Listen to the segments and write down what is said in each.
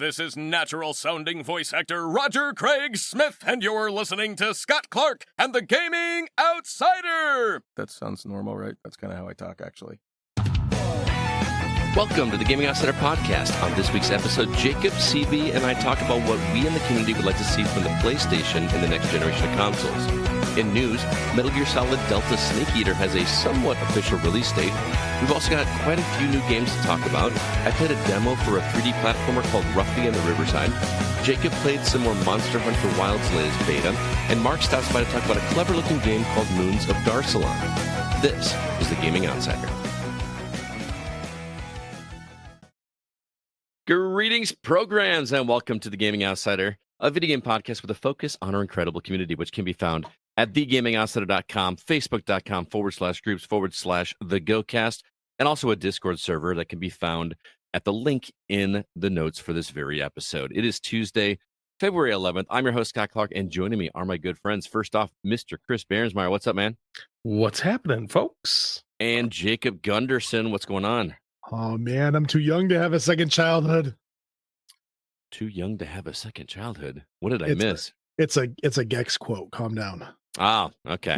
This is natural-sounding voice actor Roger Craig Smith, and you're listening to Scott Clark and the Gaming Outsider! That sounds normal, right? That's kind of how I talk, actually. Welcome to the Gaming Outsider podcast. On this week's episode, Jacob, CB, and I talk about what we in the community would like to see from the PlayStation in the next generation of consoles. In news, Metal Gear Solid Delta Snake Eater has a somewhat official release date. We've also got quite a few new games to talk about. I played a demo for a 3D platformer called Ruffy and the Riverside. Jacob played some more Monster Hunter Wilds latest beta. And Mark stops by to talk about a clever-looking game called Moons of Darsalon. This is the Gaming Outsider. Greetings, programs, and welcome to the Gaming Outsider, a video game podcast with a focus on our incredible community, which can be found at thegamingoutsider.com, facebook.com/groups/thegocast, and also a Discord server that can be found at the link in the notes for this very episode. It is Tuesday, February 11th. I'm your host, Scott Clark, and joining me are my good friends. First off, Mr. Chris Behrensmeyer. What's up, man? What's happening, folks? And Jacob Gunderson. What's going on? Oh, man, I'm too young to have a second childhood. Too young to have a second childhood? What did I miss? It's a Gex quote. Calm down. Oh, okay.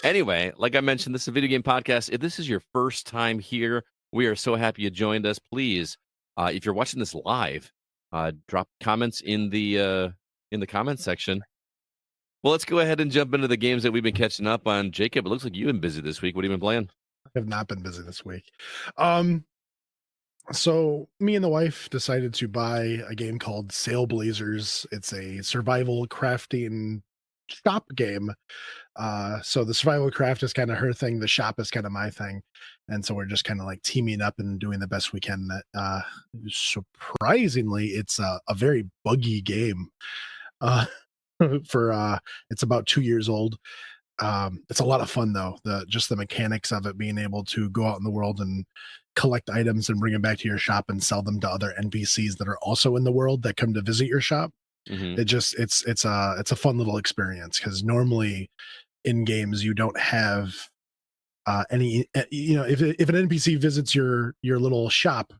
Anyway, like I mentioned, this is a video game podcast. If this is your first time here, we are so happy you joined us. Please, if you're watching this live, drop comments in the comments section. Well, let's go ahead and jump into the games that we've been catching up on. Jacob, it looks like you've been busy this week. What have you been playing? I have not been busy this week. So me and the wife decided to buy a game called Sail Blazers. It's a survival crafting shop game. So the survival craft is kind of her thing. The shop is kind of my thing. And so we're just kind of like teaming up and doing the best we can. Surprisingly, it's a very buggy game. It's about 2 years old. It's a lot of fun though. The mechanics of it, being able to go out in the world and collect items and bring them back to your shop and sell them to other NPCs that are also in the world that come to visit your shop. Mm-hmm. It's a fun little experience, because normally in games you don't have any, if an NPC visits your little shop,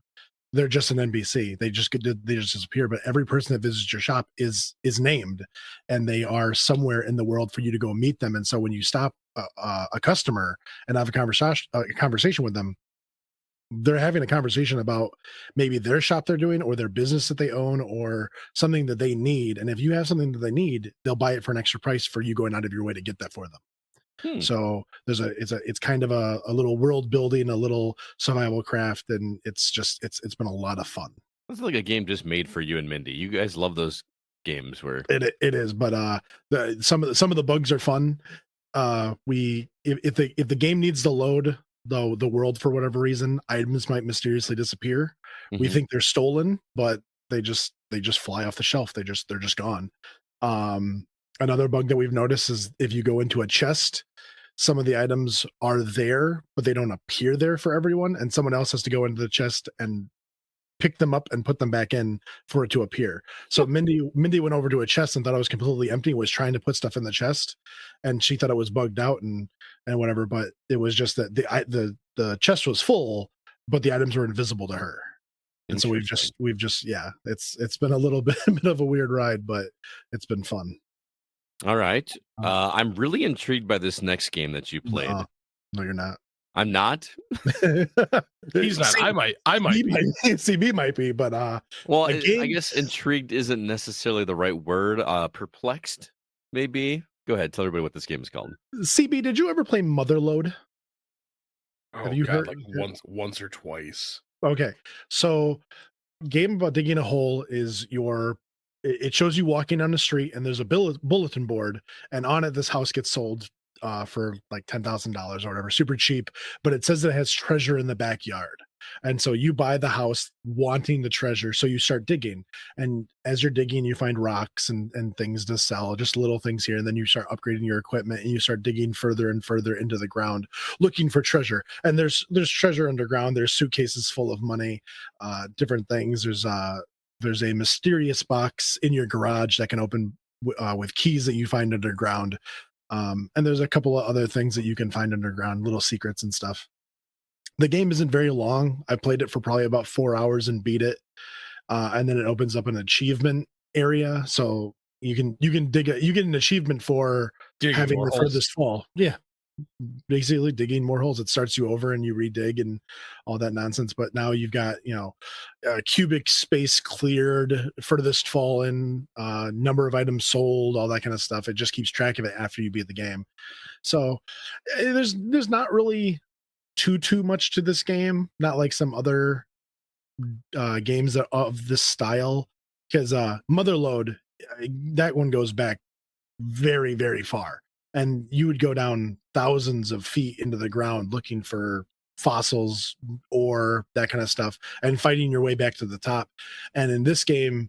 they're just an NPC. They just disappear. But every person that visits your shop is named, and they are somewhere in the world for you to go meet them. And so when you stop a customer and have a conversation with them, they're having a conversation about maybe their shop they're doing, or their business that they own, or something that they need. And if you have something that they need, they'll buy it for an extra price for you going out of your way to get that for them. So it's kind of a little world building, a little survival craft, and it's been a lot of fun. It's like a game just made for you and Mindy. You guys love those games where it is, but some of the bugs are fun. If the game needs to load the world for whatever reason, items might mysteriously disappear. Mm-hmm. We think they're stolen, but they just fly off the shelf. They're just gone. Another bug that we've noticed is if you go into a chest, some of the items are there, but they don't appear there for everyone, and someone else has to go into the chest and pick them up and put them back in for it to appear. So Mindy went over to a chest and thought it was completely empty, was trying to put stuff in the chest, and she thought it was bugged out and whatever, but it was just that the chest was full, but the items were invisible to her. And so we've just it's been a little bit of a weird ride, but it's been fun. All right. I'm really intrigued by this next game that you played. No, you're not. I'm not. He's not. I might be. CB might be, but well, I guess intrigued isn't necessarily the right word. Perplexed, maybe. Go ahead, tell everybody what this game is called. CB, did you ever play Motherload? Have you heard? Like once or twice. Okay, so game about digging a hole is it shows you walking down the street, and there's a bulletin board, and on it this house gets sold for like $10,000 or whatever, super cheap, but it says that it has treasure in the backyard. And so you buy the house wanting the treasure, so you start digging, and as you're digging you find rocks and things to sell, just little things here, and then you start upgrading your equipment and you start digging further and further into the ground looking for treasure. And there's treasure underground. There's suitcases full of money, different things. There's a mysterious box in your garage that can open with keys that you find underground. And there's a couple of other things that you can find underground, little secrets and stuff. The game isn't very long. I played it for probably about 4 hours and beat it. and then it opens up an achievement area. So you can you get an achievement for having the furthest fall. Yeah, basically digging more holes. It starts you over and you redig and all that nonsense. But now you've got, cubic space cleared, furthest fallen, number of items sold, all that kind of stuff. It just keeps track of it after you beat the game. So there's not really too much to this game. Not like some other games that of this style, because Motherlode, that one goes back very, very far, and you would go down thousands of feet into the ground looking for fossils or that kind of stuff and fighting your way back to the top. And in this game,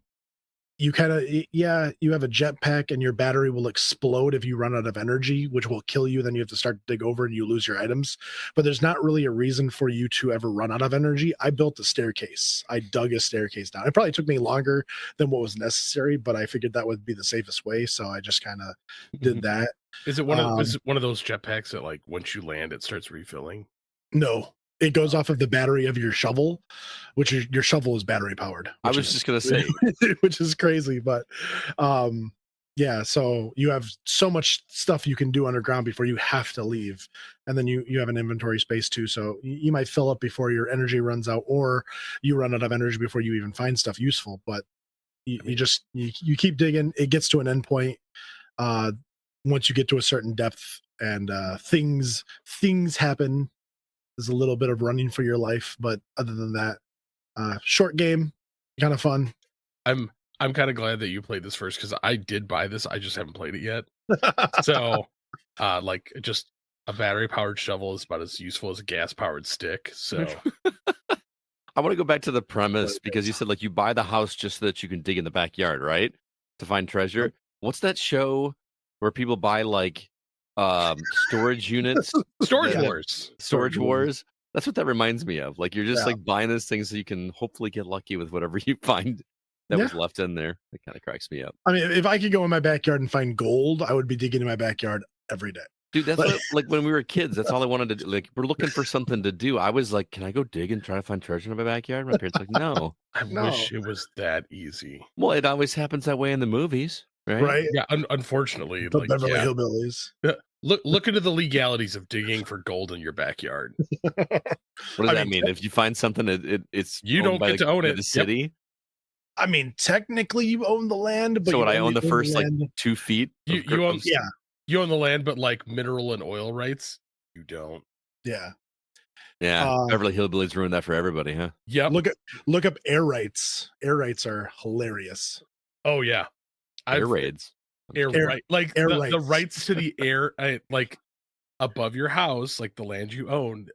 you kind of, you have a jetpack and your battery will explode if you run out of energy, which will kill you. Then you have to start to dig over and you lose your items. But there's not really a reason for you to ever run out of energy. I built a staircase. I dug a staircase down. It probably took me longer than what was necessary, but I figured that would be the safest way. So I just kind of did that. Is it one of those jetpacks that, like, once you land, it starts refilling? No. It goes off of the battery of your shovel, which is, your shovel is battery powered. I was just going to say, which is crazy, but yeah, so you have so much stuff you can do underground before you have to leave. And then you have an inventory space too. So you might fill up before your energy runs out, or you run out of energy before you even find stuff useful. But you keep digging. It gets to an end point once you get to a certain depth, and things happen. There's a little bit of running for your life, but other than that, short game, kind of fun. I'm kind of glad that you played this first, because I did buy this. I just haven't played it yet. So, like, just a battery powered shovel is about as useful as a gas powered stick. So, I want to go back to the premise, because you said, like, you buy the house just so that you can dig in the backyard, right? To find treasure. What's that show where people buy, like, storage units? Storage Wars. That's what that reminds me of. Like, you're just like buying this thing so you can hopefully get lucky with whatever you find that was left in there. That kind of cracks me up. I mean, if I could go in my backyard and find gold, I would be digging in my backyard every day. Dude, that's like when we were kids, that's all I wanted to do. Like, we're looking for something to do. I was like, can I go dig and try to find treasure in my backyard? My parents were like, no. I wish it was that easy. Well, it always happens that way in the movies, right? Right? Yeah, unfortunately. The Beverly Hillbillies. Look into the legalities of digging for gold in your backyard. What does that mean? If you find something, it's you don't get to own it. The city. Yep. I mean, technically, you own the land, but so I own the first like 2 feet. You own, you own the land, but like mineral and oil rights, you don't. Yeah. Beverly Hillbillies ruined that for everybody, huh? Yeah. Look up air rights. Air rights are hilarious. Oh yeah, air raids. The rights to the air, like above your house, like the land you own.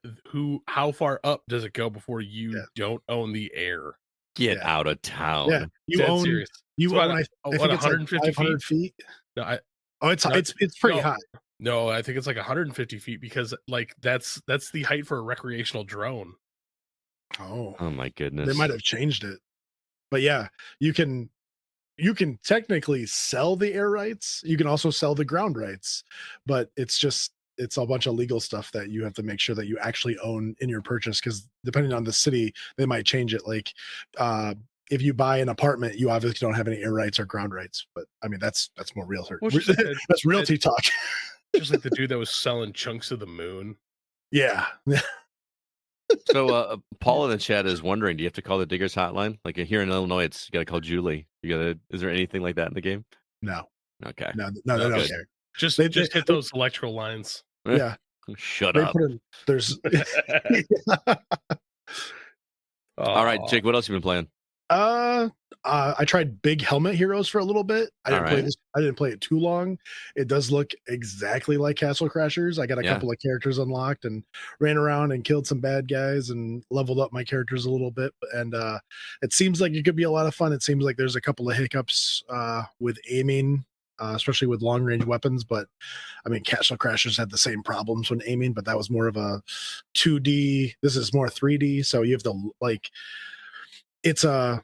How far up does it go before you don't own the air? Get out of town. Yeah, you own. Serious. You own. I think it's 150 like 500 feet. No, it's pretty high. No, I think it's like 150 feet, because like that's the height for a recreational drone. Oh my goodness! They might have changed it, but yeah, you can technically sell the air rights. You can also sell the ground rights, but it's a bunch of legal stuff that you have to make sure that you actually own in your purchase, because depending on the city, they might change it. Like if you buy an apartment, you obviously don't have any air rights or ground rights. But I mean, that's more realtor. That's realty talk. Just like the dude that was selling chunks of the moon. Yeah. So Paul in the chat is wondering, do you have to call the Diggers hotline? Like here in Illinois, you got to call Julie. Is there anything like that in the game? No. Okay. No, they don't care. Just hit those electrical lines. Yeah. Shut up. There's. All right, Jake. What else have you been playing? I tried Big Helmet Heroes for a little bit. I didn't play it too long. It does look exactly like Castle Crashers. I got a couple of characters unlocked and ran around and killed some bad guys and leveled up my characters a little bit. And it seems like it could be a lot of fun. It seems like there's a couple of hiccups with aiming, especially with long range weapons. But I mean, Castle Crashers had the same problems when aiming, but that was more of a 2D. This is more 3D. So you have to it's a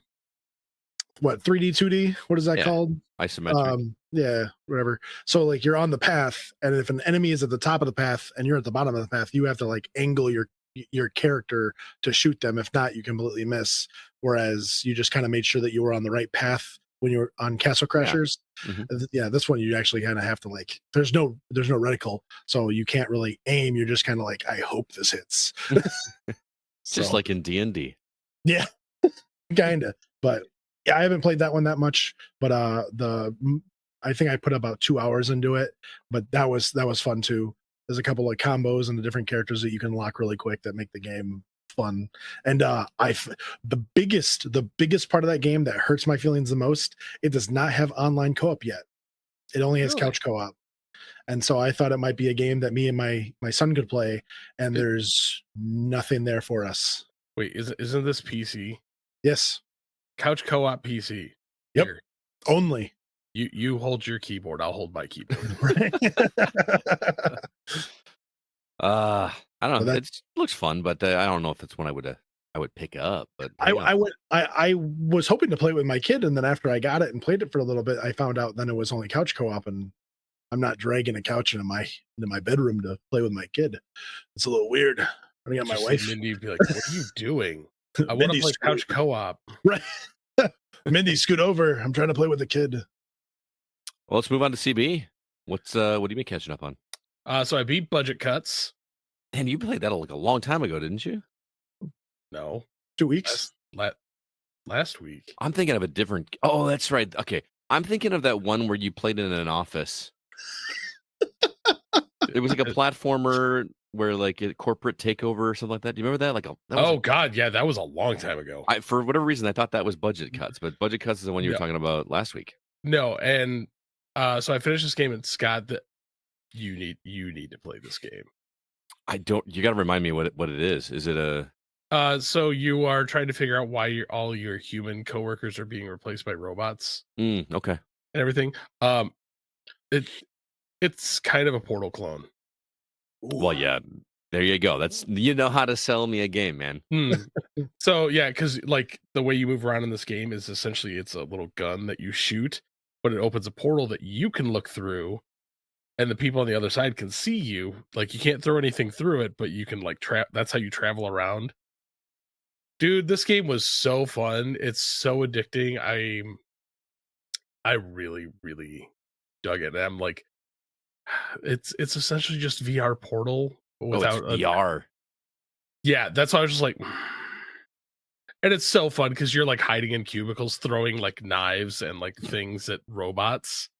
3D, 2D? What is that called? Isometric. Yeah, whatever. So like you're on the path, and if an enemy is at the top of the path and you're at the bottom of the path, you have to like angle your character to shoot them. If not, you completely miss. whereas you just kind of made sure that you were on the right path when you were on Castle Crashers. Yeah, this one you actually kind of have to like. There's no reticle, so you can't really aim. You're just kind of like, I hope this hits. Just like in D&D. Yeah, kind of. But yeah, I haven't played that one that much. But I think I put about 2 hours into it. But that was fun too. There's a couple of combos and the different characters that you can lock really quick that make the game fun. And the biggest part of that game that hurts my feelings the most, it does not have online co-op yet. It only has couch co-op. And so I thought it might be a game that me and my son could play, and there's nothing there for us. Wait, isn't this PC? Yes. Couch co-op PC. Yep. Here. Only. You hold your keyboard, I'll hold my keyboard. Right. I don't know. Well, It looks fun, but I don't know if it's one I would pick up. But I was hoping to play it with my kid, and then after I got it and played it for a little bit, I found out then it was only couch co-op, and I'm not dragging a couch into my bedroom to play with my kid. It's a little weird. I got my wife. Mindy would be like, "What are you doing? I want to play couch co-op." Right. Mindy, scoot over. I'm trying to play with the kid. Well, let's move on to CB. What have you been catching up on? So I beat Budget Cuts. And you played that like a long time ago, didn't you? No, 2 weeks. Last week. I'm thinking of a different. Oh, that's right. Okay, I'm thinking of that one where you played in an office. It was like a platformer where like a corporate takeover or something like that. Do you remember that? God, yeah, that was a long time ago. For whatever reason, I thought that was Budget Cuts, but Budget Cuts is the one you were talking about last week. No, and so I finished this game, and Scott, that you need to play this game. You got to remind me what it is. Is it a? So you are trying to figure out why all your human coworkers are being replaced by robots. Okay. And everything. It's kind of a Portal clone. Well, yeah. There you go. You know how to sell me a game, man. So yeah, because like the way you move around in this game is essentially it's a little gun that you shoot, but it opens a portal that you can look through, and the people on the other side can see you. Like you can't throw anything through it, but you can like that's how you travel around. Dude, this game was so fun. It's so addicting. I really, really dug it. And I'm like, it's essentially just VR Portal without VR. Yeah, that's why I was just like, and it's so fun because you're like hiding in cubicles, throwing like knives and like things at robots.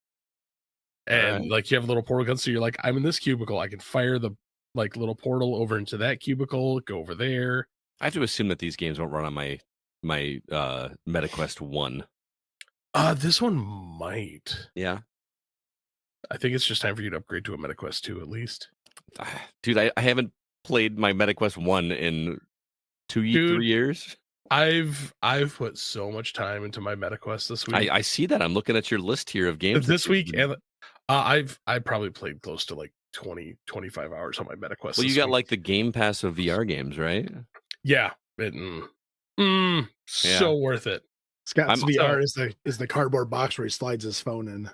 And like you have a little portal gun, so you're like, I'm in this cubicle. I can fire the like little portal over into that cubicle, go over there. I have to assume that these games won't run on my MetaQuest 1. This one might. Yeah. I think it's just time for you to upgrade to a MetaQuest 2 at least. Dude, I haven't played my MetaQuest 1 in 3 years. I've put so much time into my MetaQuest this week. I see that. I'm looking at your list here of games this week, and I probably played close to like 20-25 hours on my MetaQuest. Well, you got like the Game Pass of VR games, right? Yeah. So worth it. Scott's VR is the cardboard box where he slides his phone in.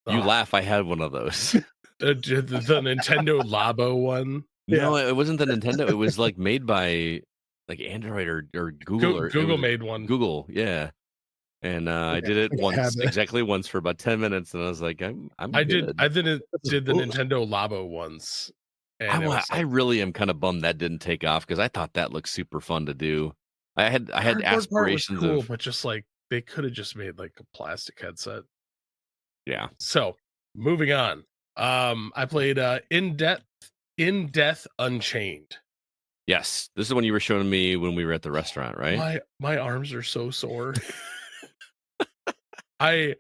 You laugh. I had one of those. The Nintendo Labo one. No, it wasn't the Nintendo. It was like made by like Android or Google. Google made one. Google, yeah. And I did it exactly once for about 10 minutes, and I was like, I did the Nintendo Labo once. And I really am kind of bummed that didn't take off because I thought that looked super fun to do. I had aspirations cool, but just like they could have just made like a plastic headset. Yeah. So moving on. I played In Death Unchained. Yes, this is the one you were showing me when we were at the restaurant, right? My arms are so sore. I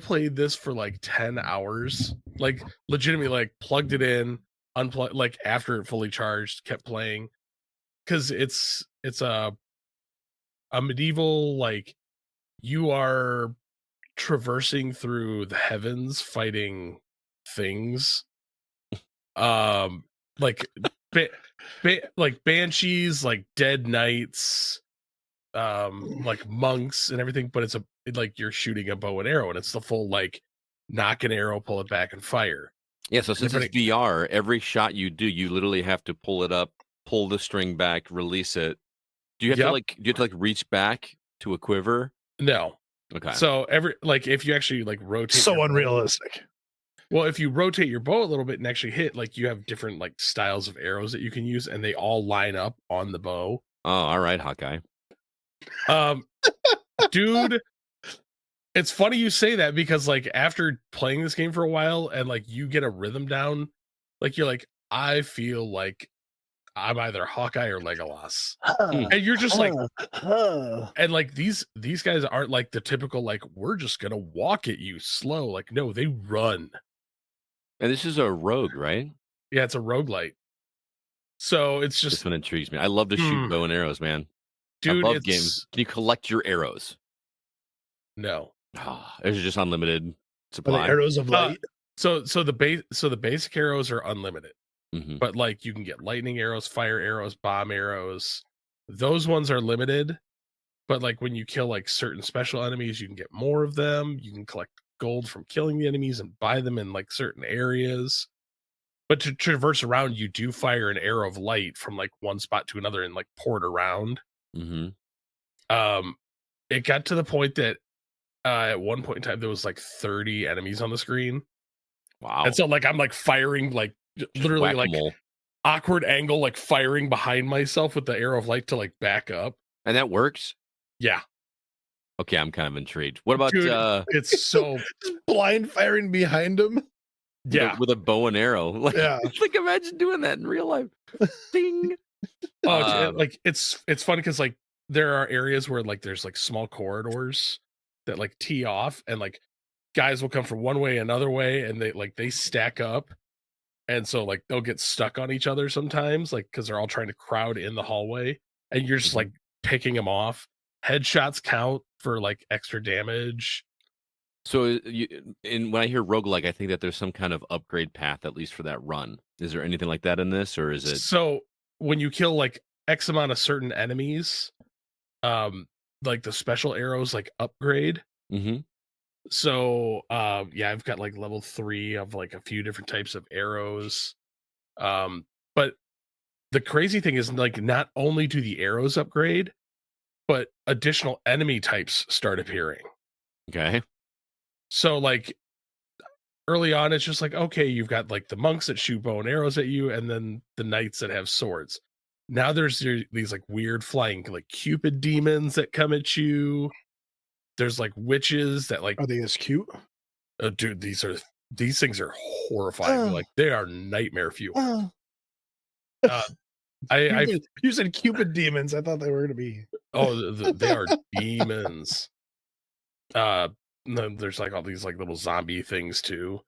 played this for like 10 hours, like legitimately, like plugged it in, unplugged, like after it fully charged, kept playing, because it's a medieval, like you are traversing through the heavens fighting things, like like banshees, like dead knights, like monks and everything, but it's like you're shooting a bow and arrow, and it's the full like knock an arrow, pull it back, and fire. Yeah, so since it's VR, every shot you do, you literally have to pull it up, pull the string back, release it, Do you have to reach back to a quiver? No. Okay. So if you actually like rotate, So unrealistic. Well, if you rotate your bow a little bit and actually hit, like you have different like styles of arrows that you can use, and they all line up on the bow. Oh, all right, Hawkeye. Dude, it's funny you say that because like after playing this game for a while and like you get a rhythm down, like you're like, I feel like I'm either Hawkeye or Legolas. And you're just like, and like these guys aren't like the typical, like, we're just gonna walk at you slow. Like, no, they run. And this is a rogue, right? Yeah, it's a roguelite. So it's just, this one intrigues me. I love to shoot bow and arrows, man. dude, I love games. Can you collect your arrows? No. Is it just unlimited Are supply? the arrows of light? So the basic arrows are unlimited. Mm-hmm. But like you can get lightning arrows, fire arrows, bomb arrows. Those ones are limited. But like when you kill like certain special enemies, you can get more of them. You can collect gold from killing the enemies and buy them in like certain areas. But to traverse around, you do fire an arrow of light from like one spot to another and like pour it around. Mm-hmm. It got to the point that at one point in time there was like 30 enemies on the screen. Wow. And so like I'm like firing like literally Whack-a-mole. like awkward angle, like firing behind myself with the arrow of light to like back up. And that works? Yeah. Okay, I'm kind of intrigued. What about Dude, it's so Just blind firing behind him. yeah. with a bow and arrow? Like, Yeah. like imagine doing that in real life. Ding. Like it's fun because like there are areas where like there's like small corridors that like tee off and like guys will come from one way another way and they stack up, and so like they'll get stuck on each other sometimes, like because they're all trying to crowd in the hallway and you're just like picking them off. Headshots count for like extra damage. So when I hear roguelike, I think that there's some kind of upgrade path, at least for that run. Is there anything like that in this, or is it? So when you kill like X amount of certain enemies, like the special arrows like upgrade. Mm-hmm. So yeah, I've got like level 3 of like a few different types of arrows. But the crazy thing is like not only do the arrows upgrade, but additional enemy types start appearing. Okay. So like early on, it's just like, okay, you've got like the monks that shoot bow and arrows at you, and then the knights that have swords. Now there's these like weird flying like Cupid demons that come at you. There's like witches that like, Are they as cute? dude, these things are horrifying. Like they are nightmare fuel. You said Cupid demons. I thought they were going to be. Oh, they are demons. There's like all these like little zombie things too.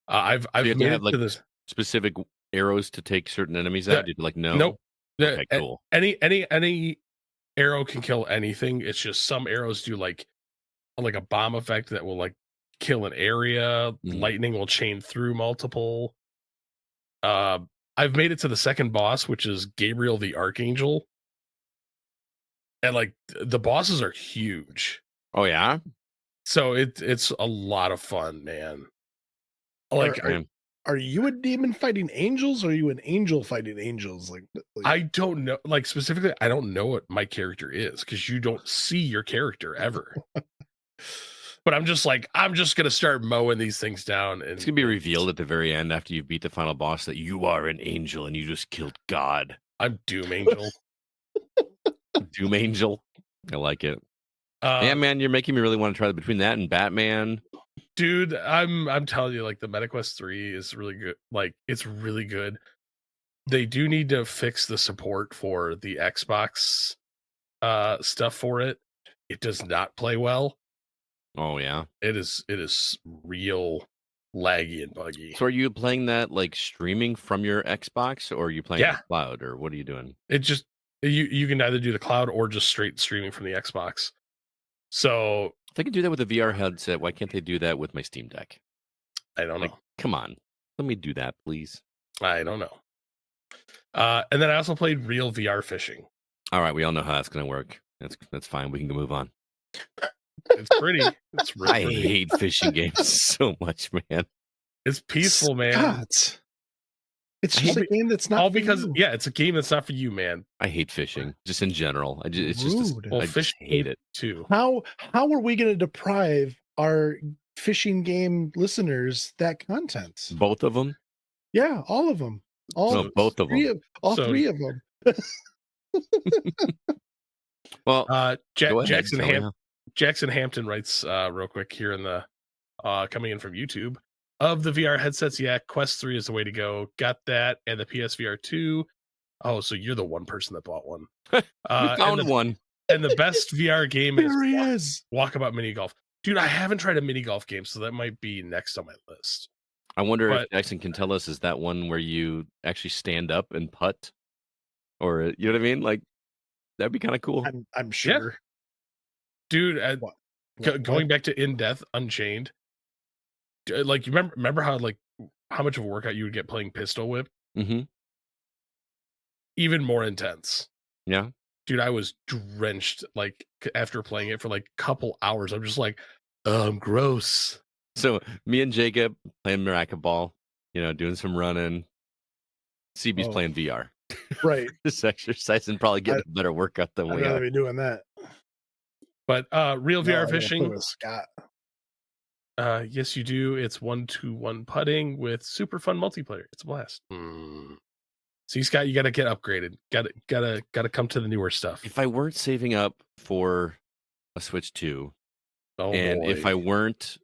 I've So you have to made have, it like, to this. specific arrows to take certain enemies out. You'd be like, no. Nope. Okay, cool. Any arrow can kill anything. It's just some arrows do like a bomb effect that will like kill an area. Lightning will chain through multiple. I've made it to the second boss, which is Gabriel the Archangel. And like the bosses are huge. Oh yeah. So it's a lot of fun, man. Like Are you a demon fighting angels, or are you an angel fighting angels? Like I don't know. Like specifically, I don't know what my character is because you don't see your character ever. But I'm just gonna start mowing these things down, and it's gonna be revealed at the very end after you beat the final boss that you are an angel and you just killed God. I'm Doom Angel. Doom Angel. I like it. Yeah, man, you're making me really want to try between that and Batman. Dude, I'm telling you, like the MetaQuest 3 is really good. Like it's really good. They do need to fix the support for the Xbox stuff for it. It does not play well. Oh yeah. It is real laggy and buggy. So are you playing that like streaming from your Xbox, or are you playing the cloud, or what are you doing? It just you can either do the cloud or just straight streaming from the Xbox. So if they can do that with a VR headset, why can't they do that with my Steam Deck? I don't know. Come on, let me do that, please. I don't know. And then I also played real VR fishing. All right, we all know how that's going to work. That's fine. We can move on. It's pretty. It's really I hate fishing games so much, man. It's peaceful, man. Scott. It's just a game that's not all for because you. it's a game that's not for you, man. I hate fishing, just in general. It's Rude. just Well, I fish just hate it. too. How are we going to deprive our fishing game listeners that content? Both of them. Yeah, all of them. No, both of them. All So- three of them. Well, go ahead, Jackson Hampton writes real quick here in the coming in from YouTube. Of the VR headsets, Quest 3 is the way to go. Got that, and the PSVR 2. Oh, so you're the one person that bought one. we found one. And the best VR game There he is. Walkabout Mini Golf. Dude, I haven't tried a mini golf game, so that might be next on my list. I wonder if Jackson can tell us, is that one where you actually stand up and putt? Or, you know what I mean? Like, that'd be kind of cool. I'm sure. Dude, going back to In Death Unchained, like, you remember how much of a workout you would get playing Pistol Whip? Mm-hmm. Even more intense. Yeah. Dude, I was drenched, like, after playing it for, like, a couple hours. I'm just like, gross. So, me and Jacob playing racquetball, doing some running. CB's playing VR. Right. This exercise and probably getting a better workout than we I'd rather are. be doing that. But real VR fishing. With Scott. Yes, you do. It's 1-2-1 putting with super fun multiplayer. It's a blast. See, Scott, you got to get upgraded. Got to come to the newer stuff. If I weren't saving up for a Switch 2, if I weren't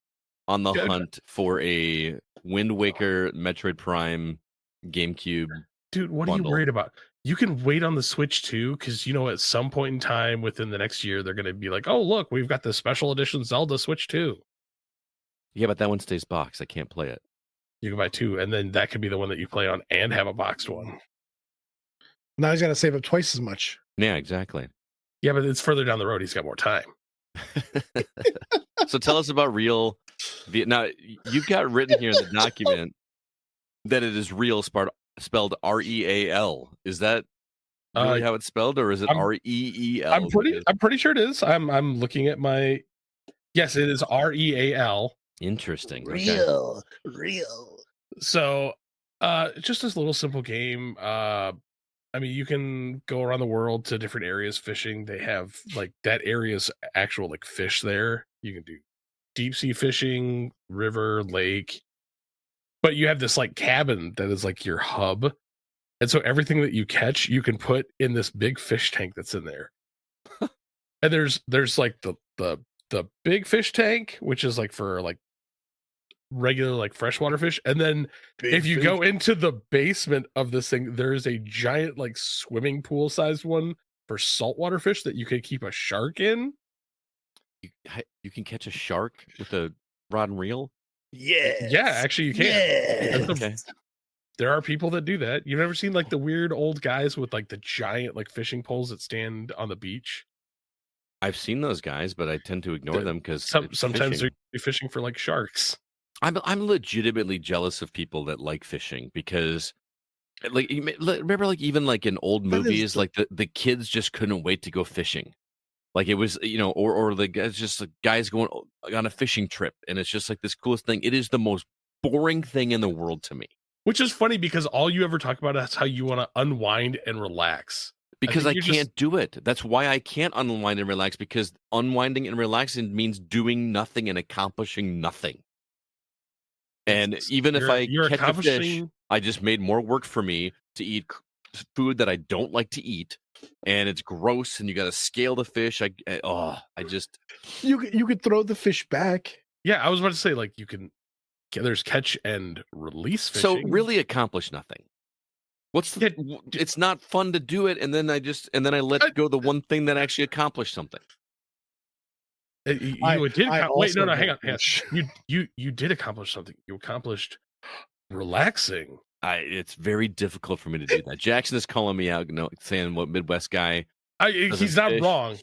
on the hunt for a Wind Waker, Metroid Prime, GameCube, dude, what are you worried about? You can wait on the Switch 2 because at some point in time within the next year, they're going to be like, oh, look, we've got the special edition Zelda Switch 2. Yeah, but that one stays boxed. I can't play it. You can buy 2, and then that could be the one that you play on and have a boxed one. Now he's got to save up twice as much. Yeah, exactly. Yeah, but it's further down the road. He's got more time. So tell us about real. Now, you've got written here in the document that it is real spelled REAL. Is that really how it's spelled, or is it REEL? I'm pretty sure it is. I'm looking at my. Yes, it is REAL. Interesting. Real. So, just this little simple game. I mean, you can go around the world to different areas fishing. They have that area's actual fish there. You can do deep sea fishing, river, lake. But you have this cabin that is your hub. And so everything that you catch, you can put in this big fish tank that's in there. And there's the big fish tank, which is for regular freshwater fish, and then if you go into the basement of this thing, there's a giant swimming pool sized one for saltwater fish that you can keep a shark in. You can catch a shark with a rod and reel? Yeah, actually you can. Yeah. There are people that do that. You've never seen the weird old guys with the giant fishing poles that stand on the beach? I've seen those guys, but I tend to ignore them because sometimes they're fishing for sharks. I'm legitimately jealous of people that like fishing because, remember, even in old movies, the kids just couldn't wait to go fishing. It was, or the guys guys going on a fishing trip, and it's just this coolest thing. It is the most boring thing in the world to me. Which is funny because all you ever talk about is how you want to unwind and relax. Because I can't do it. That's why I can't unwind and relax, because unwinding and relaxing means doing nothing and accomplishing nothing. And even if I catch a fish, I just made more work for me to eat food that I don't like to eat, and it's gross. And you got to scale the fish. You could throw the fish back. Yeah, I was about to say you can. There's catch and release fishing. So really accomplish nothing. It's not fun to do it, and then I let go the one thing that actually accomplished something. Wait, no, hang on. You did accomplish something. You accomplished relaxing. It's very difficult for me to do that. Jackson is calling me out, saying what Midwest guy. He's not wrong.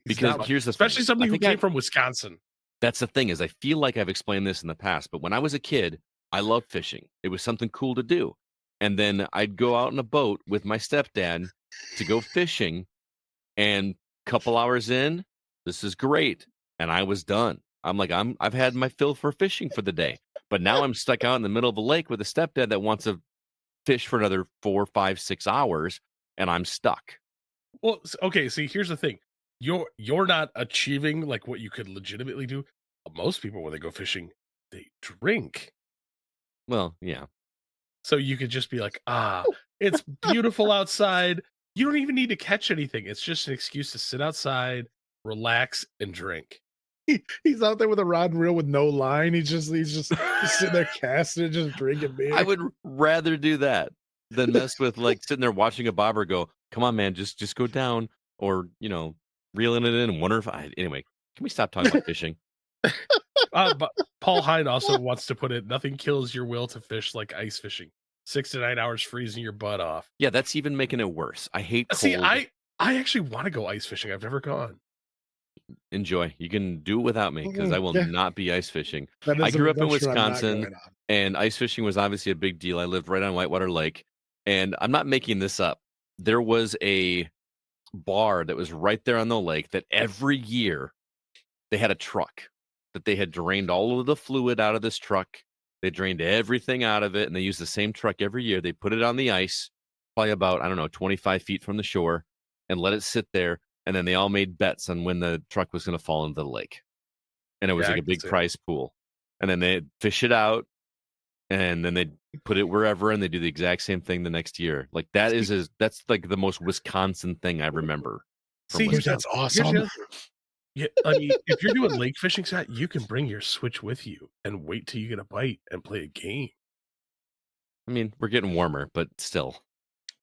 Because here's the especially thing. somebody who came from Wisconsin. That's the thing, is I feel like I've explained this in the past, but when I was a kid, I loved fishing. It was something cool to do. And then I'd go out in a boat with my stepdad to go fishing, and a couple hours in, this is great. And I was done. I've had my fill for fishing for the day. But now I'm stuck out in the middle of a lake with a stepdad that wants to fish for another 4, 5, 6 hours, and I'm stuck. Well, okay. See, here's the thing: you're not achieving like what you could legitimately do. Most people, when they go fishing, they drink. Well, yeah. So you could just be like, it's beautiful outside. You don't even need to catch anything. It's just an excuse to sit outside, relax, and drink. He's out there with a rod and reel with no line. He's just sitting there casting, just drinking beer. I would rather do that than mess with like sitting there watching a bobber go, come on, man, just go down, or reeling it in and wonder if anyway, can we stop talking about fishing? But Paul Hine also wants to put it, nothing kills your will to fish like ice fishing. 6 to 9 hours freezing your butt off. Yeah, that's even making it worse. I hate cold. See, I actually want to go ice fishing. I've never gone. Enjoy. You can do it without me because I will not be ice fishing. That is I grew an up in adventure I'm not Wisconsin, going on. and ice fishing was obviously a big deal. I lived right on Whitewater Lake, and I'm not making this up. There was a bar that was right there on the lake that every year they had a truck that they had drained all of the fluid out of this truck. They drained everything out of it, and they used the same truck every year. They put it on the ice, probably about, 25 feet from the shore, and let it sit there. And then they all made bets on when the truck was going to fall into the lake. And it was like a big prize pool. And then they fish it out, and then they put it wherever, and they do the exact same thing the next year. Like that's like the most Wisconsin thing I remember. See, that's awesome. Yeah, I mean, if you're doing lake fishing, Scott, you can bring your Switch with you and wait till you get a bite and play a game. I mean, we're getting warmer, but still.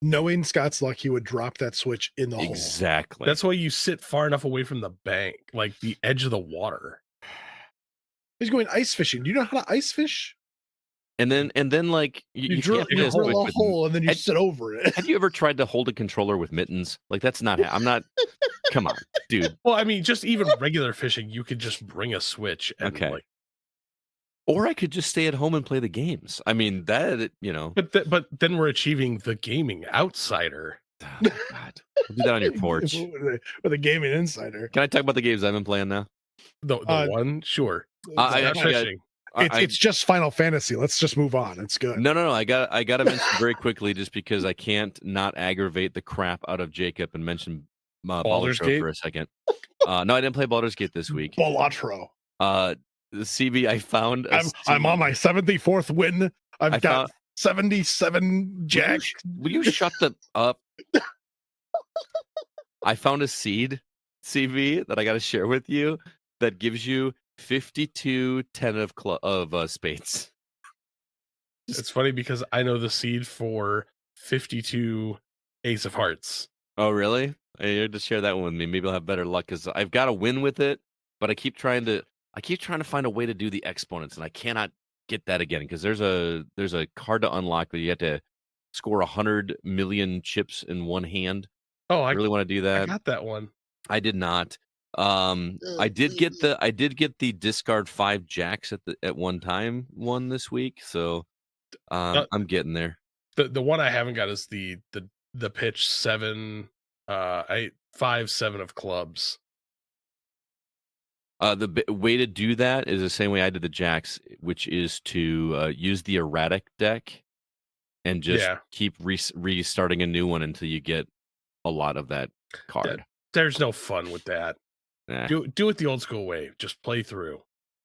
Knowing Scott's luck, he would drop that Switch in the hole. Exactly. That's why you sit far enough away from the bank, like the edge of the water. He's going ice fishing. Do you know how to ice fish? And then like you drill a hole and then you sit over it. Have you ever tried to hold a controller with mittens? Like that's not. I'm not. Come on, dude. Well, I mean, just even regular fishing, you could just bring a Switch. And or I could just stay at home and play the games. I mean, that. But then we're achieving the gaming outsider. Oh, God. We'll do that on your porch with a gaming insider. Can I talk about the games I've been playing now? The one, sure. Fishing. It's just Final Fantasy. Let's just move on. It's good. No. I got to mention very quickly, just because I can't not aggravate the crap out of Jacob and mention Baldur's Gate for a second. No, I didn't play Baldur's Gate this week. Balatro. The CB I found. I'm on my 74th win. I've got 77 jack. Will you shut up? I found a seed, CB, that I got to share with you that gives you 52 10 of spades. It's funny because I know the seed for 52 Ace of Hearts. Oh, really? You have to share that one with me. Maybe I'll have better luck because I've got a win with it, but I keep trying to find a way to do the exponents, and I cannot get that again because there's a card to unlock where you have to score 100 million chips in one hand. Oh, I really want to do that. I got that one. I did not. I did get the discard 5 jacks at one time this week, so I'm getting there. The one I haven't got is the pitch 7 5 7 of clubs. The way to do that is the same way I did the jacks, which is to use the erratic deck and just keep restarting a new one until you get a lot of that card. There's no fun with that. Nah. Do it the old school way. Just play through.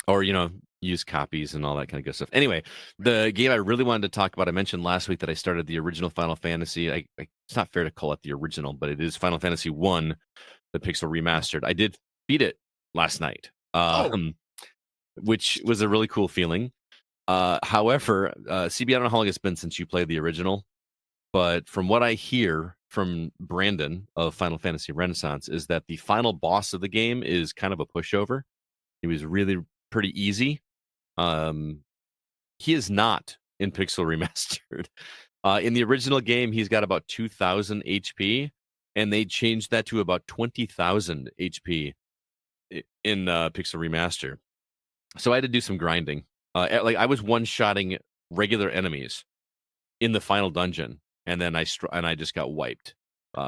Or, use copies and all that kind of good stuff. Anyway, the game I really wanted to talk about, I mentioned last week that I started the original Final Fantasy. It's not fair to call it the original, but it is Final Fantasy 1, the Pixel Remastered. I did beat it last night, which was a really cool feeling. However, CB, I don't know how long it's been since you played the original, but from what I hear from Brandon of Final Fantasy Renaissance is that the final boss of the game is kind of a pushover. He was really pretty easy. He is not in Pixel Remastered. In the original game, he's got about 2,000 HP, and they changed that to about 20,000 HP in Pixel Remaster. So I had to do some grinding. I was one-shotting regular enemies in the final dungeon, and then I just got wiped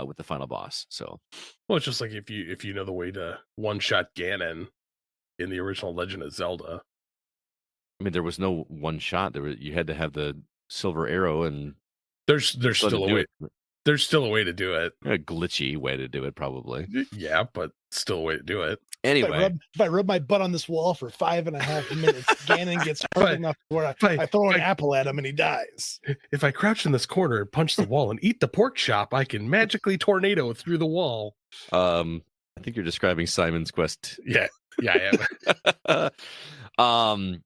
with the final boss. So, well, it's just like if you know the way to one-shot Ganon in the original Legend of Zelda. I mean, there was no one shot. You had to have the silver arrow and There's still a way. There's still a way to do it. A glitchy way to do it, probably. Yeah, but still a way to do it. Anyway, if I rub my butt on this wall for 5.5 minutes, Ganon gets hurt enough where I throw an apple at him and he dies. If I crouch in this corner and punch the wall and eat the pork chop, I can magically tornado through the wall. I think you're describing Simon's Quest. Yeah, I am.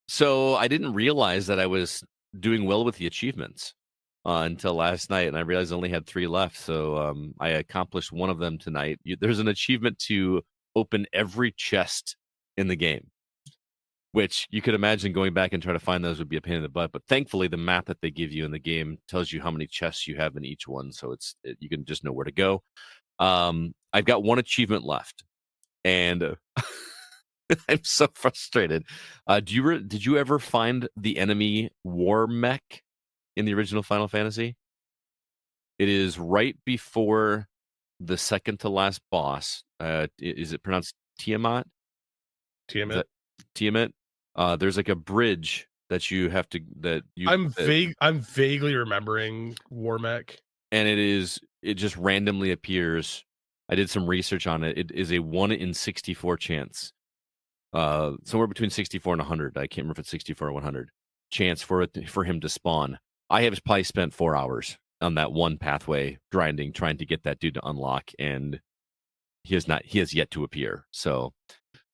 So I didn't realize that I was doing well with the achievements until last night, and I realized I only had 3 left. So I accomplished one of them tonight. There's an achievement to open every chest in the game, which you could imagine going back and trying to find those would be a pain in the butt. But thankfully, the map that they give you in the game tells you how many chests you have in each one, so you can just know where to go. I've got 1 achievement left, and I'm so frustrated. Did you ever find the enemy war mech in the original Final Fantasy? It is right before the second to last boss. Is it pronounced Tiamat? Tiamat. There's like a bridge that you have to I'm vaguely remembering war mech, and it just randomly appears. I did some research on it. It is a 1 in 64 chance. Somewhere between 64 and 100. I can't remember if it's 64 or 100 chance for him to spawn. I have probably spent 4 hours on that one pathway grinding, trying to get that dude to unlock, and he has yet to appear. So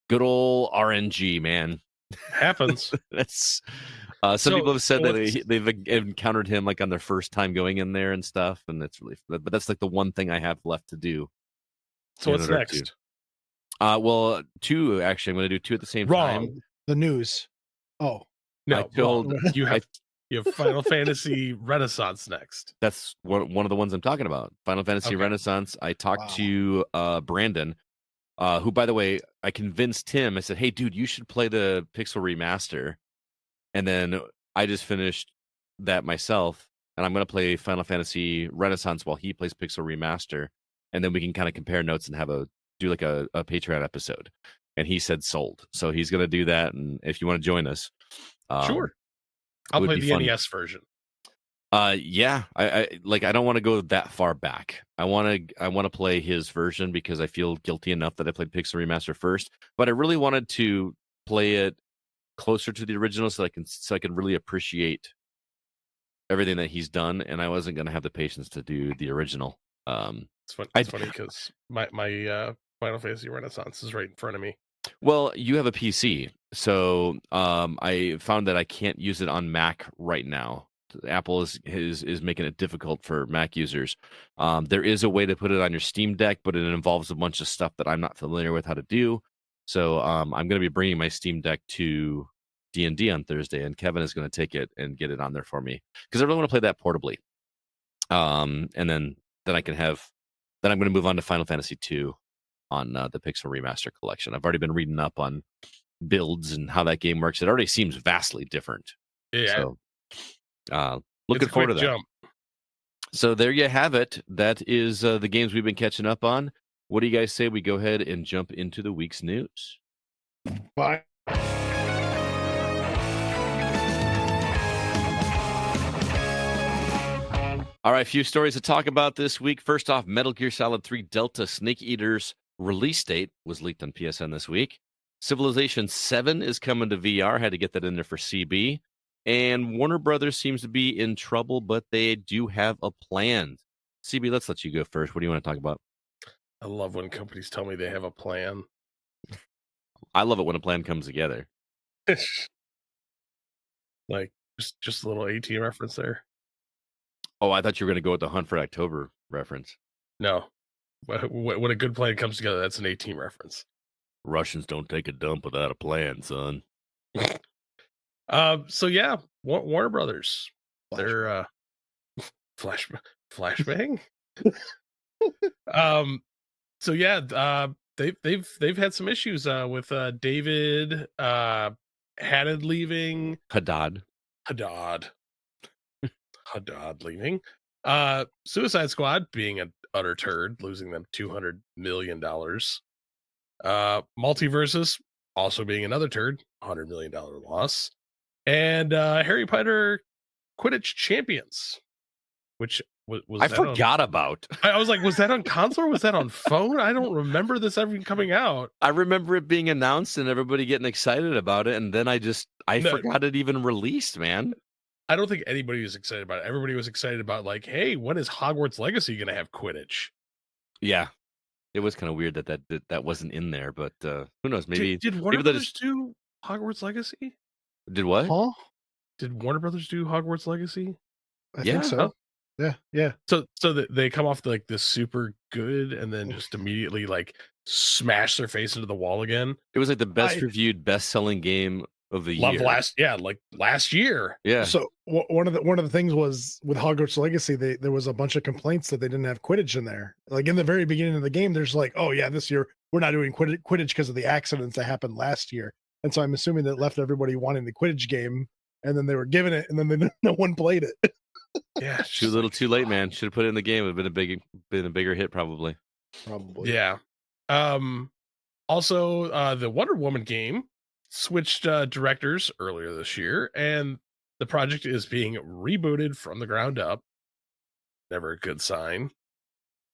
good old RNG, man. Happens. That's some people have said that they've encountered him like on their first time going in there and stuff, and that's really, but that's like the one thing I have left to do. So what's next? Well, 2 actually. I'm going to do 2 at the same time. The news. Oh no, you have Final Fantasy Renaissance next. That's one of the ones I'm talking about. Final Fantasy Renaissance. I talked to Brandon, who, by the way, I convinced him. I said, "Hey, dude, you should play the Pixel Remaster," and then I just finished that myself, and I'm going to play Final Fantasy Renaissance while he plays Pixel Remaster, and then we can kind of compare notes and do like a Patreon episode. And he said sold, so he's going to do that. And if you want to join us, sure, I'll play the NES version. Yeah, I don't want to go that far back. I want to play his version because I feel guilty enough that I played Pixel Remaster first, but I really wanted to play it closer to the original so I can really appreciate everything that he's done, and I wasn't going to have the patience to do the original. It's funny because my Final Fantasy Renaissance is right in front of me. Well, you have a PC, so I found that I can't use it on Mac right now. Apple is making it difficult for Mac users. There is a way to put it on your Steam Deck, but it involves a bunch of stuff that I'm not familiar with how to do. So I'm going to be bringing my Steam Deck to D&D on Thursday, and Kevin is going to take it and get it on there for me because I really want to play that portably. And then I can have. Then I'm going to move on to Final Fantasy 2 on the Pixel Remaster collection. I've already been reading up on builds and how that game works. It already seems vastly different. Yeah. So looking forward to that. Jump. So there you have it. That is the games we've been catching up on. What do you guys say we go ahead and jump into the week's news? Bye. All right, a few stories to talk about this week. First off, Metal Gear Solid 3 Delta Snake Eater's release date was leaked on PSN this week. Civilization 7 is coming to VR. Had to get that in there for CB. And Warner Brothers seems to be in trouble, but they do have a plan. CB, let's let you go first. What do you want to talk about? I love when companies tell me they have a plan. I love it when a plan comes together. Like, just a little AT reference there. Oh, I thought you were going to go with the Hunt for October reference. No. When a good plan comes together, that's an A-Team reference. Russians don't take a dump without a plan, son. So yeah, Warner Brothers. They're flashbang. So yeah, they've had some issues with David Haddad leaving. Haddad leaving. Suicide Squad being an utter turd, losing them $200 million. Multiverses also being another turd, $100 million loss. And Harry Potter Quidditch Champions which was I that on- forgot about. I was like, was that on console or was that on phone? I don't remember this ever coming out. I remember it being announced and everybody getting excited about it, and then I No. forgot it even released, man. I don't think anybody was excited about it. Everybody was excited about like, hey, when is Hogwarts Legacy going to have Quidditch? Yeah, it was kind of weird that wasn't in there, but who knows? Maybe did Warner maybe that Brothers do Hogwarts Legacy? did what? Huh? Did Warner Brothers do Hogwarts Legacy? I Yeah. think so. Yeah. So they come off like this super good and then just immediately like smash their face into the wall again. It was like the best reviewed, best selling game of the year. Last year. Yeah. So one of the things was with Hogwarts Legacy, there was a bunch of complaints that they didn't have Quidditch in there. Like in the very beginning of the game, there's like, oh yeah, this year we're not doing Quidditch because of the accidents that happened last year. And so I'm assuming that left everybody wanting the Quidditch game, and then they were given it, and then no one played it. Yeah, Too little, too late, man. Should have put it in the game. It would have been a bigger hit, probably. Probably. Yeah. Also, the Wonder Woman game switched directors earlier this year, and the project is being rebooted from the ground up. Never a good sign.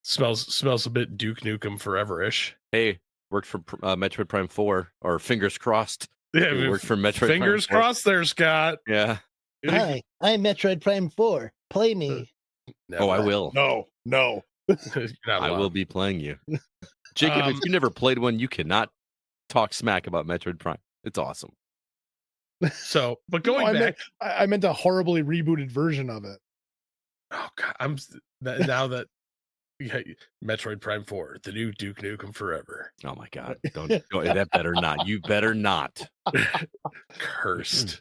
Smells a bit Duke Nukem Forever-ish. Hey, worked for Metroid Prime 4, or fingers crossed. Yeah, It worked for Metroid fingers Prime 4. crossed there, Scott. Yeah. Hi, I'm Metroid Prime 4. Play me. Oh, I will. No. You're not I allowed. will be playing you. Jacob, if you never played one, you cannot talk smack about Metroid Prime. It's awesome. So, but No, going back, I meant a horribly rebooted version of it. oh god, now that yeah, Metroid Prime 4, the new Duke Nukem Forever. Oh my god. Don't go, that better not. You better not. Cursed.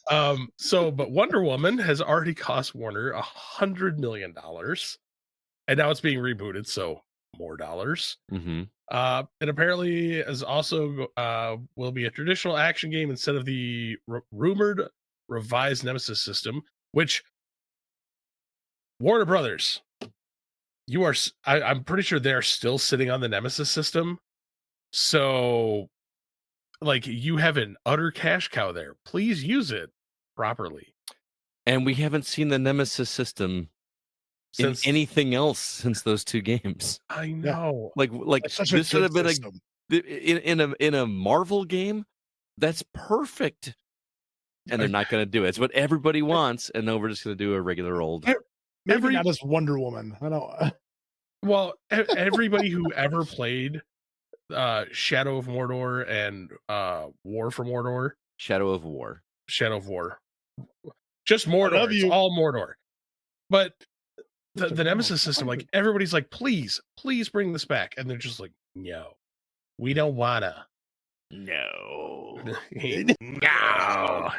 But Wonder Woman has already cost Warner $100 million, and now it's being rebooted, so more dollars. Mm-hmm. And apparently is also will be a traditional action game instead of the rumored revised Nemesis system, which Warner Brothers, I'm pretty sure they're still sitting on the Nemesis system. So like you have an utter cash cow there. Please use it properly. And we haven't seen the Nemesis system in anything else since those two games. I know. Like this should have been system. in a Marvel game. That's perfect. And they're not going to do it. It's what everybody wants, and no, we're just going to do a regular old. Maybe not as Wonder Woman. I don't. Well, everybody who ever played Shadow of Mordor and War for Mordor, Shadow of War, just Mordor. It's all Mordor. But the Nemesis system, like everybody's like, please bring this back, and they're just like, no, we don't wanna. No. No.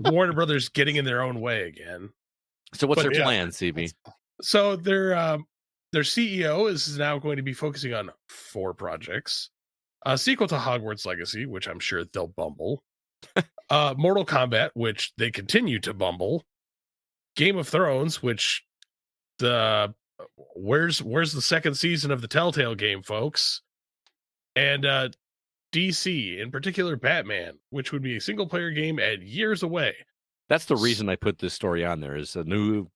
Warner Brothers getting in their own way again. So what's their plan, CB? So their CEO is now going to be focusing on 4 projects. A sequel to Hogwarts Legacy, which I'm sure they'll bumble. Mortal Kombat, which they continue to bumble. Game of Thrones, which where's the second season of the Telltale game, folks? And DC, in particular Batman, which would be a single player game and years away. That's the reason I put this story on there, is a new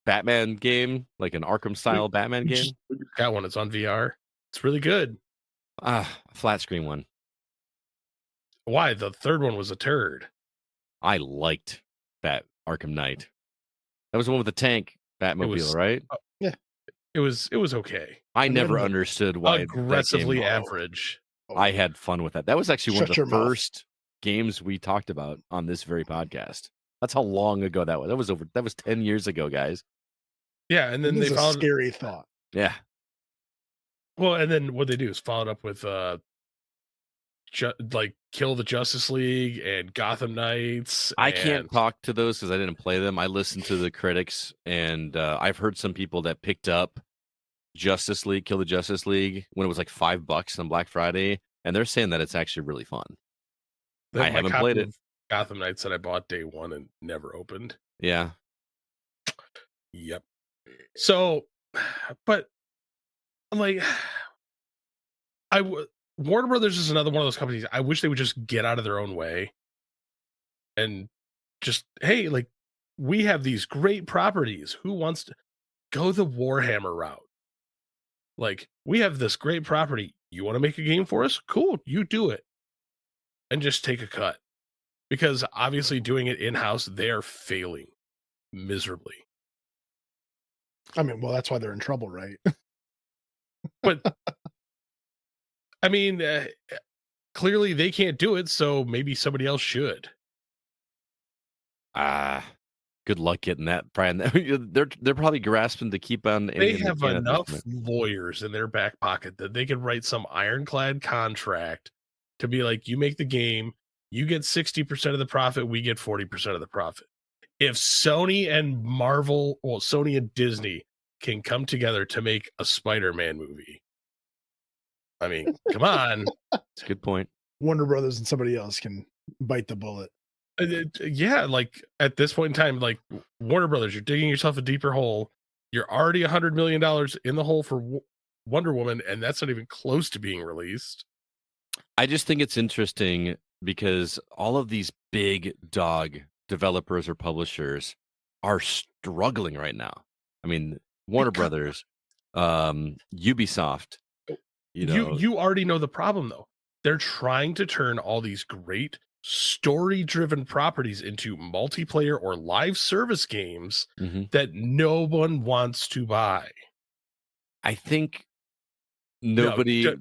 Batman game, like an Arkham style Batman game. Got one. It's on VR. It's really good. A flat screen one. Why? The third one was a turd. I liked that Arkham Knight. That was the one with the tank Batmobile, right? Yeah. It was okay. I never understood why aggressively average. I had fun with that. That was actually one of the Shut your first games we talked about on this very podcast. That's how long ago that was. That was 10 years ago, guys. Yeah, and then This they is a followed. scary thought. Yeah. Well, and then what they do is followed up with like Kill the Justice League and Gotham Knights. I can't talk to those because I didn't play them. I listened to the critics, and I've heard some people that picked up Justice League, Kill the Justice League, when it was like $5 on Black Friday, and they're saying that it's actually really fun. I haven't played it. Gotham Knights that I bought day one and never opened. Yeah. Yep. So, but like, Warner Brothers is another one of those companies. I wish they would just get out of their own way and just, hey, like, we have these great properties. Who wants to go the Warhammer route? Like, we have this great property. You want to make a game for us? Cool, you do it. And just take a cut. Because obviously doing it in-house, they're failing miserably. I mean, well, that's why they're in trouble, right? But I mean, clearly they can't do it, so maybe somebody else should. Good luck getting that, Brian. They're probably grasping to keep on. They have enough lawyers in their back pocket that they can write some ironclad contract to be like, you make the game, you get 60% of the profit, we get 40% of the profit. If Sony and Marvel, well, Sony and Disney can come together to make a Spider-Man movie, I mean, come on. That's a good point. Warner Brothers and somebody else can bite the bullet. Yeah, like at this point in time, like Warner Brothers, you're digging yourself a deeper hole. You're already $100 million in the hole for Wonder Woman, and that's not even close to being released. I just think it's interesting because all of these big dog developers or publishers are struggling right now. I mean, Warner Brothers, Ubisoft. You already know the problem though. They're trying to turn all these great story-driven properties into multiplayer or live service games that no one wants to buy. I think nobody.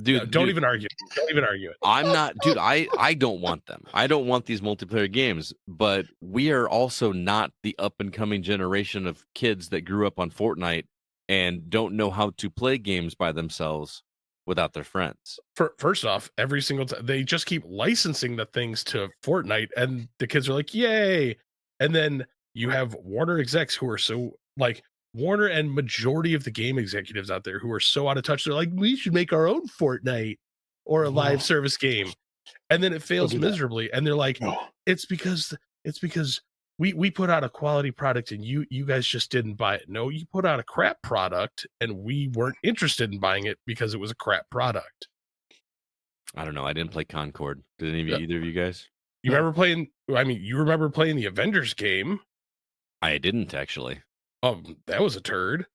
Don't even argue. Don't even argue it. I'm not, dude. I don't want them. I don't want these multiplayer games. But we are also not the up and coming generation of kids that grew up on Fortnite and don't know how to play games by themselves without their friends. First off, every single time they just keep licensing the things to Fortnite, and the kids are like, "Yay!" And then you have Warner execs who are so like. Warner and majority of the game executives out there who are so out of touch, they're like, we should make our own Fortnite or a live service game. And then it fails miserably. And they're like, it's because we put out a quality product and you guys just didn't buy it. No, you put out a crap product and we weren't interested in buying it because it was a crap product. I don't know. I didn't play Concord. Did either of you guys? You remember playing the Avengers game? I didn't actually. That was a turd.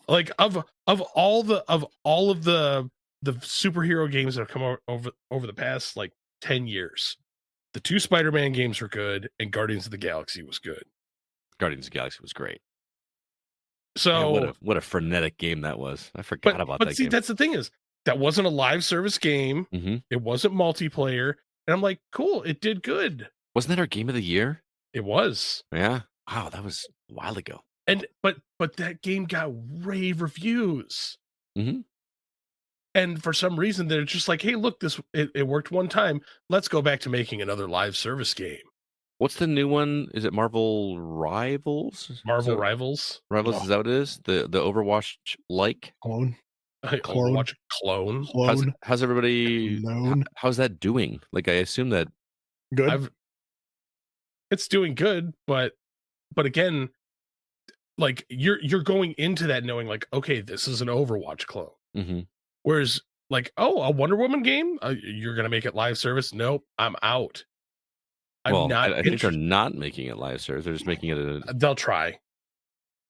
Like of all of the superhero games that have come over the past like 10 years, the 2 Spider-Man games were good, and Guardians of the Galaxy was good. Guardians of the Galaxy was great. So man, what a frenetic game that was. I forgot about that. But see, game. That's the thing is that wasn't a live service game. It wasn't multiplayer, and I'm like, cool, it did good. Wasn't that our game of the year? It was. Yeah. Wow, that was a while ago. And but that game got rave reviews. And for some reason, they're just like, hey, look, it worked one time. Let's go back to making another live service game. What's the new one? Is it Marvel Rivals? Rivals? Rivals, is that what it is? The Overwatch like? Clone. Overwatch clone. How's everybody? How's that doing? Like, I assume that good. It's doing good, but again, like you're going into that knowing like, okay, this is an Overwatch clone. Whereas like, oh, a Wonder Woman game, you're gonna make it live service? Nope, I'm out. I think they're not making it live service. They're just making it. They'll try.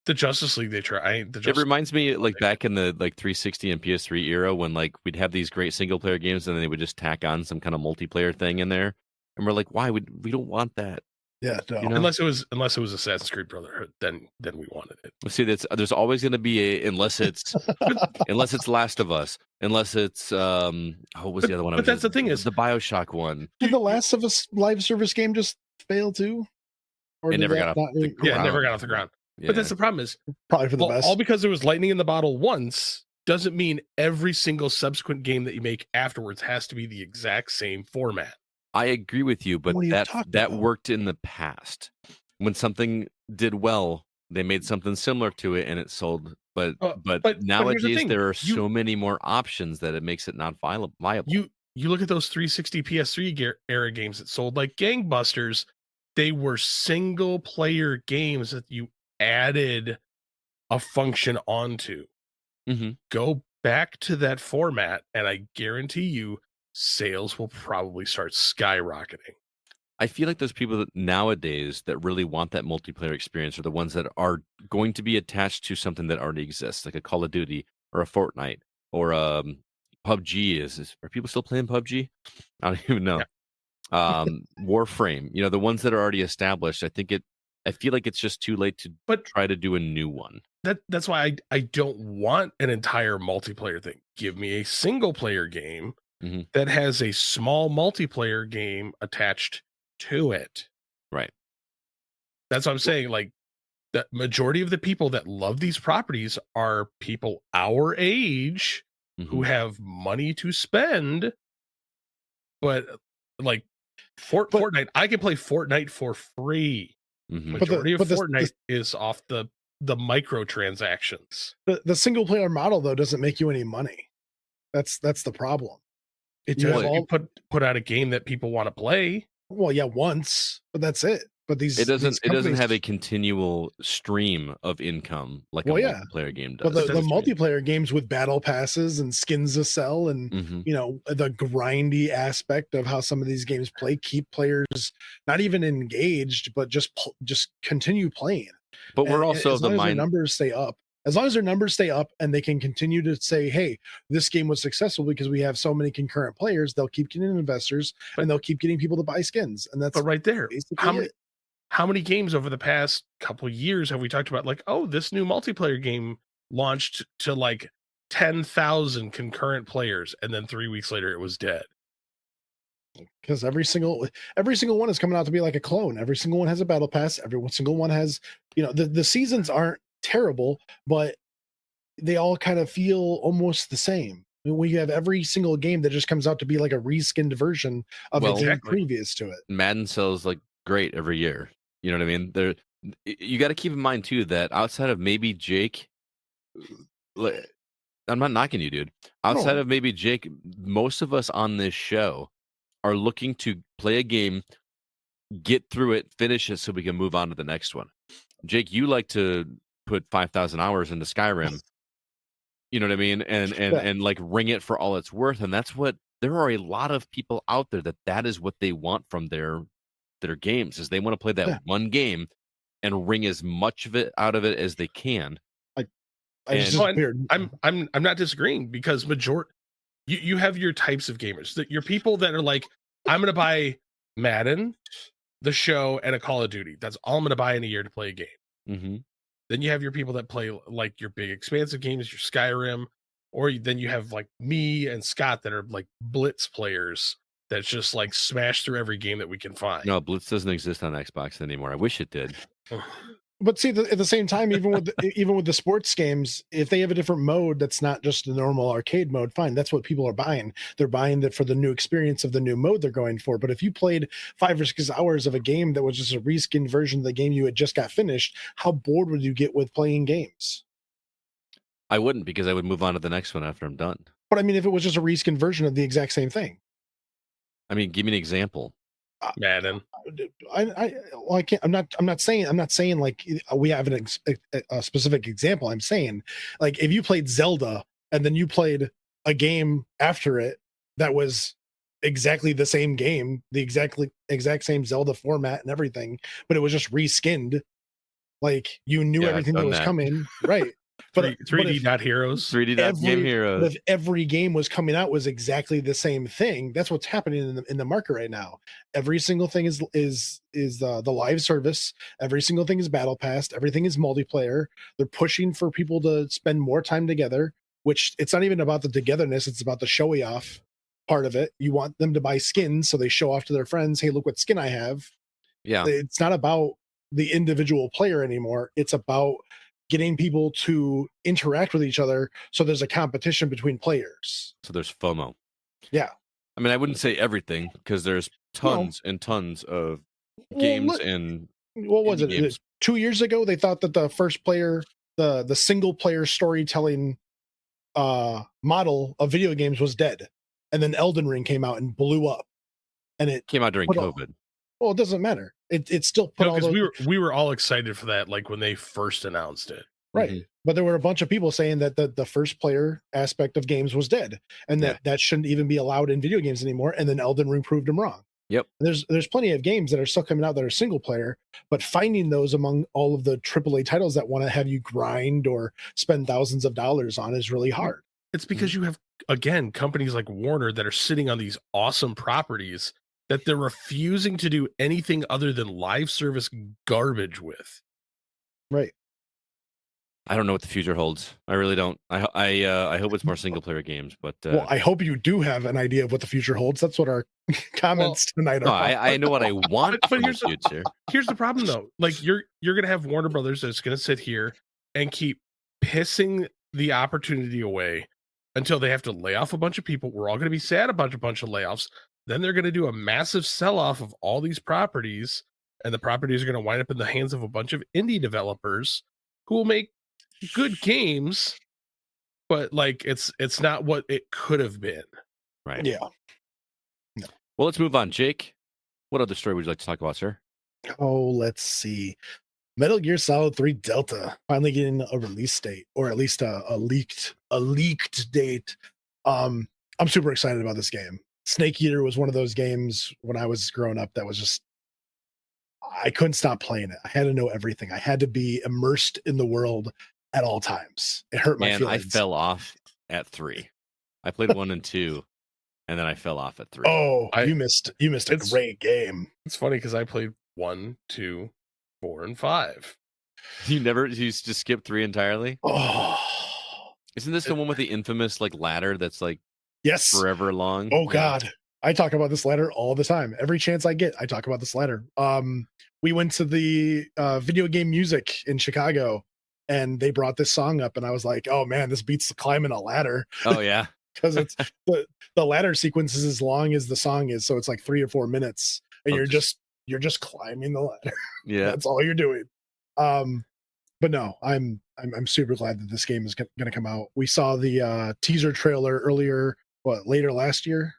The Justice League, they try. It reminds me like back in the like 360 and PS3 era when like we'd have these great single player games and then they would just tack on some kind of multiplayer thing in there, and we're like, why we don't want that? Yeah, no. Unless it was Assassin's Creed Brotherhood, then we wanted it. See, there's always going to be unless it's Last of Us, unless it's what was the other one? But that's the thing is the BioShock one. Did the Last of Us live service game just fail too? Or it never got off the ground. Yeah, it never got off the ground. Yeah. But that's the problem is probably for the best. All because there was lightning in the bottle once doesn't mean every single subsequent game that you make afterwards has to be the exact same format. I agree with you, but that worked in the past. When something did well, they made something similar to it and it sold. But nowadays there are so many more options that it makes it not viable. You look at those 360 PS3 era games that sold like gangbusters. They were single player games that you added a function onto. Go back to that format, and I guarantee you, sales will probably start skyrocketing. I feel like those people that nowadays that really want that multiplayer experience are the ones that are going to be attached to something that already exists, like a Call of Duty or a Fortnite or PUBG. Are people still playing PUBG? I don't even know. Warframe, the ones that are already established. I feel like it's just too late to try to do a new one. That's why I don't want an entire multiplayer thing. Give me a single player game that has a small multiplayer game attached to it. Right. That's what I'm saying. Like, the majority of the people that love these properties are people our age who have money to spend. But like Fortnite, I can play Fortnite for free. Majority of Fortnite is off the microtransactions. The single player model though doesn't make you any money. That's the problem. It does. You put out a game that people want to play. Well, yeah, once, but that's it. But it doesn't have a continual stream of income like a multiplayer game does. But the multiplayer games with battle passes and skins to sell and the grindy aspect of how some of these games play keep players not even engaged, but just continue playing. But we're also as long as their numbers stay up. As long as their numbers stay up and they can continue to say, hey, this game was successful because we have so many concurrent players, they'll keep getting investors and they'll keep getting people to buy skins. And that's right there. How many games over the past couple of years have we talked about, like, oh, this new multiplayer game launched to like 10,000 concurrent players, and then 3 weeks later it was dead? Because every single one is coming out to be like a clone. Every single one has a battle pass. Every single one has, the seasons aren't terrible, but they all kind of feel almost the same. We have every single game that just comes out to be like a reskinned version of the game previous to it. Madden sells like great every year. You know what I mean? You got to keep in mind too that outside of maybe Jake, I'm not knocking you, dude. Outside of maybe Jake, most of us on this show are looking to play a game, get through it, finish it, so we can move on to the next one. Jake, you like to put 5,000 hours into Skyrim, you know what I mean, and like wring it for all it's worth, and there are a lot of people out there that is what they want from their games, is they want to play that one game and wring as much of it out of it as they can. I'm not disagreeing, because you have your types of gamers, that your people that are like, I'm going to buy Madden, the show, and a Call of Duty. That's all I'm going to buy in a year to play a game. Then you have your people that play like your big expansive games, your Skyrim, or then you have like me and Scott that are like Blitz players that's just like smash through every game that we can find. No, Blitz doesn't exist on Xbox anymore. I wish it did. But see, at the same time, even with the sports games, if they have a different mode that's not just the normal arcade mode, fine. That's what people are buying. They're buying that for the new experience of the new mode they're going for. But if you played 5 or 6 hours of a game that was just a reskinned version of the game you had just got finished, how bored would you get with playing games? I wouldn't, because I would move on to the next one after I'm done. But I mean, if it was just a reskinned version of the exact same thing. I mean, give me an example. Madden. I can't. I'm not saying like we have a specific example. I'm saying, like, if you played Zelda and then you played a game after it that was exactly the same game, the exact same Zelda format and everything, but it was just reskinned, like you knew everything that was coming, right? But 3D Dot Heroes, 3D Dot Game Heroes. If every game was coming out was exactly the same thing, that's what's happening in the market right now. Every single thing is the live service. Every single thing is battle pass. Everything is multiplayer. They're pushing for people to spend more time together. Which it's not even about the togetherness; it's about the showy off part of it. You want them to buy skins, so they show off to their friends. Hey, look what skin I have. Yeah, it's not about the individual player anymore. It's about getting people to interact with each other, so there's a competition between players. So there's FOMO. Yeah. I mean, I wouldn't say everything, because there's tons and tons of games and what was it? Games. 2 years ago, they thought that the first player, the single player storytelling model of video games was dead, and then Elden Ring came out and blew up, and it came out during COVID. Well, it doesn't matter. It still put because we were all excited for that, like when they first announced it, right? But there were a bunch of people saying that the first player aspect of games was dead, and that shouldn't even be allowed in video games anymore. And then Elden Ring proved them wrong. Yep. There's plenty of games that are still coming out that are single player, but finding those among all of the AAA titles that want to have you grind or spend thousands of dollars on is really hard. It's because you have, again, companies like Warner that are sitting on these awesome properties that they're refusing to do anything other than live service garbage with. Right. I don't know what the future holds. I really don't. I hope it's more single player games, but Well, I hope you do have an idea of what the future holds. That's what our comments tonight are. no, I know what I want But for the here's the- future. Here's the problem, though. Like you're gonna have Warner Brothers that's gonna sit here and keep pissing the opportunity away until they have to lay off a bunch of people. We're all gonna be sad about a bunch of layoffs. Then they're gonna do a massive sell-off of all these properties, and the properties are gonna wind up in the hands of a bunch of indie developers who will make good games, but like it's not what it could have been. Right. Yeah. Well, let's move on. Jake, what other story would you like to talk about, sir? Oh, let's see. Metal Gear Solid 3 Delta finally getting a release date, or at least a leaked date. I'm super excited about this game. Snake Eater was one of those games when I was growing up that was just, I couldn't stop playing it. I had to know everything. I had to be immersed in the world at all times. It hurt my Man, I feelings. fell off at 3. I played 1 and 2, and then I fell off at 3. Oh, you missed a it's- great game. It's funny because I played 1, 2, 4, and 5. You just skipped 3 entirely? Oh, Isn't this the one with the infamous like ladder that's like yes. forever long? Oh Yeah. God. I talk about this ladder all the time. Every chance I get, I talk about this ladder. We went to the video game music in Chicago and they brought this song up and I was like, oh man, this beats climbing a ladder. Oh yeah. Because it's the ladder sequence is as long as the song is, so it's like 3 or 4 minutes and Oh, you're just climbing the ladder. Yeah. That's all you're doing. But no, I'm super glad that this game is going to come out. We saw the teaser trailer earlier last year,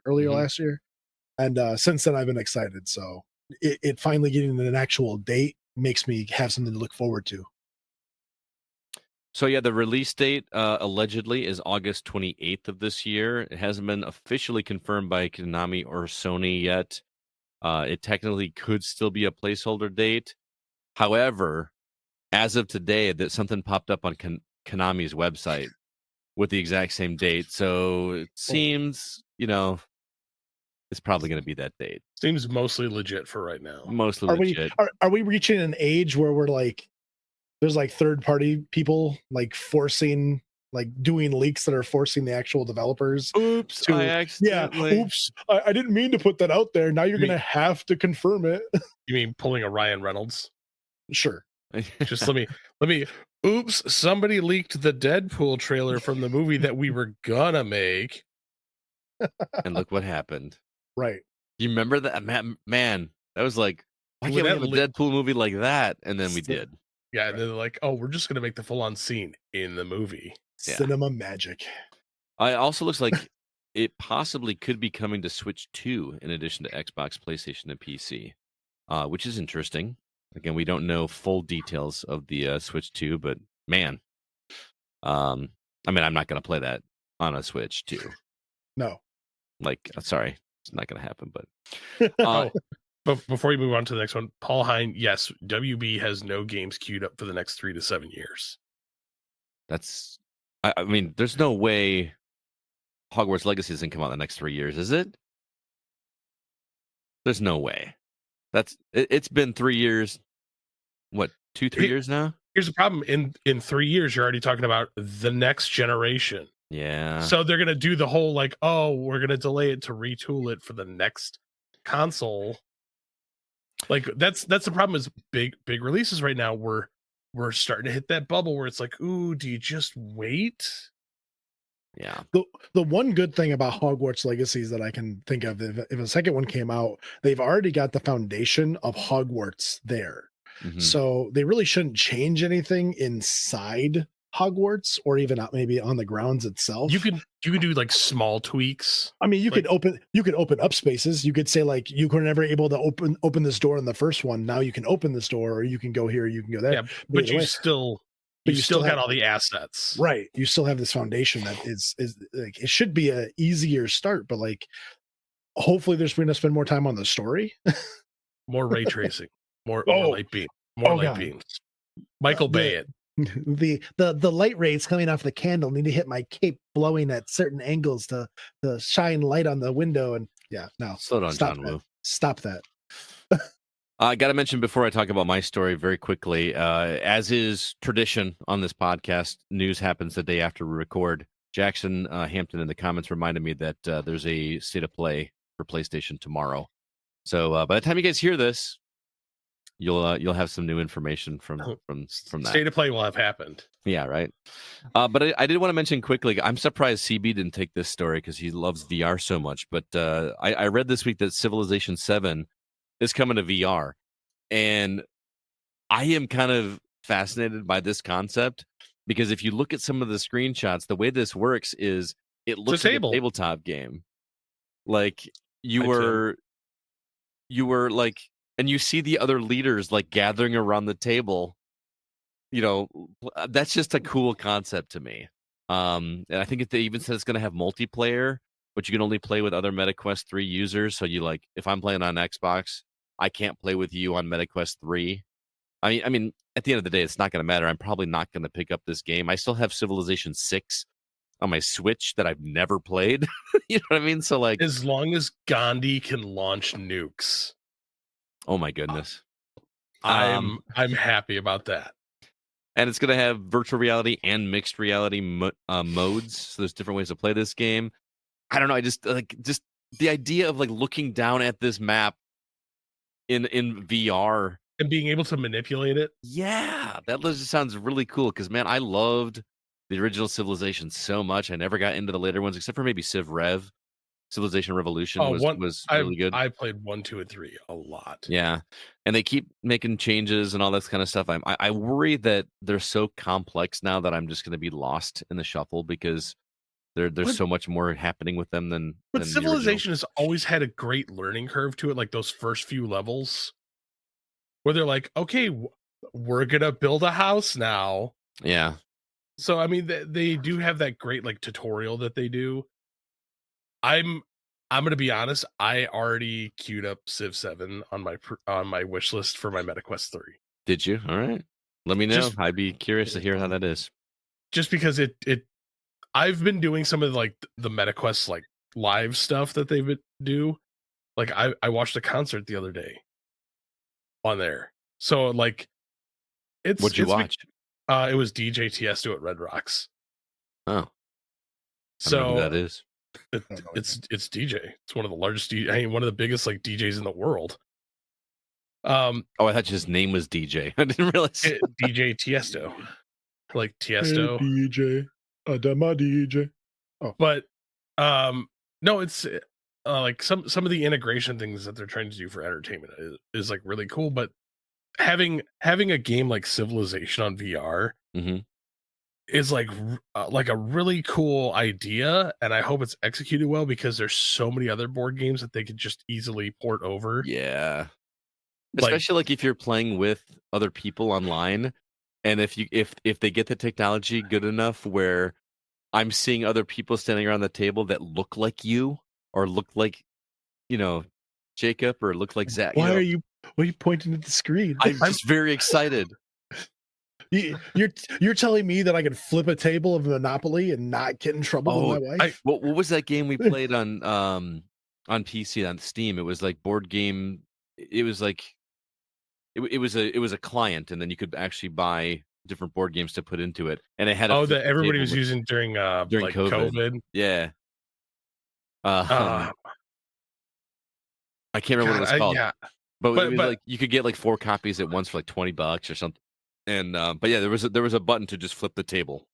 and since then I've been excited. So it finally getting an actual date makes me have something to look forward to. So yeah, the release date allegedly is August 28th of this year. It hasn't been officially confirmed by Konami or Sony yet. It technically could still be a placeholder date. However, as of today, that something popped up on Konami's website with the exact same date. So it seems, it's probably going to be that date. Seems mostly legit for right now. Mostly Are legit. are we reaching an age where we're like, there's like third party people like forcing, like doing leaks that are forcing the actual developers? Oops, to- I Yeah. accidentally. Oops. I didn't mean to put that out there. Now you're You mean- going to have to confirm it. You mean pulling a Ryan Reynolds? Sure. Just let me. Oops! Somebody leaked the Deadpool trailer from the movie that we were gonna make. And look what happened. Right. You remember that? Man, that was like, why Well, can't we have that a Deadpool movie like that? And then we did. Yeah, and they're like, "Oh, we're just gonna make the full-on scene in the movie." Yeah. Cinema magic. It also looks like it possibly could be coming to Switch 2 in addition to Xbox, PlayStation, and PC, which is interesting. Again, we don't know full details of the Switch 2, but man, I mean, I'm not going to play that on a Switch 2. No. Sorry, it's not going to happen. But But before you move on to the next one, Paul Hine, yes, WB has no games queued up for the next 3 to 7 years. that's, I mean, there's no way Hogwarts Legacy doesn't come out in the next 3 years, is it? There's no way. It's been 3 years. What, 2-3 years now? Here's the problem: in 3 years, you're already talking about the next generation. Yeah. So they're gonna do the whole like, oh, we're gonna delay it to retool it for the next console. Like that's the problem is big releases right now. We're starting to hit that bubble where it's like, ooh, do you just wait? Yeah. The one good thing about Hogwarts Legacies that I can think of, if a second one came out, they've already got the foundation of Hogwarts there. Mhm. So they really shouldn't change anything inside Hogwarts or even out maybe on the grounds itself. You can do like small tweaks. I mean, you like- could open up spaces. You could say like you were never able to open this door in the first one. Now you can open this door, or you can go here, you can go there. Yeah, but either you way- still but you you still still got have- all the assets. Right. You still have this foundation that is like it should be a easier start, but like hopefully they're going to spend more time on the story. More ray tracing, more Oh. light beam, more light God. beams. Michael Bay it. The light rays coming off the candle need to hit my cape, blowing at certain angles to shine light on the window. And yeah, no, Slow down, stop John that. Woo. Stop that. I got to mention before I talk about my story very quickly, as is tradition on this podcast, news happens the day after we record. Jackson Hampton in the comments reminded me that there's a state of play for PlayStation tomorrow. So by the time you guys hear this, you'll have some new information from that. State of play will have happened. Yeah, right. But I did want to mention quickly, I'm surprised CB didn't take this story because he loves VR so much. But I read this week that Civilization 7 is coming to VR. And I am kind of fascinated by this concept because if you look at some of the screenshots, the way this works is it looks like a tabletop game. Like you were like, and you see the other leaders like gathering around the table. You know, that's just a cool concept to me. And I think they even said it's going to have multiplayer, but you can only play with other MetaQuest 3 users. So you like, if I'm playing on Xbox, I can't play with you on MetaQuest 3. I mean, at the end of the day, it's not going to matter. I'm probably not going to pick up this game. I still have Civilization 6 on my Switch that I've never played. You know what I mean? So like, as long as Gandhi can launch nukes. Oh my goodness. I'm happy about that. And it's going to have virtual reality and mixed reality modes. So there's different ways to play this game. I don't know. I just the idea of like looking down at this map in VR and being able to manipulate it. Yeah, that just sounds really cool. Because man, I loved the original Civilization so much. I never got into the later ones except for maybe Civ Rev. Civilization Revolution was really good. I played 1, 2, and 3 a lot. Yeah, and they keep making changes and all this kind of stuff. I worry that they're so complex now that I'm just going to be lost in the shuffle because there's so much more happening with them than. But than Civilization has always had a great learning curve to it, like those first few levels, where they're like, "Okay, we're gonna build a house now." Yeah. So I mean, they do have that great like tutorial that they do. I'm gonna be honest. I already queued up Civ 7 on my wish list for my MetaQuest 3. Did you? All right. Let me know. I'd be curious to hear how that is. Just because I've been doing some of like the MetaQuest like live stuff that they do. Like I watched a concert the other day on there. So like What'd you watch? It was DJ Tiesto at Red Rocks. Oh. So that is. It's DJ. It's one of the largest one of the biggest like DJs in the world. I thought his name was DJ. I didn't realize. DJ Tiesto. Like Tiesto. Hey, DJ. Adama DJ. Oh. But no, it's like some of the integration things that they're trying to do for entertainment is like really cool, but having a game like Civilization on VR is like a really cool idea, and I hope it's executed well because there's so many other board games that they could just easily port over. Yeah, especially like if you're playing with other people online, and if they get the technology good enough where I'm seeing other people standing around the table that look like you or look like, Jacob or look like Zach. Why are you pointing at the screen? I'm just very excited. You're telling me that I can flip a table of Monopoly and not get in trouble with my wife? What was that game we played on PC on Steam? It was like board game. It was like it was a client, and then you could actually buy different board games to put into it, and it had that everybody was using during like COVID. Yeah. I can't remember what it was called. Yeah. But it was like you could get like 4 copies at once for like $20 or something. And but yeah, there was a button to just flip the table.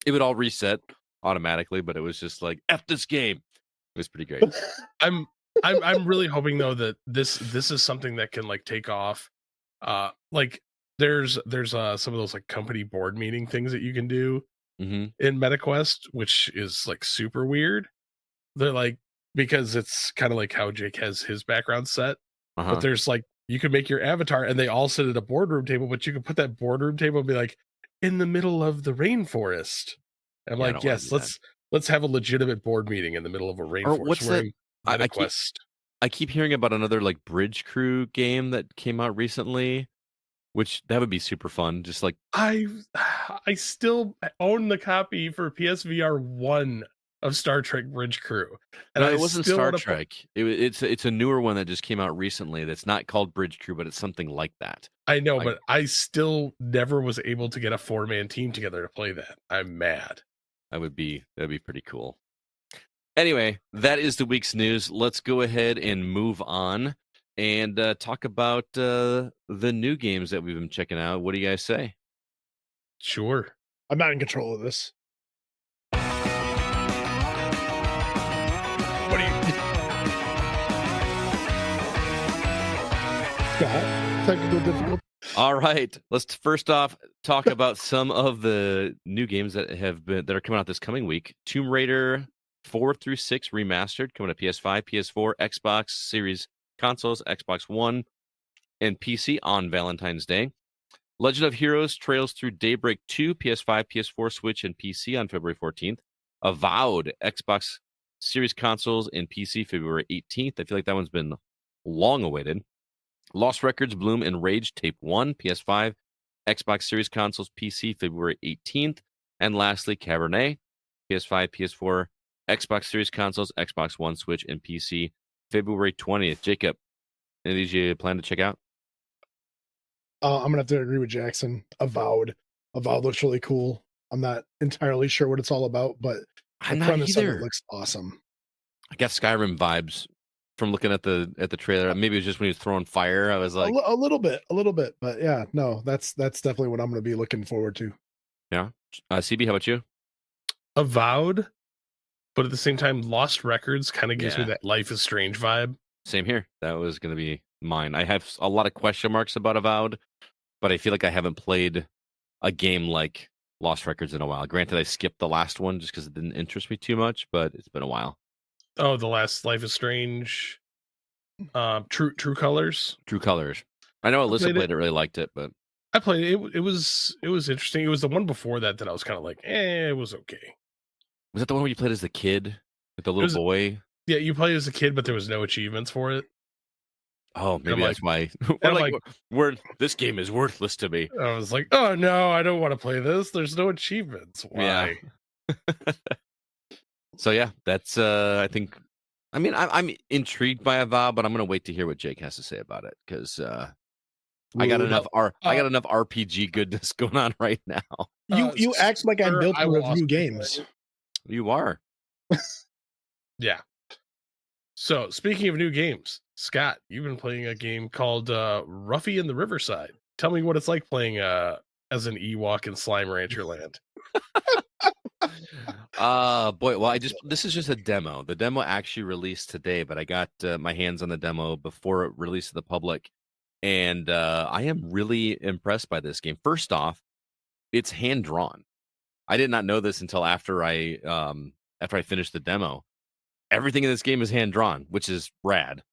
It would all reset automatically, but it was just like F this game. It was pretty great. I'm really hoping though that this is something that can like take off. Like there's some of those like company board meeting things that you can do in MetaQuest, which is like super weird. They're like, because it's kind of like how Jake has his background set, but there's like, you can make your avatar and they all sit at a boardroom table, but you can put that boardroom table and be like in the middle of the rainforest. I'm like, yes, let's have a legitimate board meeting in the middle of a rainforest. Meta Quest. I keep hearing about another like Bridge Crew game that came out recently, which that would be super fun. Just like I still own the copy for PSVR 1 of Star Trek Bridge Crew. no, it wasn't Star Trek. It's a newer one that just came out recently. That's not called Bridge Crew, but it's something like that. I know, but I still never was able to get a 4-man team together to play that. I'm mad. That'd be pretty cool. Anyway, that is the week's news. Let's go ahead and move on and talk about the new games that we've been checking out. What do you guys say? Sure. I'm not in control of this. What do you? Technical difficulty. All right, let's first off talk about some of the new games that are coming out this coming week. Tomb Raider 4 through 6 remastered coming to PS5, PS4, Xbox Series consoles, Xbox One, and PC on Valentine's Day. Legend of Heroes Trails Through Daybreak 2, PS5, PS4, Switch, and PC on February 14th. Avowed Xbox Series consoles and PC February 18th. I feel like that one's been long awaited. Lost Records Bloom and Rage Tape 1, PS5, Xbox Series consoles, PC February 18th. And lastly, Cabernet, PS5, PS4, Xbox Series consoles, Xbox One, Switch, and PC February 20th. Jacob, any of these you plan to check out? I'm gonna have to agree with Jackson. Avowed looks really cool. I'm not entirely sure what it's all about, but I'm the not premise of either. it looks awesome. I got Skyrim vibes from looking at the trailer. Maybe it was just when he was throwing fire. I was like, a little bit, but yeah, no, that's definitely what I'm gonna be looking forward to. yeah. CB, how about you? Avowed, but at the same time, Lost Records kind of gives me Yeah. that Life is Strange vibe. Same here. That was going to be mine. I have a lot of question marks about Avowed, but I feel like I haven't played a game like Lost Records in a while. Granted, I skipped the last one just because it didn't interest me too much, but it's been a while. Oh, the last Life is Strange. True Colors. True Colors. I know Alyssa played played it, really liked it, but I played it. It was interesting. It was the one before that I was kind of like, it was okay. was that the one where you played as the kid with the little boy? Yeah, you played as a kid, but there was no achievements for it. Oh, maybe that's why. This game is worthless to me. I was like, oh no, I don't want to play this. There's no achievements. Why? Yeah. So yeah, that's I think. I mean, I'm intrigued by Avowed, but I'm gonna wait to hear what Jake has to say about it because I got enough RPG goodness going on right now. You act like I'm built to review games. You are. Yeah. So speaking of new games, Scott, you've been playing a game called Ruffy in the Riverside. Tell me what it's like playing as an Ewok in Slime Rancher Land. Boy, well, this is just a demo. The demo actually released today, but I got my hands on the demo before it released to the public, and I am really impressed by this game. First off, it's hand drawn. I did not know this until after I finished the demo. Everything in this game is hand drawn, which is rad.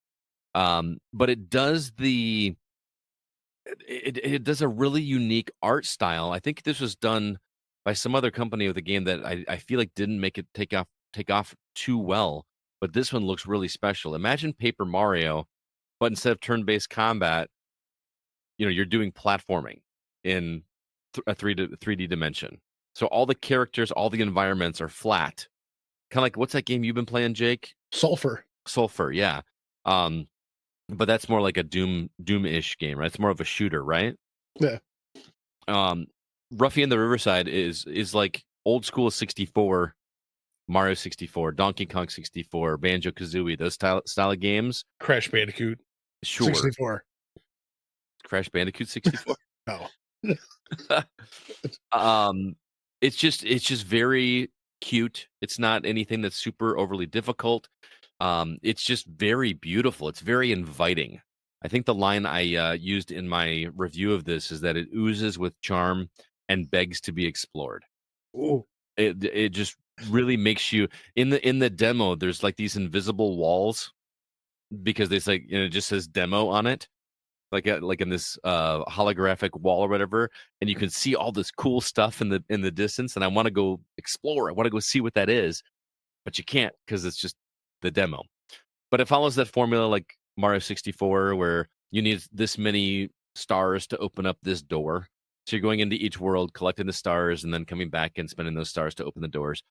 But it does it does a really unique art style. I think this was done by some other company with a game that I feel like didn't make it take off too well. But this one looks really special. Imagine Paper Mario, but instead of turn-based combat, you're doing platforming in a 3D dimension. So all the characters, all the environments are flat. Kind of like, what's that game you've been playing, Jake? Sulfur, yeah. But that's more like a Doom-ish game, right? It's more of a shooter, right? Yeah. Ruffy in the Riverside is like old school 64, Mario 64, Donkey Kong 64, Banjo-Kazooie, those style of games. Crash Bandicoot. Sure. 64. Crash Bandicoot 64? No. It's just very cute. It's not anything that's super overly difficult. It's just very beautiful. It's very inviting. I think the line I used in my review of this is that it oozes with charm and begs to be explored. Ooh. It just really makes you in the demo. There's like these invisible walls because there's like it just says demo on it, like in this holographic wall or whatever, and you can see all this cool stuff in the distance. And I want to go explore. I want to go see what that is, but you can't because it's just the demo. But it follows that formula like Mario 64, where you need this many stars to open up this door. So you're going into each world, collecting the stars, and then coming back and spending those stars to open the doors.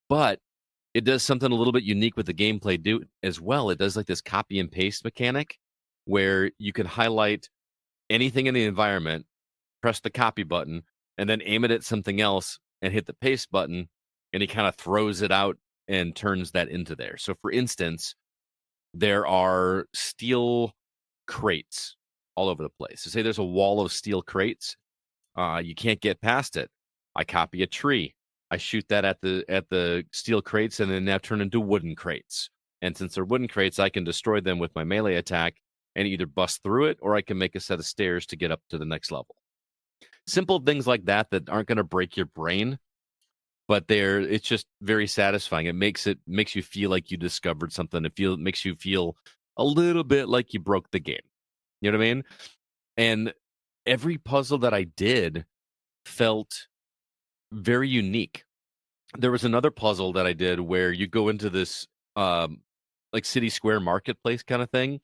But it does something a little bit unique with the gameplay as well. It does like this copy and paste mechanic where you can highlight anything in the environment, press the copy button, and then aim it at something else and hit the paste button, and he kind of throws it out and turns that into there. So for instance, there are steel crates all over the place. So say there's a wall of steel crates. You can't get past it. I copy a tree. I shoot that at the steel crates, and then now turn into wooden crates. And since they're wooden crates, I can destroy them with my melee attack and either bust through it, or I can make a set of stairs to get up to the next level. Simple things like that aren't going to break your brain, but it's just very satisfying. It makes you feel like you discovered something. It makes you feel a little bit like you broke the game. You know what I mean? And every puzzle that I did felt very unique. There was another puzzle that I did where you go into this like city square marketplace kind of thing,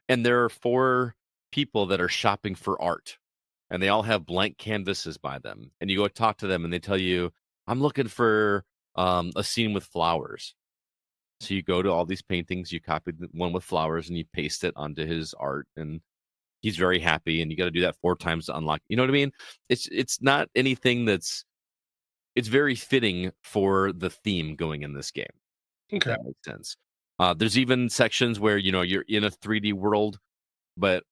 and there are 4 people that are shopping for art, and they all have blank canvases by them, and you go talk to them, and they tell you, I'm looking for a scene with flowers. So you go to all these paintings, you copy the one with flowers, and you paste it onto his art, and he's very happy, and you got to do that 4 times to unlock. You know what I mean? It's not anything it's very fitting for the theme going in this game. Okay. If that makes sense. There's even sections where, you're in a 3D world, but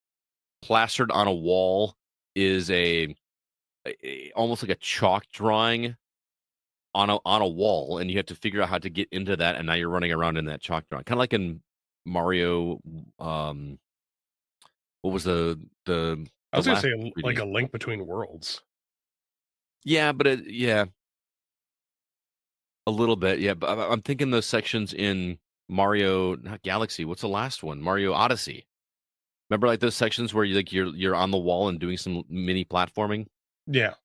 plastered on a wall is almost like a chalk drawing on a wall, and you have to figure out how to get into that, and now you're running around in that chalk drawing. Kind of like in Mario, what was the I was going to last say 3D? like a Link Between Worlds. Yeah, but a little bit, yeah. But I'm thinking those sections in Mario, not Galaxy. What's the last one? Mario Odyssey. Remember, like those sections where you're on the wall and doing some mini platforming, Yeah.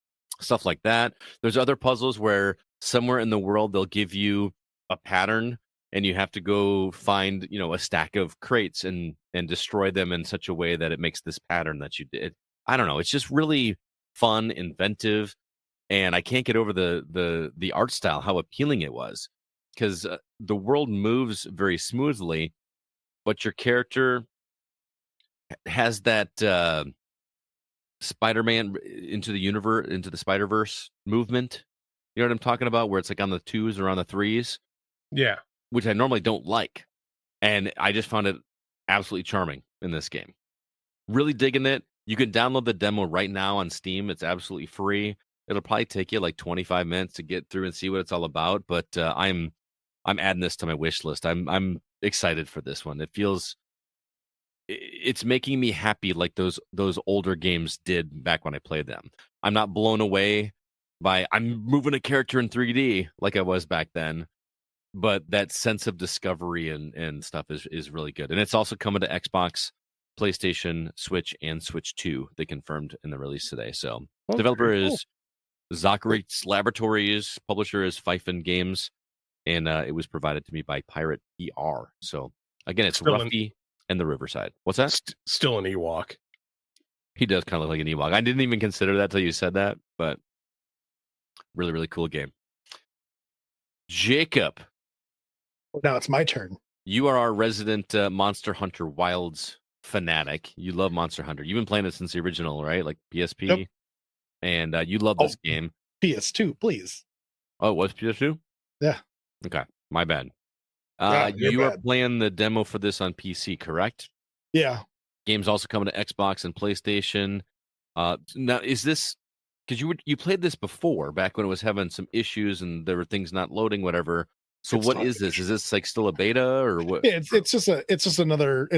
stuff like that. There's other puzzles where somewhere in the world they'll give you a pattern, and you have to go find a stack of crates and destroy them in such a way that it makes this pattern that you did. I don't know. It's just really fun, inventive. And I can't get over the art style, how appealing it was, because the world moves very smoothly, but your character has that Spider-Man into the Spider-Verse movement. You know what I'm talking about? Where it's like on the 2s or on the 3s, Yeah. which I normally don't like. And I just found it absolutely charming in this game. Really digging it. You can download the demo right now on Steam. It's absolutely free. It'll probably take you like 25 minutes to get through and see what it's all about. But I'm adding this to my wish list. I'm excited for this one. It's making me happy like those older games did back when I played them. I'm not blown away by I'm moving a character in 3D like I was back then, but that sense of discovery and stuff is really good. And it's also coming to Xbox, PlayStation, Switch, and Switch 2. They confirmed in the release today. So developer is Zacharys Laboratories, publisher is Pfeiffer Games, and it was provided to me by Pirate PR. So again, it's Ruffy and the Riverside. What's that? Still an Ewok. He does kind of look like an Ewok. I didn't even consider that till you said that, but really, really cool game. Jacob. Now it's my turn. You are our resident Monster Hunter Wilds fanatic. You love Monster Hunter. You've been playing it since the original, right? Like PSP? Yep. And you love this game. PS2, please. Oh, it was PS2? Yeah. Okay, my bad. You're are bad. playing the demo for this on PC, correct? Yeah. Game's also coming to Xbox and PlayStation. Now, is this because you played this before, back when it was having some issues and there were things not loading, whatever? So It's what not is this? Is this like still a beta or what? Yeah, it's just another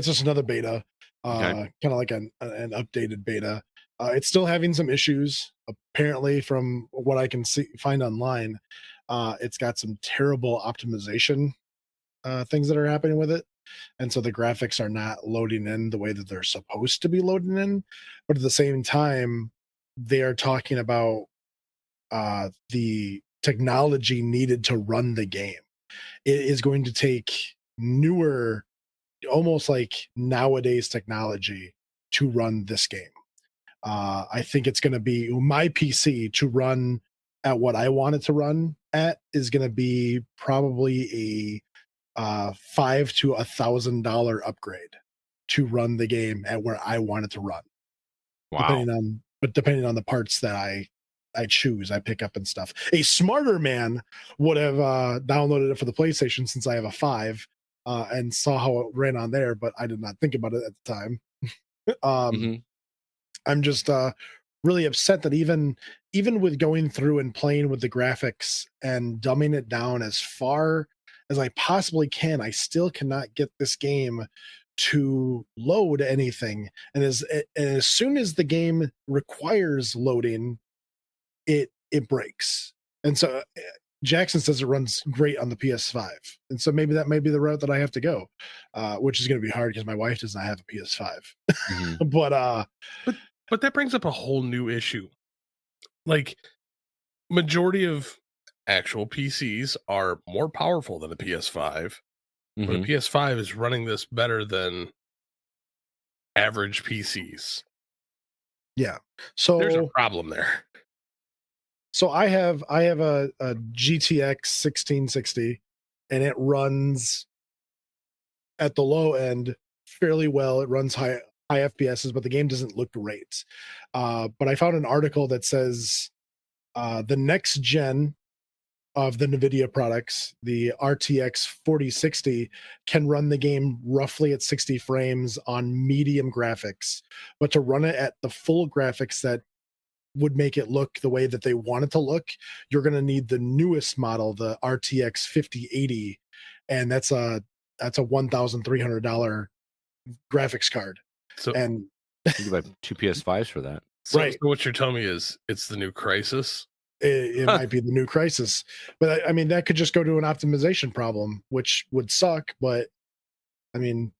beta. Okay. Kind of like an updated beta. It's still having some issues. Apparently, from what I can find online, it's got some terrible optimization things that are happening with it, and so the graphics are not loading in the way that they're supposed to be loading in. But at the same time, they are talking about the technology needed to run the game. It is going to take newer almost like nowadays technology to run this game. I think it's going to be my PC to run at what I want it to run at is going to be probably a $500 to $1,000 upgrade to run the game at where I want it to run. Wow. Depending on the parts that I pick up and stuff. A smarter man would have downloaded it for the PlayStation since I have a 5 and saw how it ran on there, but I did not think about it at the time. I'm just really upset that even with going through and playing with the graphics and dumbing it down as far as I possibly can, I still cannot get this game to load anything. And as soon as the game requires loading, it breaks. And so Jackson says it runs great on the PS5, and so maybe that may be the route that I have to go, which is going to be hard because my wife does not have a PS5. But that brings up a whole new issue. Like, majority of actual PCs are more powerful than a PS5, but a PS5 is running this better than average PCs. Yeah, so there's a problem there. So I have a GTX 1660, and it runs at the low end fairly well. It runs high FPSs, but the game doesn't look great. But I found an article that says the next gen of the NVIDIA products, the RTX 4060, can run the game roughly at 60 frames on medium graphics. But to run it at the full graphics that would make it look the way that they want it to look, you're going to need the newest model, the RTX 5080, and that's a $1,300 graphics card. So, and you buy 2 PS5s for that, right? So what you're telling me is it's the new Crisis. It might be the new Crisis, but I mean that could just go to an optimization problem, which would suck. But I mean,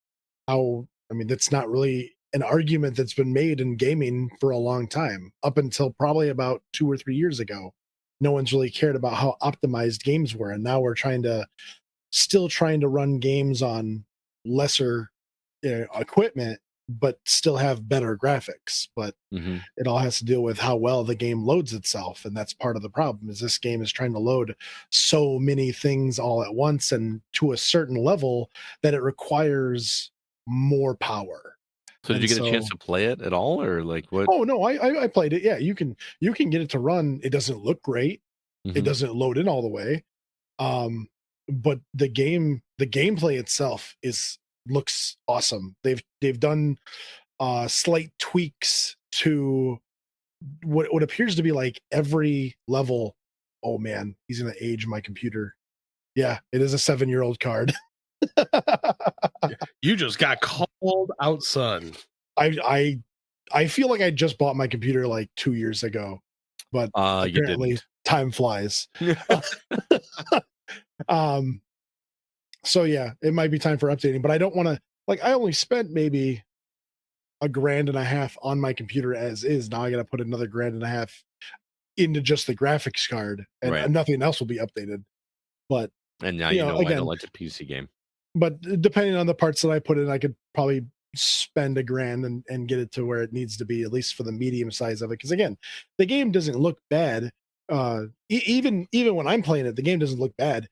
that's not really an argument that's been made in gaming for a long time, up until probably about 2 or 3 years ago. No one's really cared about how optimized games were, and now we're still trying to run games on lesser equipment, but still have better graphics. But it all has to deal with how well the game loads itself, and that's part of the problem. Is this game is trying to load so many things all at once and to a certain level that it requires more power. So did you get a chance to play it at all, or like what? Oh no, I played it. Yeah, you can get it to run. It doesn't look great. It doesn't load in all the way. But the gameplay itself looks awesome. They've done slight tweaks to what appears to be like every level. Oh man, he's gonna age my computer. Yeah, it is a 7-year-old card. You just got called out, son. I feel like I just bought my computer like 2 years ago, but apparently time flies. So yeah, it might be time for updating, but I don't want to, I only spent maybe $1,500 on my computer as is. Now I got to put another $1,500 into just the graphics card, and nothing else will be updated. But and now you know again, I don't like the PC game. But depending on the parts that I put in, I could probably spend $1,000 and get it to where it needs to be, at least for the medium size of it. Because again, the game doesn't look bad. Even when I'm playing it, the game doesn't look bad.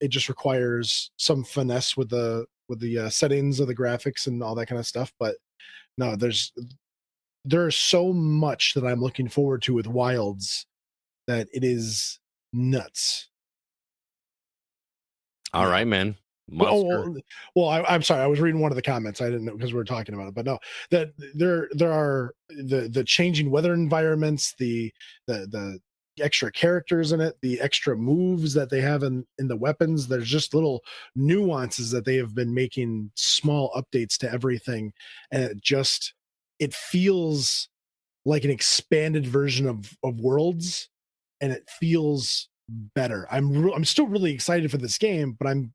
It just requires some finesse with the settings of the graphics and all that kind of stuff. But no, there's so much that I'm looking forward to with Wilds that it is nuts. All right, man. I'm sorry. I was reading one of the comments. I didn't know because we were talking about it. But no, that there are the changing weather environments, the extra characters in it, the extra moves that they have in the weapons. There's just little nuances that they have been making small updates to everything, and it feels like an expanded version of Worlds, and it feels better. I'm still really excited for this game, but I'm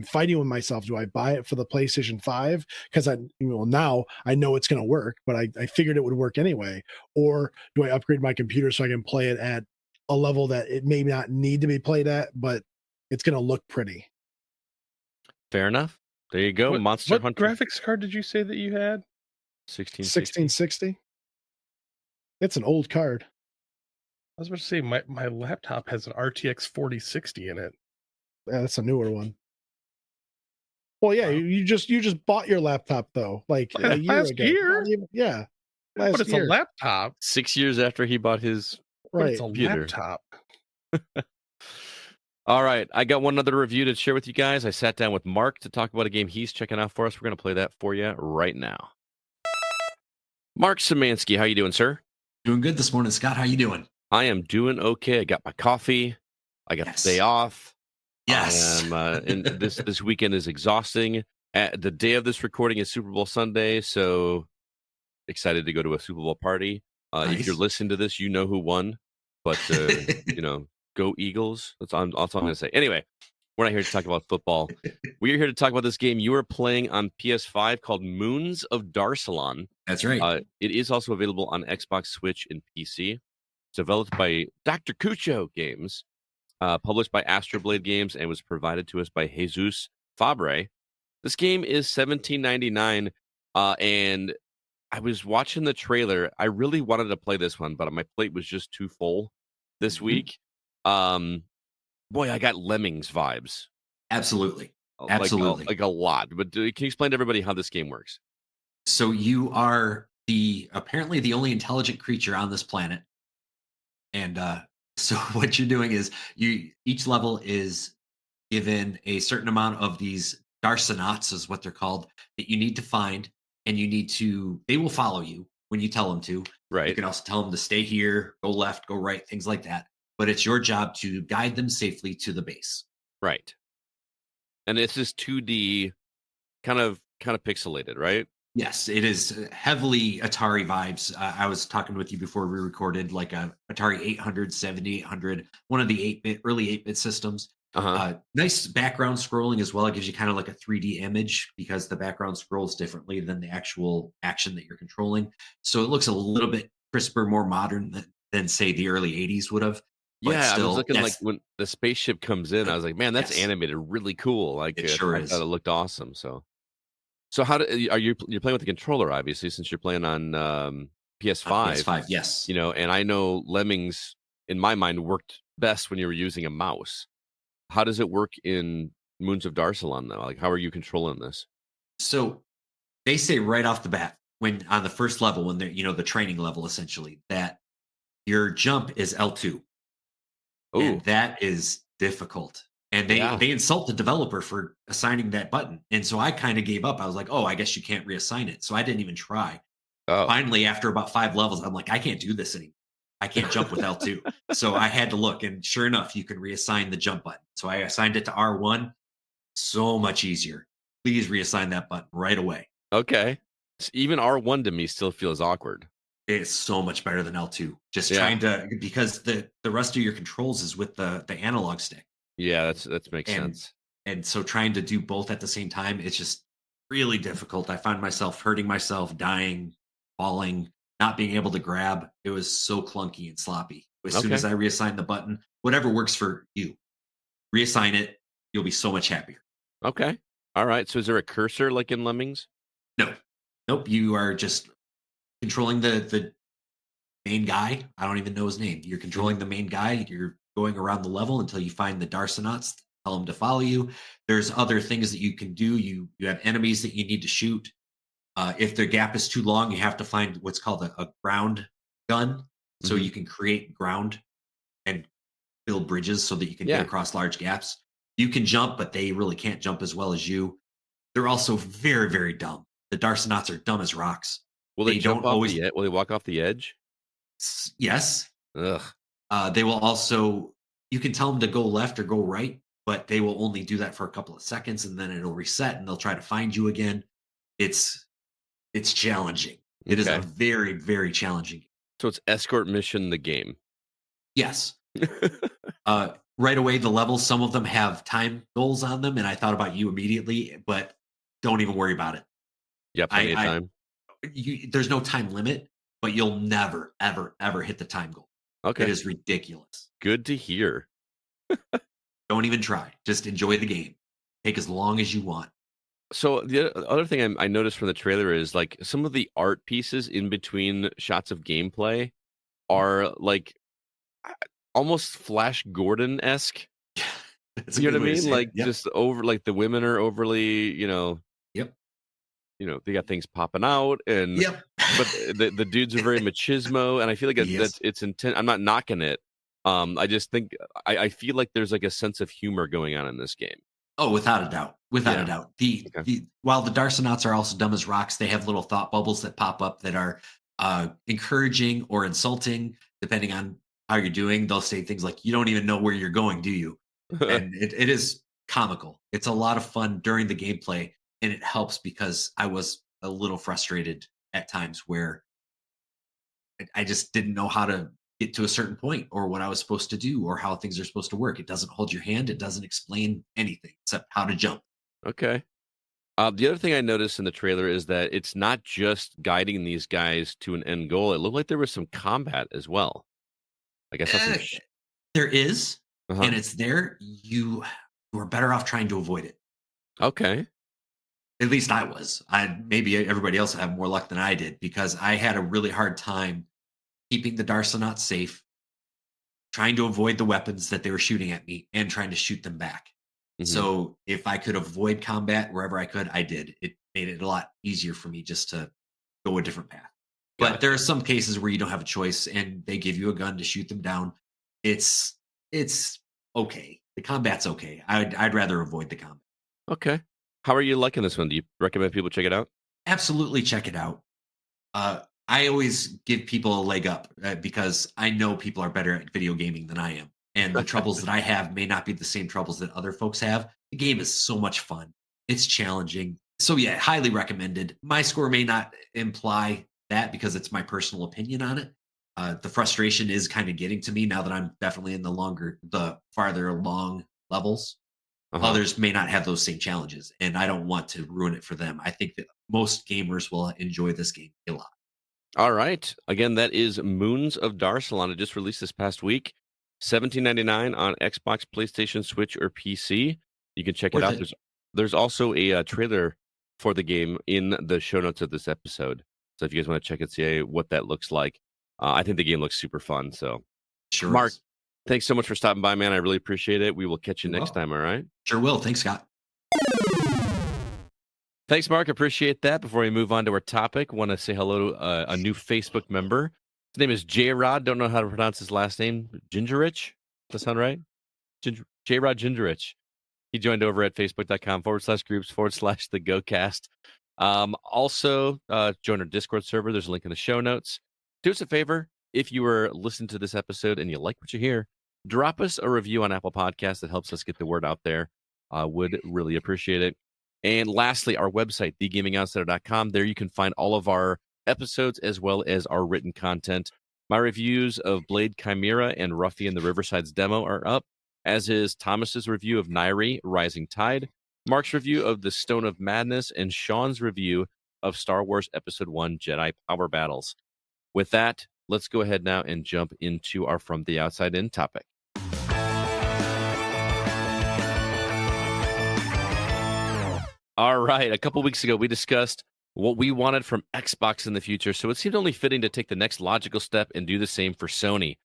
fighting with myself. Do I buy it for the PlayStation 5 because now I know it's going to work, but I figured it would work anyway, or do I upgrade my computer so I can play it at a level that it may not need to be played at, but it's going to look pretty? Fair enough. There you go, Monster What Hunter. graphics card did you say that you had? 1660. It's an old card. I was about to say my laptop has an RTX 4060 in it. Yeah, that's a newer one. Well, yeah, Wow. you just bought your laptop though, like a year Last ago. year? Not even- yeah, But last it's year. a laptop. 6 years after he bought his. But Right. it's a Computer. laptop. All right, I got one other review to share with you guys. I sat down with Mark to talk about a game he's checking out for us. We're going to play that for you right now. Mark Szymanski, how you doing, sir? Doing good this morning, Scott. How you doing? I am doing okay. I got my coffee. I got the day off. Yes. I am, and this weekend is exhausting. The day of this recording is Super Bowl Sunday, so excited to go to a Super Bowl party. If you're Nice. listening to this, you know who won, but go Eagles. That's all I'm going to say. Anyway, we're not here to talk about football. We're here to talk about this game you are playing on PS5 called Moons of Darsalon. That's right. It is also available on Xbox, Switch, and PC. It's developed by Dr. Cucho Games, published by Astroblade Games, and was provided to us by Jesus Fabre. This game is $17.99, and I was watching the trailer. I really wanted to play this one, but my plate was just too full this week. Boy, I got Lemmings vibes. Absolutely. Absolutely. Like a lot. But can you explain to everybody how this game works? So you are apparently the only intelligent creature on this planet. And so what you're doing is each level is given a certain amount of these Darsanauts is what they're called that you need to find, and they will follow you when you tell them to. Right. You can also tell them to stay here, go left, go right, things like that. But it's your job to guide them safely to the base. Right. And it's this 2D kind of pixelated, right? Yes, it is heavily Atari vibes. I was talking with you before we recorded, like a Atari 800, 7800, one of the early 8-bit systems. Nice background scrolling as well. It gives you kind of like a 3D image because the background scrolls differently than the actual action that you're controlling. So it looks a little bit crisper, more modern than say the early 80s would have. Yeah, I was looking like when the spaceship comes in, I was like, man, that's animated really cool. Like it sure is. I thought it looked awesome. So how you're playing with the controller, obviously, since you're playing on PS5. On PS5, yes. And I know Lemmings in my mind worked best when you were using a mouse. How does it work in Moons of Darsalon though? Like, how are you controlling this? So they say right off the bat, when on the first level, when they're the training level essentially, that your jump is L2. And that is difficult. And they insult the developer for assigning that button. And so I kind of gave up. I was like, I guess you can't reassign it. So I didn't even try. Finally, after about 5 levels, I'm like, I can't do this anymore. I can't jump with L2. So I had to look. And sure enough, you can reassign the jump button. So I assigned it to R1. So much easier. Please reassign that button right away. Okay. So even R1 to me still feels awkward. It's so much better than L2. Just trying to, because the rest of your controls is with the analog stick. Yeah, that makes sense. And so trying to do both at the same time, it's just really difficult. I found myself hurting myself, dying, falling, not being able to grab. It was so clunky and sloppy. As soon as I reassign the button, whatever works for you, reassign it. You'll be so much happier. Okay. All right. So is there a cursor like in Lemmings? No. Nope. You are just controlling the main guy. I don't even know his name. You're controlling the main guy. You're going around the level until you find the Darsanauts. Tell them to follow you. There's other things that you can do. You have enemies that you need to shoot. If the gap is too long, you have to find what's called a ground gun. So you can create ground and build bridges so that you can get across large gaps. You can jump, but they really can't jump as well as you. They're also very, very dumb. The Darsanauts are dumb as rocks. Will they jump off the edge? Will they walk off the edge? Yes. Ugh. They will also, you can tell them to go left or go right, but they will only do that for a couple of seconds and then it'll reset and they'll try to find you again. It's challenging. It is a very, very challenging game. So it's escort mission the game. Yes. Right away, the levels, some of them have time goals on them, and I thought about you immediately, but don't even worry about it. Yeah, plenty of time. There's no time limit, but you'll never, ever, ever hit the time goal. Okay. It is ridiculous. Good to hear. Don't even try. Just enjoy the game. Take as long as you want. So the other thing I noticed from the trailer is like some of the art pieces in between shots of gameplay are like almost Flash Gordon-esque. That's a You know good what I way to mean? say it. Like Yep. just over like the women are overly, Yep. they got things popping out and Yep. but the dudes are very machismo and I feel like Yes. that it's intent. I'm not knocking it. I just think I feel like there's like a sense of humor going on in this game. Oh, without a doubt. Without a Yeah. doubt. Okay. While the Darsanauts are also dumb as rocks, they have little thought bubbles that pop up that are encouraging or insulting, depending on how you're doing. They'll say things like, "You don't even know where you're going, do you?" And it is comical. It's a lot of fun during the gameplay, and it helps because I was a little frustrated at times where I just didn't know how to get to a certain point or what I was supposed to do or how things are supposed to work. It doesn't hold your hand. It doesn't explain anything except how to jump. Okay. The other thing I noticed in the trailer is that it's not just guiding these guys to an end goal. It looked like there was some combat as well. Like I saw some. Uh, there is, Uh-huh. and it's there. You are better off trying to avoid it. Okay. At least I was. I maybe everybody else will have more luck than I did because I had a really hard time keeping the Darsanauts safe, trying to avoid the weapons that they were shooting at me, and trying to shoot them back. Mhm. So if I could avoid combat wherever I could, I did. It made it a lot easier for me just to go a different path. But there are Gotcha. some cases where you don't have a choice and they give you a gun to shoot them down. It's okay. The combat's okay. I'd rather avoid the combat. Okay. How are you liking this one? Do you recommend people check it out? Absolutely check it out. I always give people a leg up because I know people are better at video gaming than I am. And the troubles that I have may not be the same troubles that other folks have. The game is so much fun. It's challenging. So, yeah, highly recommended. My score may not imply that because it's my personal opinion on it. The frustration is kind of getting to me now that I'm definitely in the farther along levels. Uh-huh. Others may not have those same challenges, and I don't want to ruin it for them. I think that most gamers will enjoy this game a lot. All right. Again, that is Moons of Darsalon. It just released this past week. $17.99 on Xbox, PlayStation, Switch, or PC. You can check it Worth out. it. There's also a trailer for the game in the show notes of this episode. So if you guys want to check and see what that looks like, I think the game looks super fun. So, Sure Mark, is. thanks so much for stopping by, man. I really appreciate it. We will catch you You're next welcome. time. All right. Sure will. Thanks, Scott. Thanks, Mark. Appreciate that. Before we move on to our topic, want to say hello to a new Facebook member. His name is J-Rod. Don't know how to pronounce his last name. Gingerich? Does that sound right? J-Rod Gingerich. He joined over at facebook.com/groups/the GoCast. Also, join our Discord server. There's a link in the show notes. Do us a favor. If you were listening to this episode and you like what you hear, drop us a review on Apple Podcasts. That helps us get the word out there. Would really appreciate it. And lastly, our website, thegamingoutsider.com. There you can find all of our episodes as well as our written content. My reviews of Blade Chimera and Ruffy and the Riverside's demo are up, as is Thomas's review of Nairi, Rising Tide, Mark's review of The Stone of Madness, and Sean's review of Star Wars Episode 1 Jedi Power Battles. With that, let's go ahead now and jump into our From the Outside In topic. All right. A couple weeks ago, we discussed what we wanted from Xbox in the future, so it seemed only fitting to take the next logical step and do the same for Sony.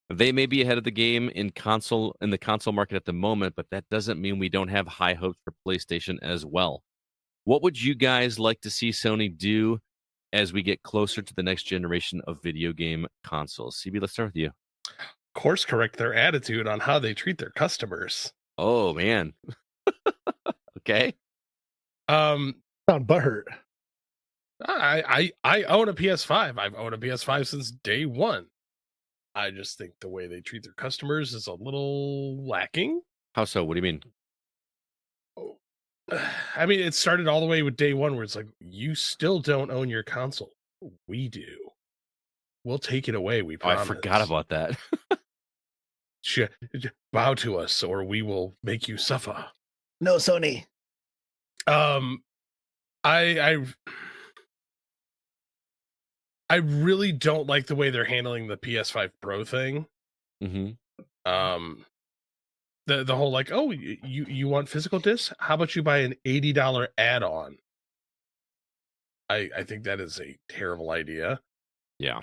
They may be ahead of the game in the console market at the moment, but that doesn't mean we don't have high hopes for PlayStation as well. What would you guys like to see Sony do as we get closer to the next generation of video game consoles? CB, let's start with you. Course correct their attitude on how they treat their customers. Oh, man. Okay. Sound butthurt. I own a PS5. I've owned a PS5 since day one. I just think the way they treat their customers is a little lacking. How so? What do you mean? I mean, it started all the way with day one where it's like, you still don't own your console. We do. We'll take it away. We Oh, promise. I forgot about that. Bow to us or we will make you suffer. No, Sony. I really don't like the way they're handling the PS5 Pro thing. Mm-hmm. the whole like, oh, you want physical discs? How about you buy an $80 add-on? I think that is a terrible idea. Yeah.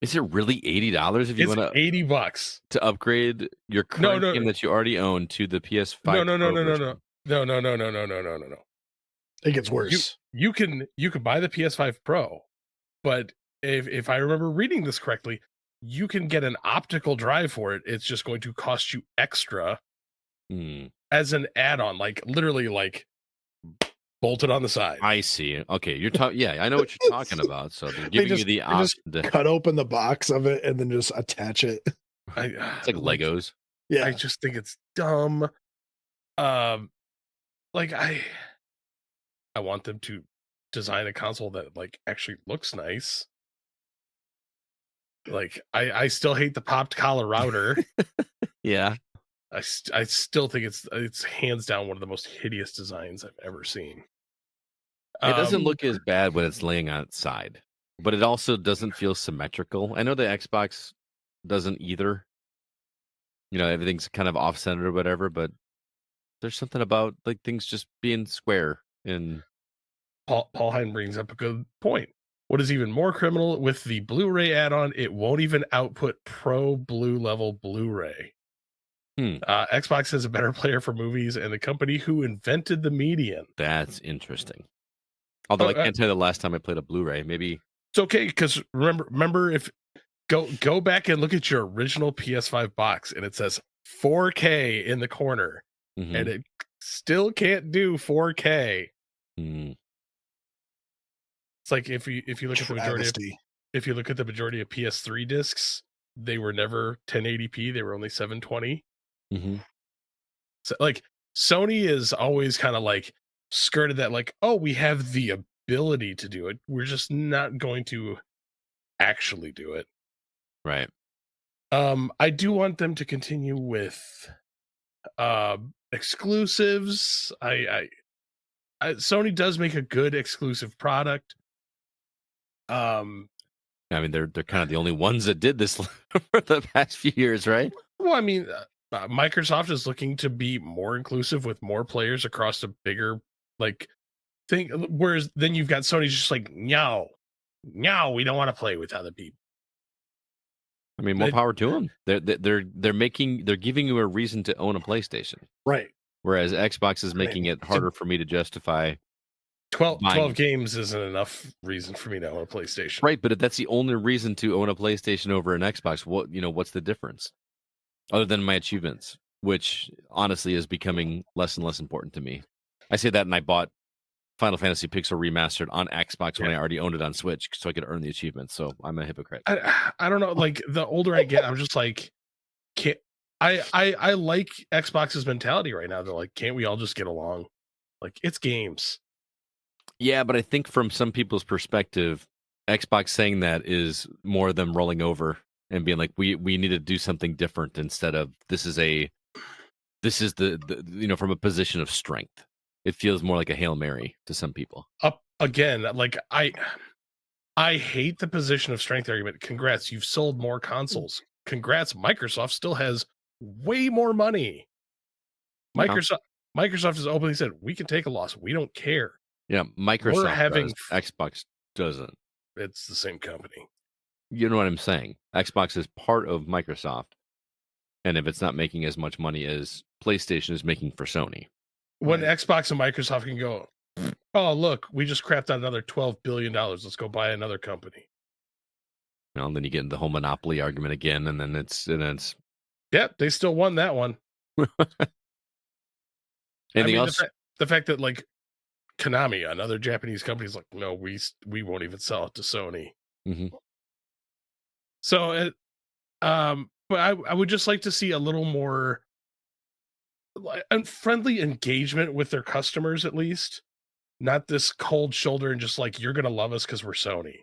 Is it really $80 if you It's want $80 to upgrade your current game that you already own to the PS5? No. It gets worse. You can buy the PS5 Pro, but if I remember reading this correctly, you can get an optical drive for it. It's just going to cost you extra as an add-on, like literally like bolted on the side. I see. Okay, you're talking. Yeah, I know what you're talking about. So they're giving you the option to cut open the box of it and then just attach it. It's like Legos. Yeah, I just think it's dumb. Like I want them to design a console that like actually looks nice. Like I still hate the popped collar router. Yeah. I still think it's hands down one of the most hideous designs I've ever seen. It doesn't look as bad when it's laying outside, but it also doesn't feel symmetrical. I know the Xbox doesn't either. You know, everything's kind of off-centered or whatever, but there's something about like things just being square. And Paul Hein brings up a good point. What is even more criminal with the Blu-ray add-on, it won't even output Pro Blue level Blu-ray. Xbox has a better player for movies, and the company who invented the medium. That's interesting. Although I can't tell you the last time I played a Blu-ray. Maybe it's okay because remember if go back and look at your original PS5 box, and it says 4K in the corner, and it still can't do 4K. It's like if you look at the majority of PS3 discs, they were never 1080p. They were only 720. So like Sony is always kind of like skirted that, like, oh, we have the ability to do it. We're just not going to actually do it. Right. I do want them to continue with exclusives. Sony does make a good exclusive product. I mean, they're kind of the only ones that did this for the past few years, right? Well, I mean, Microsoft is looking to be more inclusive with more players across a bigger like thing. Whereas then you've got Sony just like, no, we don't want to play with other people. I mean, more power to them. They're giving you a reason to own a PlayStation, right? Whereas Xbox is making it harder for me to justify. 12 games isn't enough reason for me to own a PlayStation. Right, but if that's the only reason to own a PlayStation over an Xbox, what's the difference? Other than my achievements, which honestly is becoming less and less important to me. I say that, and I bought Final Fantasy Pixel Remastered on Xbox when I already owned it on Switch, so I could earn the achievements. So I'm a hypocrite. I don't know. Like the older I get, I'm just like, can't I like Xbox's mentality right now. They're like, can't we all just get along? Like it's games. Yeah, but I think from some people's perspective, Xbox saying that is more them rolling over and being like, we need to do something different instead of this is the from a position of strength. It feels more like a Hail Mary to some people. Up again, like I hate the position of strength argument. Congrats, you've sold more consoles. Congrats, Microsoft still has way more money. Microsoft has openly said we can take a loss. We don't care. Yeah, Microsoft does. Xbox doesn't. It's the same company. You know what I'm saying? Xbox is part of Microsoft, and if it's not making as much money as PlayStation is making for Sony. When Xbox and Microsoft can go, oh, look, we just crapped out another $12 billion. Let's go buy another company. And then you get into the whole monopoly argument again, and then it's Yep, they still won that one. Anything else? The fact that like Konami, another Japanese company, is like, no, we won't even sell it to Sony. So, but I would just like to see a little more friendly engagement with their customers, at least. Not this cold shoulder and just like, you're gonna love us because we're Sony.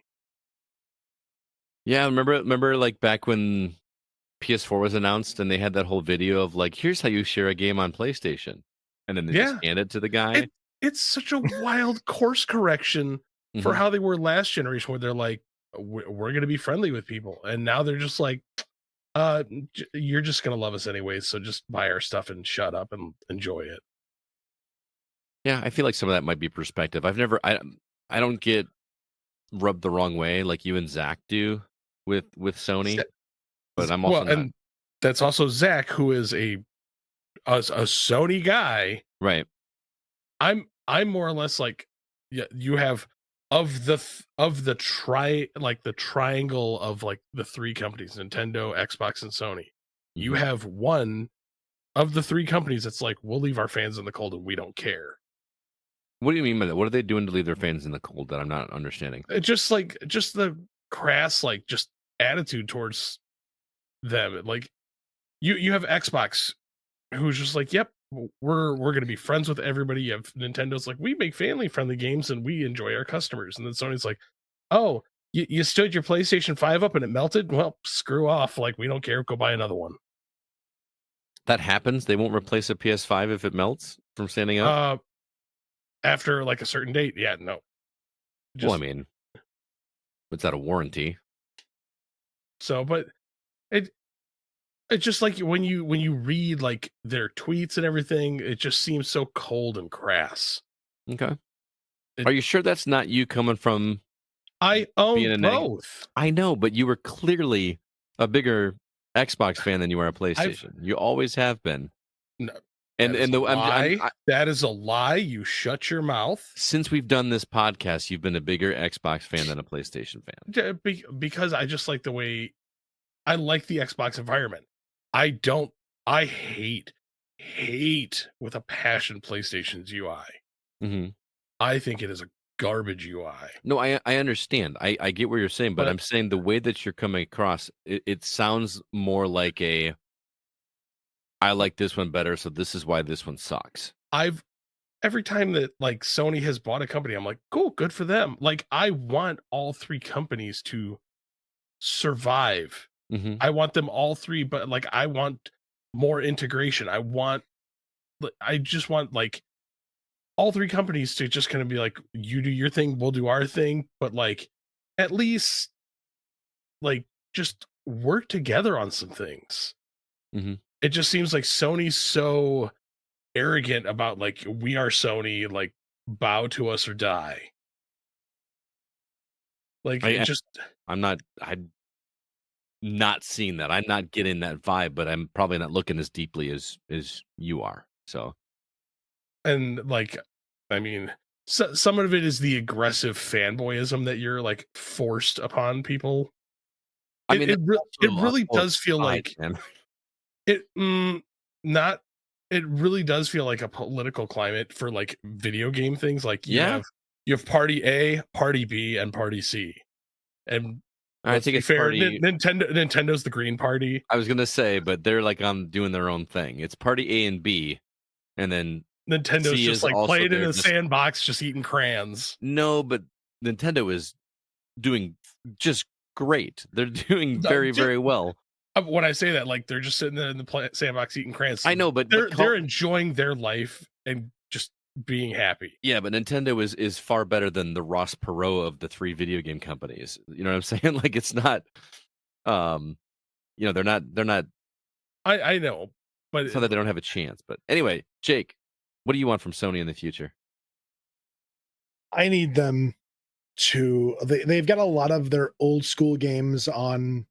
Yeah, remember like back when PS4 was announced and they had that whole video of like, here's how you share a game on PlayStation, and then they just hand it to the guy. It's such a wild course correction for how they were last generation, where they're like, we're going to be friendly with people. And now they're just like, You're just gonna love us anyways, so just buy our stuff and shut up and enjoy it. Yeah, I feel like some of that might be perspective. I don't get rubbed the wrong way like you and Zach do with Sony, but I'm also not and that's also Zach, who is a Sony guy. right. I'm more or less like, yeah, you have of the triangle of like the three companies, Nintendo, Xbox, and Sony. You Mhm. have one of the three companies that's like, we'll leave our fans in the cold and we don't care. What do you mean by that? What are they doing to leave their fans in the cold that I'm not understanding? It's just the crass like just attitude towards them. Like you have Xbox, who's just like, yep, we're going to be friends with everybody. You have Nintendo's like, we make family friendly games and we enjoy our customers. And then Sony's like, oh, you stood your PlayStation 5 up and it melted? Well, screw off. Like, we don't care. Go buy another one. That happens. They won't replace a PS5 if it melts from standing up. After like a certain date. Yeah, no. Well, I mean, it's out of warranty. So, but it's just like when you read like their tweets and everything, it just seems so cold and crass. Okay. Are you sure that's not you coming from? I own both. I know, but you were clearly a bigger Xbox fan than you are a PlayStation. You always have been. No. That is a lie. You shut your mouth. Since we've done this podcast, you've been a bigger Xbox fan than a PlayStation fan. Because I just like the way I like the Xbox environment. I hate with a passion PlayStation's UI. Mm-hmm. I think it is a garbage UI. No, I understand. I get what you're saying, but I'm saying the way that you're coming across, it sounds more like I like this one better, so this is why this one sucks. Every time that like Sony has bought a company, I'm like, cool, good for them. Like, I want all three companies to survive. Mm-hmm. I want them all three, but like, I want more integration. I just want like all three companies to just kind of be like, you do your thing, we'll do our thing, but like at least like just work together on some things. Mm-hmm. It just seems like Sony's so arrogant about like, we are Sony, like bow to us or die. Like I'm not seeing that. I'm not getting that vibe, but I'm probably not looking as deeply as you are. So, and like, I mean, some of it is the aggressive fanboyism that you're like forced upon people. I mean, it really does feel like it really does feel like a political climate for like video game things. Like you have party A, party B, and party C. And I think it's fair. Nintendo's the green party. I was gonna say, but they're like doing their own thing. It's party A and B, and then Nintendo's C just like playing in a sandbox, just eating crayons. No, but Nintendo is doing just great. They're doing very, very well. When I say that, like they're just sitting there in the sandbox eating crayons. I know, but they're enjoying their life and just being happy. Yeah, but Nintendo is far better than the Ross Perot of the three video game companies. You know what I'm saying? Like it's not, they're not. I know, but it's not that they don't have a chance. But anyway, Jake, what do you want from Sony in the future? I need them to. They've got a lot of their old school games on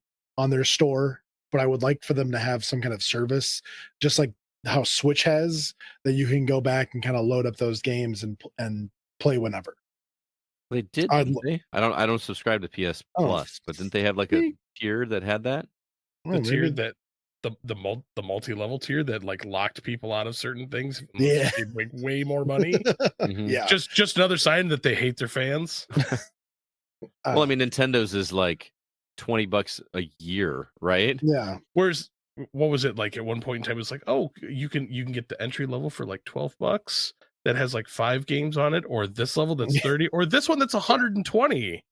their store, but I would like for them to have some kind of service, just like how Switch has, that you can go back and kind of load up those games and play whenever. They did, didn't they? I don't subscribe to PS Plus, but didn't they have like a tier that had that? The tier that the multi-level tier that like locked people out of certain things. Yeah, they'd make way more money. Mm-hmm. Yeah, just another sign that they hate their fans. Well, I mean, Nintendo's is like $20 a year, right? Yeah. Whereas, what was it like at one point in time? It was like, oh, you can get the entry level for like $12 that has like 5 games on it, or this level that's 30, or this one that's 120.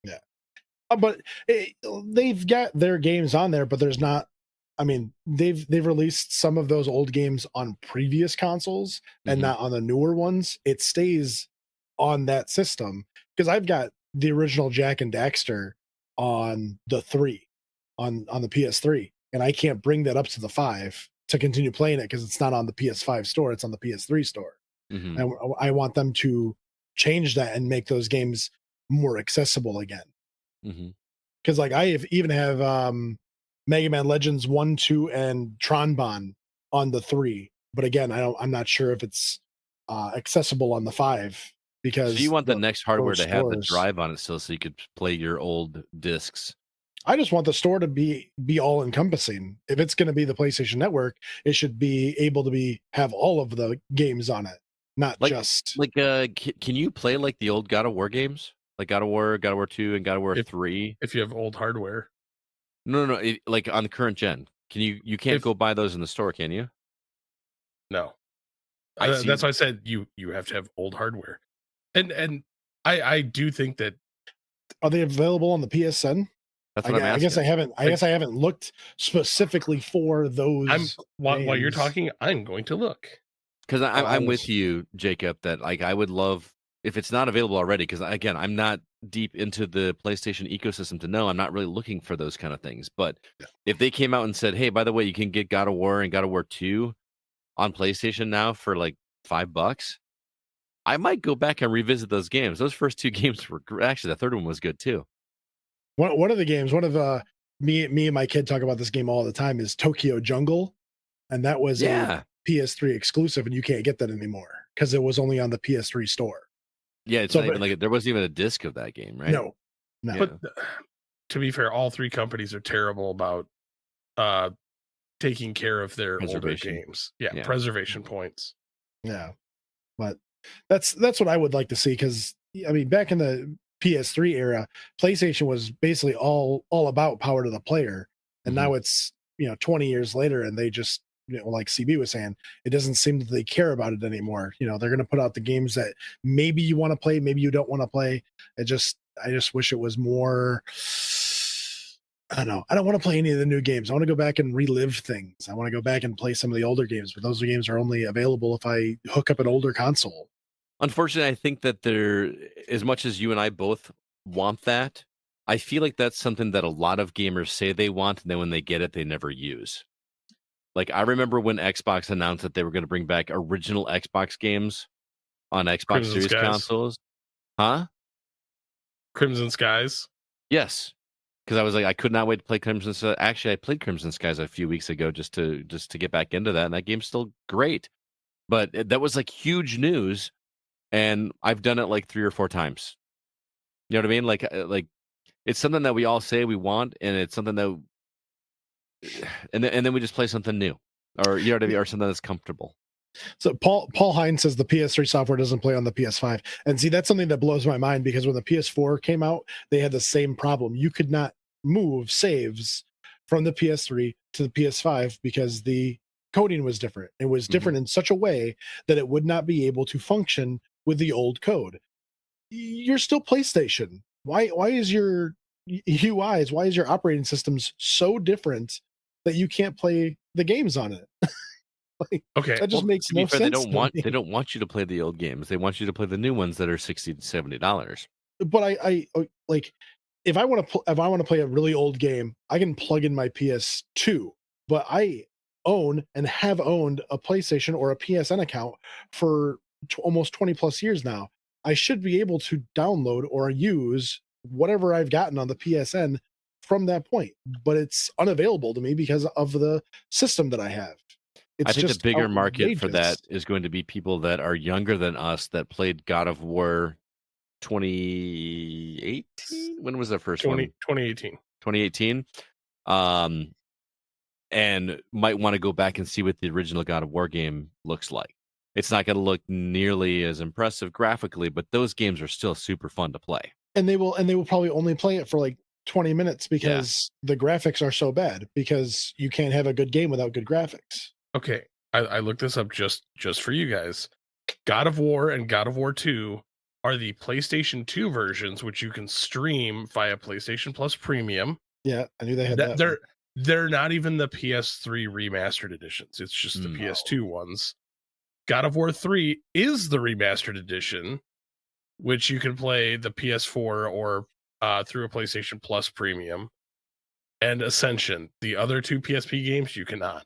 Yeah, but they've got their games on there, but there's not. I mean, they've released some of those old games on previous consoles and not on the newer ones. It stays on that system because I've got the original Jak and Daxter on the 3 on the PS3. and I can't bring that up to the 5 to continue playing it because it's not on the PS5 store, it's on the PS3 store. Mhm. I want them to change that and make those games more accessible again. Mhm. Because like even have Mega Man Legends 1, 2, and Tronbon on the 3, but again, I'm not sure if it's accessible on the 5 because So you want the next hardware those to have the stores- drive on it still, so you could play your old discs. I just want the store to be all encompassing. If it's going to be the PlayStation Network, it should be able to have all of the games on it, not just Can you play like the old God of War games, like God of War 2, and God of War 3? If you have old hardware. No. Like on the current gen, you can't go buy those in the store, can you? No. I see. That's why I said you have to have old hardware. And I do think that are they available on the PSN? That's what I'm asking. I guess I haven't looked specifically for those. While you're names. talking, I'm going to look. Because I'm with was- you, Jacob, that like I would love if it's not available already. Because again, I'm not deep into the PlayStation ecosystem to know. I'm not really looking for those kind of things. But if they came out and said, "Hey, by the way, you can get God of War and God of War 2 on PlayStation now for like $5," I might go back and revisit those games. Those first 2 games were actually the third one was good too. One of the games, me and my kid talk about this game all the time is Tokyo Jungle, and that was a PS3 exclusive, and you can't get that anymore because it was only on the PS3 store. Yeah, it's not even like there wasn't even a disc of that game, right? No. Yeah. But to be fair, all 3 companies are terrible about taking care of their older Preservation. games. Yeah, preservation points. Yeah, but that's what I would like to see because I mean, back in the PS3 era, PlayStation was basically all about power to the player, and now it's 20 years later, and they just like CB was saying, it doesn't seem that they care about it anymore. They're going to put out the games that maybe you want to play, maybe you don't want to play. I just wish it was more. I don't know. I don't want to play any of the new games. I want to go back and relive things. I want to go back and play some of the older games, but those games are only available if I hook up an older console. Unfortunately, I think that as much as you and I both want that, I feel like that's something that a lot of gamers say they want, and then when they get it, they never use. Like, I remember when Xbox announced that they were going to bring back original Xbox games on Xbox Crimson Series Skies. consoles. Huh? Crimson Skies? Yes. Because I was like, I could not wait to play Crimson Skies. Actually, I played Crimson Skies a few weeks ago just to get back into that, and that game's still great. But that was like huge news, and I've done it like 3 or 4 times. You know what I mean? Like it's something that we all say we want, and it's something that, and then we just play something new, or you know what I mean, or something that's comfortable. So Paul Hines says the PS3 software doesn't play on the PS5, and see that's something that blows my mind because when the PS4 came out, they had the same problem. You could not move saves from the PS3 to the PS5 because the coding was different. It was different in such a way that it would not be able to function with the old code. You're still PlayStation. Why is your UIs, why is your operating systems so different that you can't play the games on it? Like, okay, that just makes no sense. They don't want you to play the old games. They want you to play the new ones that are $60 to $70. But I like if I want to play a really old game, I can plug in my PS2. But I own and have owned a PlayStation or a PSN account for almost 20 plus years now. I should be able to download or use whatever I've gotten on the PSN from that point, but it's unavailable to me because of the system that I have. I think the bigger market for that outrageous. is going to be people that are younger than us that played God of War 2018. When was the first one? 2018. 2018. And might want to go back and see what the original God of War game looks like. It's not going to look nearly as impressive graphically, but those games are still super fun to play. And they will probably only play it for like 20 minutes because the graphics are so bad because you can't have a good game without good graphics. Okay, I looked this up just for you guys. God of War and God of War 2 are the PlayStation 2 versions, which you can stream via PlayStation Plus Premium. Yeah, I knew they had that. They're not even the PS3 remastered editions. It's just the PS2 ones. God of War 3 is the remastered edition, which you can play the PS4 or through a PlayStation Plus Premium. and Ascension. The other 2 PSP games you cannot.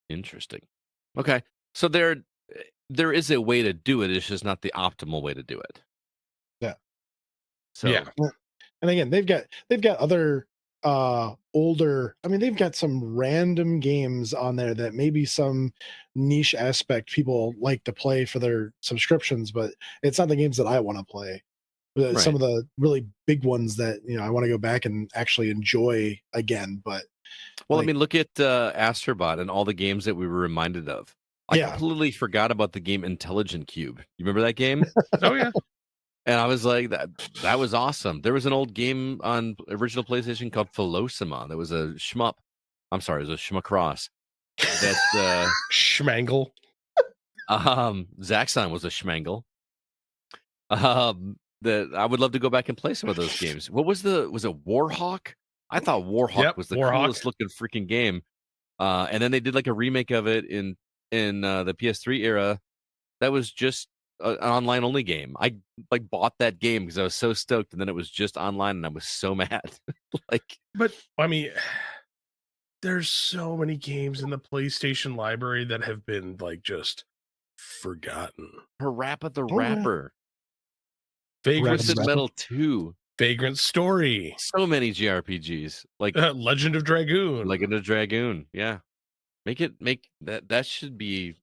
Interesting. Okay, so there is a way to do it. It's just not the optimal way to do it. Yeah. So Yeah. And again, they've got other older, I mean, they've got some random games on there that maybe some niche aspect people like to play for their subscriptions, but it's not the games that I want to play. But some of the really big ones that, you know, I want to go back and actually enjoy again. But well, like- I mean, look at Astrobot and all the games that we were reminded of. I Yeah. completely forgot about the game Intelligent Cube. You remember that game? Oh yeah. And I was like, that was awesome. There was an old game on original PlayStation called Philosima. That was a shmup. I'm sorry, it was a schmucross. That Schmangle. Zaxxon was a schmangle. That I would love to go back and play some of those games. What was it Warhawk? I thought Warhawk Yep, was the Warhawk. coolest looking freaking game. And then they did like a remake of it in the PS3 era. That was just an online only game. I like bought that game because I was so stoked, and then it was just online, and I was so mad. Like, But I mean, there's so many games in the PlayStation library that have been like just forgotten. Parappa the Oh, yeah. Rapper, Vagrant, Twisted Rapper. Metal 2, Vagrant Story, so many JRPGs. Like Legend of Dragoon. Legend of Dragoon. Yeah, make that should be.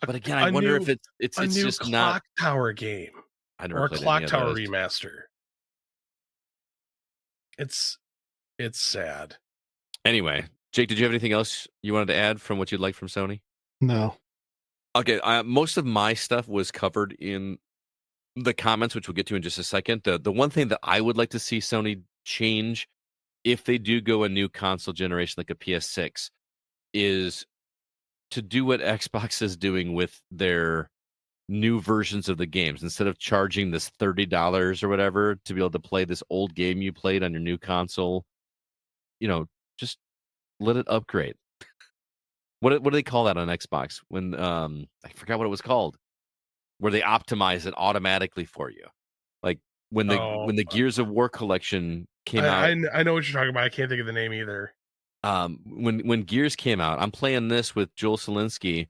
But again, I A wonder new- if it's a new just Clock not. Tower game I never or a played Clock any of Tower those. remaster. It's sad. Anyway, Jake, did you have anything else you wanted to add from what you'd like from Sony? no. Okay, most of my stuff was covered in the comments, which we'll get to in just a second. The one thing that I would like to see Sony change, if they do go a new console generation like a PS6, is to do what Xbox is doing with their new versions of the games. Instead of charging this $30 or whatever to be able to play this old game you played on your new console, you know, just let it upgrade. What do they call that on Xbox? When I forgot what it was called, where they optimize it automatically for you, like when the Gears of War collection came out. I know what you're talking about. I can't think of the name either. When Gears came out, I'm playing this with Joel Selinsky.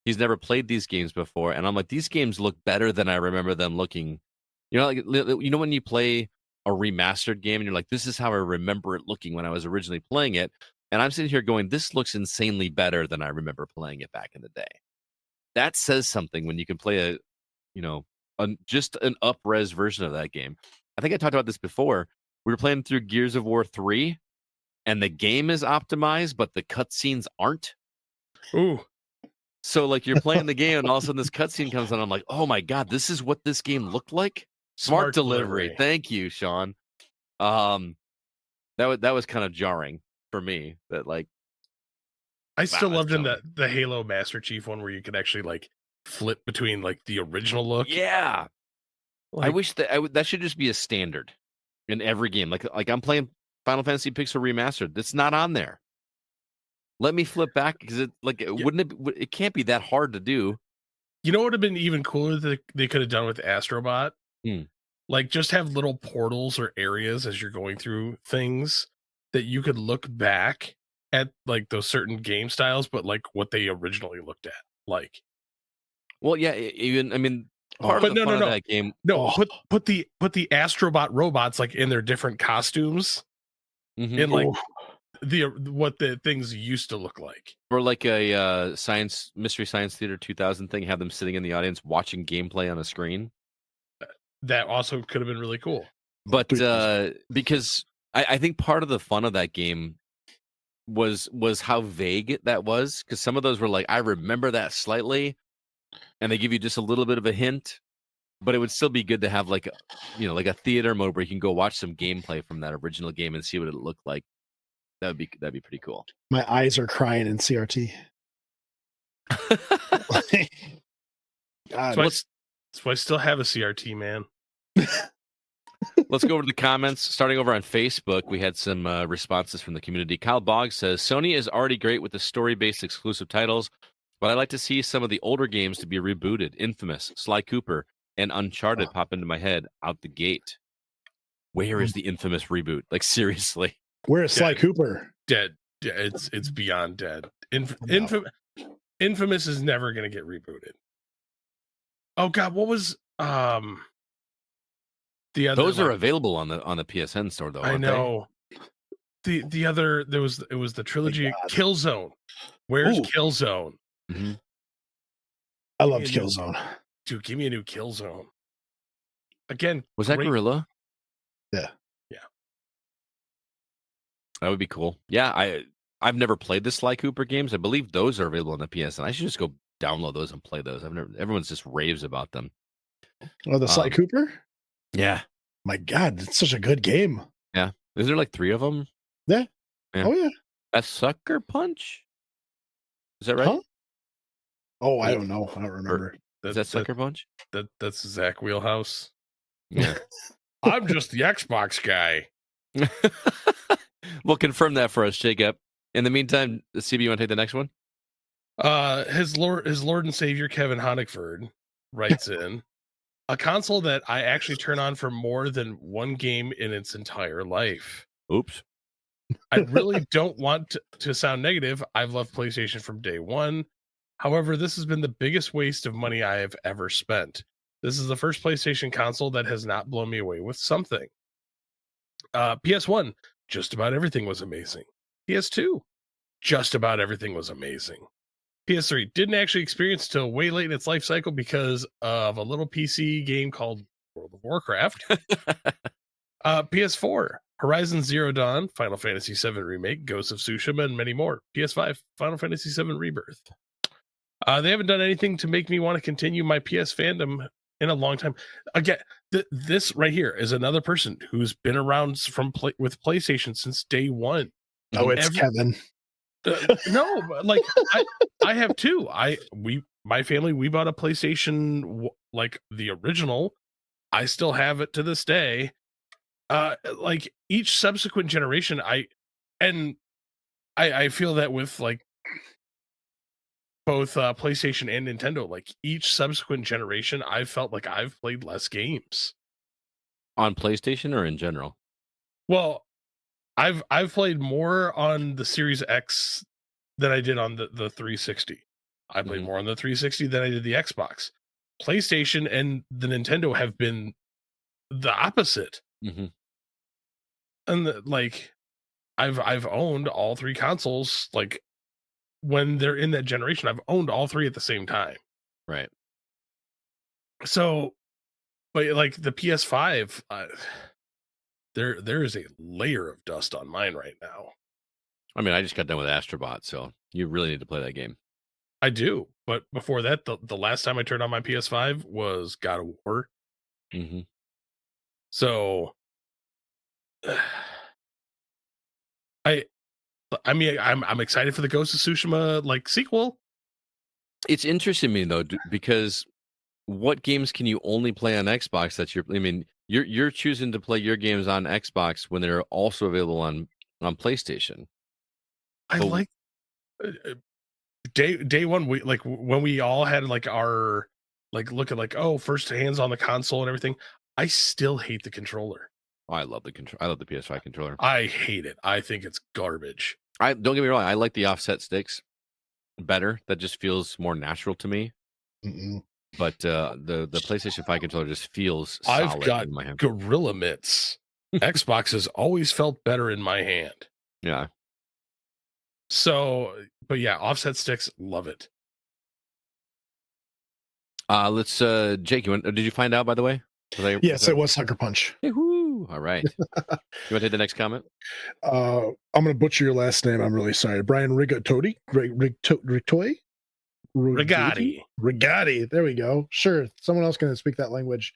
He's never played these games before, and I'm like, these games look better than I remember them looking. You know, like when you play a remastered game and you're like, this is how I remember it looking when I was originally playing it. And I'm sitting here going, this looks insanely better than I remember playing it back in the day. That says something when you can play just an up-res version of that game. I think I talked about this before. We were playing through Gears of War 3, and the game is optimized, but the cutscenes aren't. Ooh. So, like, you're playing the game, and all of a sudden this cutscene comes on. I'm like, oh my god, this is what this game looked like? Smart delivery. Thank you, Sean. That was kind of jarring for me. That, like, I still wow, loved that's in the Halo Master Chief one where you could actually like flip between like the original look. yeah. I Like, wish that should just be a standard in every game. Like I'm playing Final Fantasy Pixel Remastered. That's not on there. Let me flip back because it can't be that hard to do. you know what would have been even cooler that they could have done with Astrobot? Hmm. Like just have little portals or areas as you're going through things that you could look back at like those certain game styles, but like what they originally looked at. Like, Well, yeah, even I mean, part but of the no, fun no, of no. that game. no, put the Astrobot robots like in their different costumes Mhm. in like what the things used to look like. Or like a Mystery Science Theater 2000 thing, have them sitting in the audience watching gameplay on a screen. That also could have been really cool. But because I think part of the fun of that game was how vague that was, because some of those were like, I remember that slightly, and they give you just a little bit of a hint, but it would still be good to have like a theater mode where you can go watch some gameplay from that original game and see what it looked like. That'd be pretty cool. My eyes are crying in CRT. God, That's why I still have a CRT, man. Let's go over to the comments. Starting over on Facebook, we had some responses from the community. Kyle Boggs says, Sony is already great with the story-based exclusive titles, but I'd like to see some of the older games to be rebooted. Infamous, Sly Cooper, and Uncharted pop into my head out the gate. Where is the infamous reboot? Like, seriously. Where is Sly Yeah. Cooper? Dead. It's beyond dead. No. Infamous is never going to get rebooted. Oh God, what was the other? Those are one? available on the PSN store though. I Aren't know. The other it was the trilogy God. Killzone. Where's Ooh. Killzone? They? Mm-hmm. I loved Give me a new- Killzone. Dude, give me a new Killzone. Again, Was that great- Gorilla? Yeah. That would be cool. Yeah, I've never played the Sly Cooper games. I believe those are available on the PSN. I should just go download those and play those. Everyone's just raves about them. Oh, the Sly Cooper? Yeah. My God, it's such a good game. Yeah. Is there like 3 of them? Yeah. Yeah. Oh, yeah. A Sucker Punch? Is that right? Huh? Oh, I Yeah. don't know. I don't remember. Is that Sucker Punch? That's Zach Wheelhouse. Yeah. I'm just the Xbox guy. Well, confirm that for us, Jacob. In the meantime, CB, you want to take the next one? His Lord and Savior Kevin Honigford writes in a console that I actually turn on for more than one game in its entire life. Oops. I really don't want to sound negative. I've loved PlayStation from day one. However, this has been the biggest waste of money I have ever spent. This is the first PlayStation console that has not blown me away with something. PS1, just about everything was amazing. PS2, just about everything was amazing. PS3 didn't actually experience till way late in its life cycle because of a little PC game called World of Warcraft. PS4, Horizon Zero Dawn, Final Fantasy VII Remake, Ghost of Tsushima, and many more. PS5, Final Fantasy VII Rebirth. They haven't done anything to make me want to continue my PS fandom in a long time. Again, this right here is another person who's been around with PlayStation since day one. Oh, it's Kevin. No, but like I have 2. My family, we bought a PlayStation like the original. I still have it to this day. Like each subsequent generation, I feel that with like both PlayStation and Nintendo, like each subsequent generation, I felt like I've played less games On PlayStation or in general? Well, I've played more on the Series X than I did on the 360. I played more on the 360 than I did the Xbox. PlayStation and the Nintendo have been the opposite. Mm-hmm. And like I've owned all 3 consoles. Like when they're in that generation, I've owned all 3 at the same time. Right. So, but like the PS5, there is a layer of dust on mine right now. I mean, I just got done with Astrobot, so you really need to play that game. I do, but before that, the last time I turned on my PS5 was God of War. Mm-hmm. So, I mean, I'm excited for the Ghost of Tsushima like sequel. It's interesting to me though, because what games can you only play on Xbox? You're choosing to play your games on Xbox when they're also available on PlayStation. I like day one. We like when we all had like our like look at like first hands on the console and everything. I still hate the controller. Oh, I love the control. I love the PS5 controller. I hate it. I think it's garbage. Don't get me wrong. I like the offset sticks better. That just feels more natural to me. Mm-mm. But the PlayStation 5 controller just feels solid I've got in my hand. Gorilla Mitts. Xbox has always felt better in my hand. Yeah. So, but yeah, offset sticks, love it. Let's Jake, did you find out by the way? Yes, it was Sucker Punch. Woo-hoo. All right. You want to take the next comment? I'm gonna butcher your last name. I'm really sorry. Brian Rigatoni? Rigatti. There we go. Sure. Someone else can speak that language.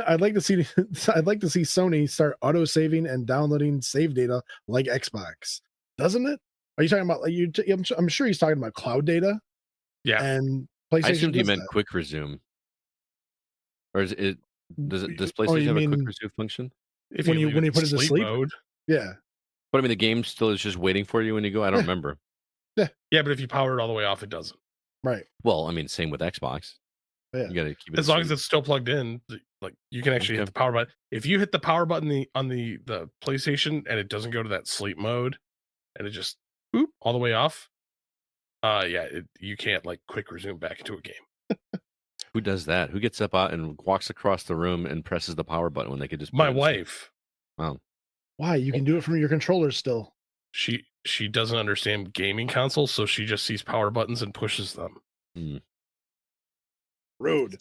I'd like to see Sony start auto saving and downloading save data like Xbox. Doesn't it? Are you talking about like I'm sure he's talking about cloud data. Yeah. And PlayStation. I assumed he does meant that. quick resume. Or is it does PlayStation have a quick resume function? If when you leave it put it to sleep mode. Yeah. But I mean the game still is just waiting for you when you go. I don't remember. Yeah, but if you power it all the way off, it doesn't. Right. Well, I mean, same with Xbox. Yeah. You got to keep it As long as it's still plugged in, Like you can actually hit the power button. If you hit the power button on the PlayStation and it doesn't go to that sleep mode, and it just all the way off, you can't like quick resume back into a game. Who does that? Who gets up out and walks across the room and presses the power button when they could just? My wife. Wow. Why? You can do it from your controller still. She doesn't understand gaming consoles, so she just sees power buttons and pushes them. Rude.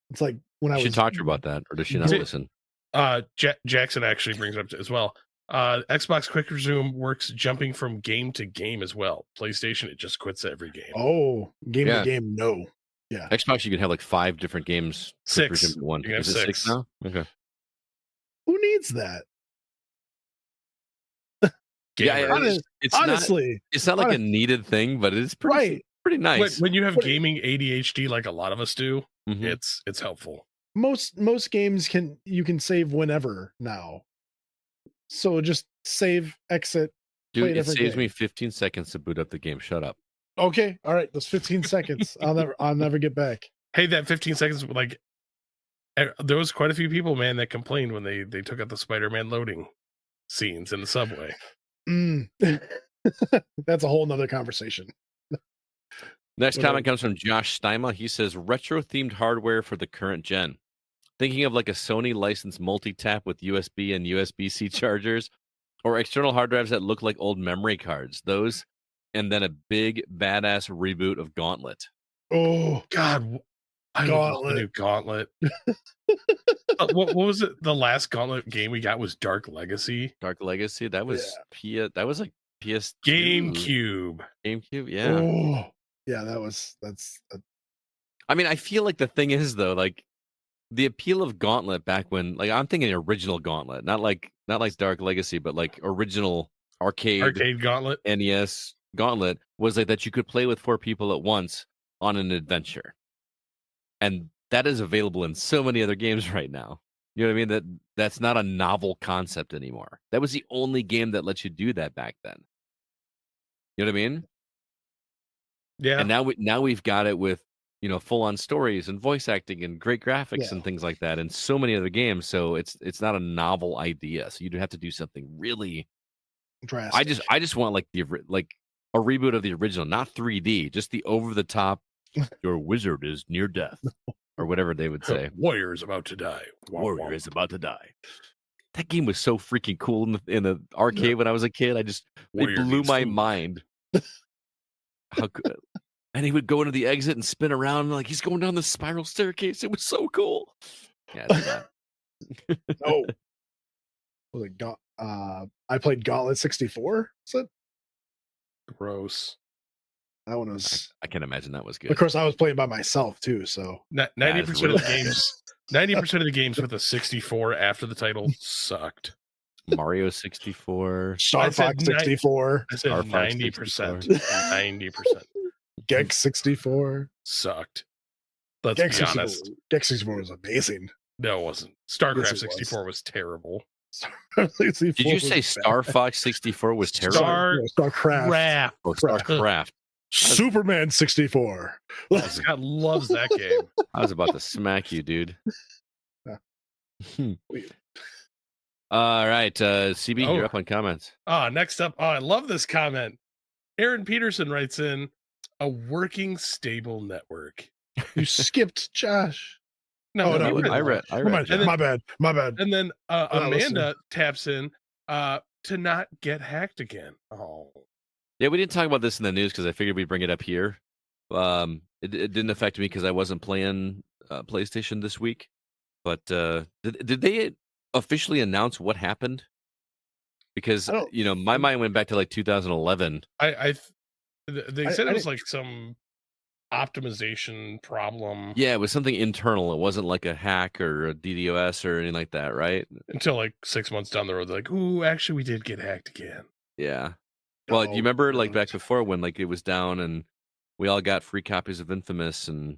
It's like when I was. You should talk to her about that, or does she not listen? Jackson actually brings it up as well. Xbox Quick Resume works jumping from game to game as well. PlayStation, it just quits every game. Oh, game to game, no. Yeah. Xbox, you can have like 5 different games. 6. One. You can have Is it 6 now? Okay. Who needs that? Honestly, it's not like a needed thing, but it's pretty nice. When you have gaming ADHD, like a lot of us do, it's helpful. Most games you can save whenever now. So just save, exit. Dude, it saves me 15 seconds to boot up the game. Shut up. Okay, all right. Those 15 seconds, I'll never get back. Hey, that 15 seconds, like there was quite a few people, man, that complained when they took out the Spider-Man loading scenes in the subway. That's a whole nother conversation. Next comment comes from Josh Steima. He says, retro-themed hardware for the current gen. Thinking of like a Sony licensed multi-tap with USB and USB-C chargers, or external hard drives that look like old memory cards. Those, and then a big badass reboot of Gauntlet. Oh God, I love the new Gauntlet. What was it? The last Gauntlet game we got was Dark Legacy. Dark Legacy. That was that was like PS GameCube. Yeah. Oh yeah, that's. I mean, I feel like the thing is though, like the appeal of Gauntlet back when, like I'm thinking original Gauntlet, not like Dark Legacy, but like original arcade Gauntlet, NES Gauntlet was like that you could play with 4 people at once on an adventure, and that is available in so many other games right now. You know what I mean? That's not a novel concept anymore. That was the only game that lets you do that back then. You know what I mean? Yeah. And now we've got it with, you know, full on stories and voice acting and great graphics and things like that, and so many other games. So it's not a novel idea. So you'd have to do something really drastic. I just want like a reboot of the original, not 3D, just the over the top. Your wizard is near death, or whatever they would say. Warrior is about to die. Warrior is about to die. That game was so freaking cool in the arcade when I was a kid. It blew my mind. How good. And he would go into the exit and spin around like he's going down the spiral staircase. It was so cool. Yeah, no. Was it I played Gauntlet 64. Is it? Gross. That one was. I can't imagine that was good. Of course, I was playing by myself too. So 90% of the games, 90% of the games with a 64 after the title sucked. Mario 64, Star Fox 64. I said 90%. 90%. Gex 64 sucked. Let's be honest. Gex 64 was amazing. No, it wasn't. StarCraft 64 was terrible. Did you say Star Fox 64 was terrible? StarCraft. Oh, StarCraft. Superman 64. Scott loves that game. I was about to smack you, dude. All right, CB, you're up on comments. Next up, I love this comment. Aaron Peterson writes in, a working stable network. You skipped Josh. No, I read. My bad. And then Amanda taps in to not get hacked again. Oh. Yeah, we didn't talk about this in the news because I figured we'd bring it up here. It didn't affect me because I wasn't playing PlayStation this week. But did they officially announce what happened? Because my mind went back to like 2011. They said it was like some optimization problem. Yeah, it was something internal. It wasn't like a hack or a DDoS or anything like that, right? Until like 6 months down the road, they're like, "Ooh, actually, we did get hacked again." Yeah. Well, you remember like back before when like it was down and we all got free copies of Infamous and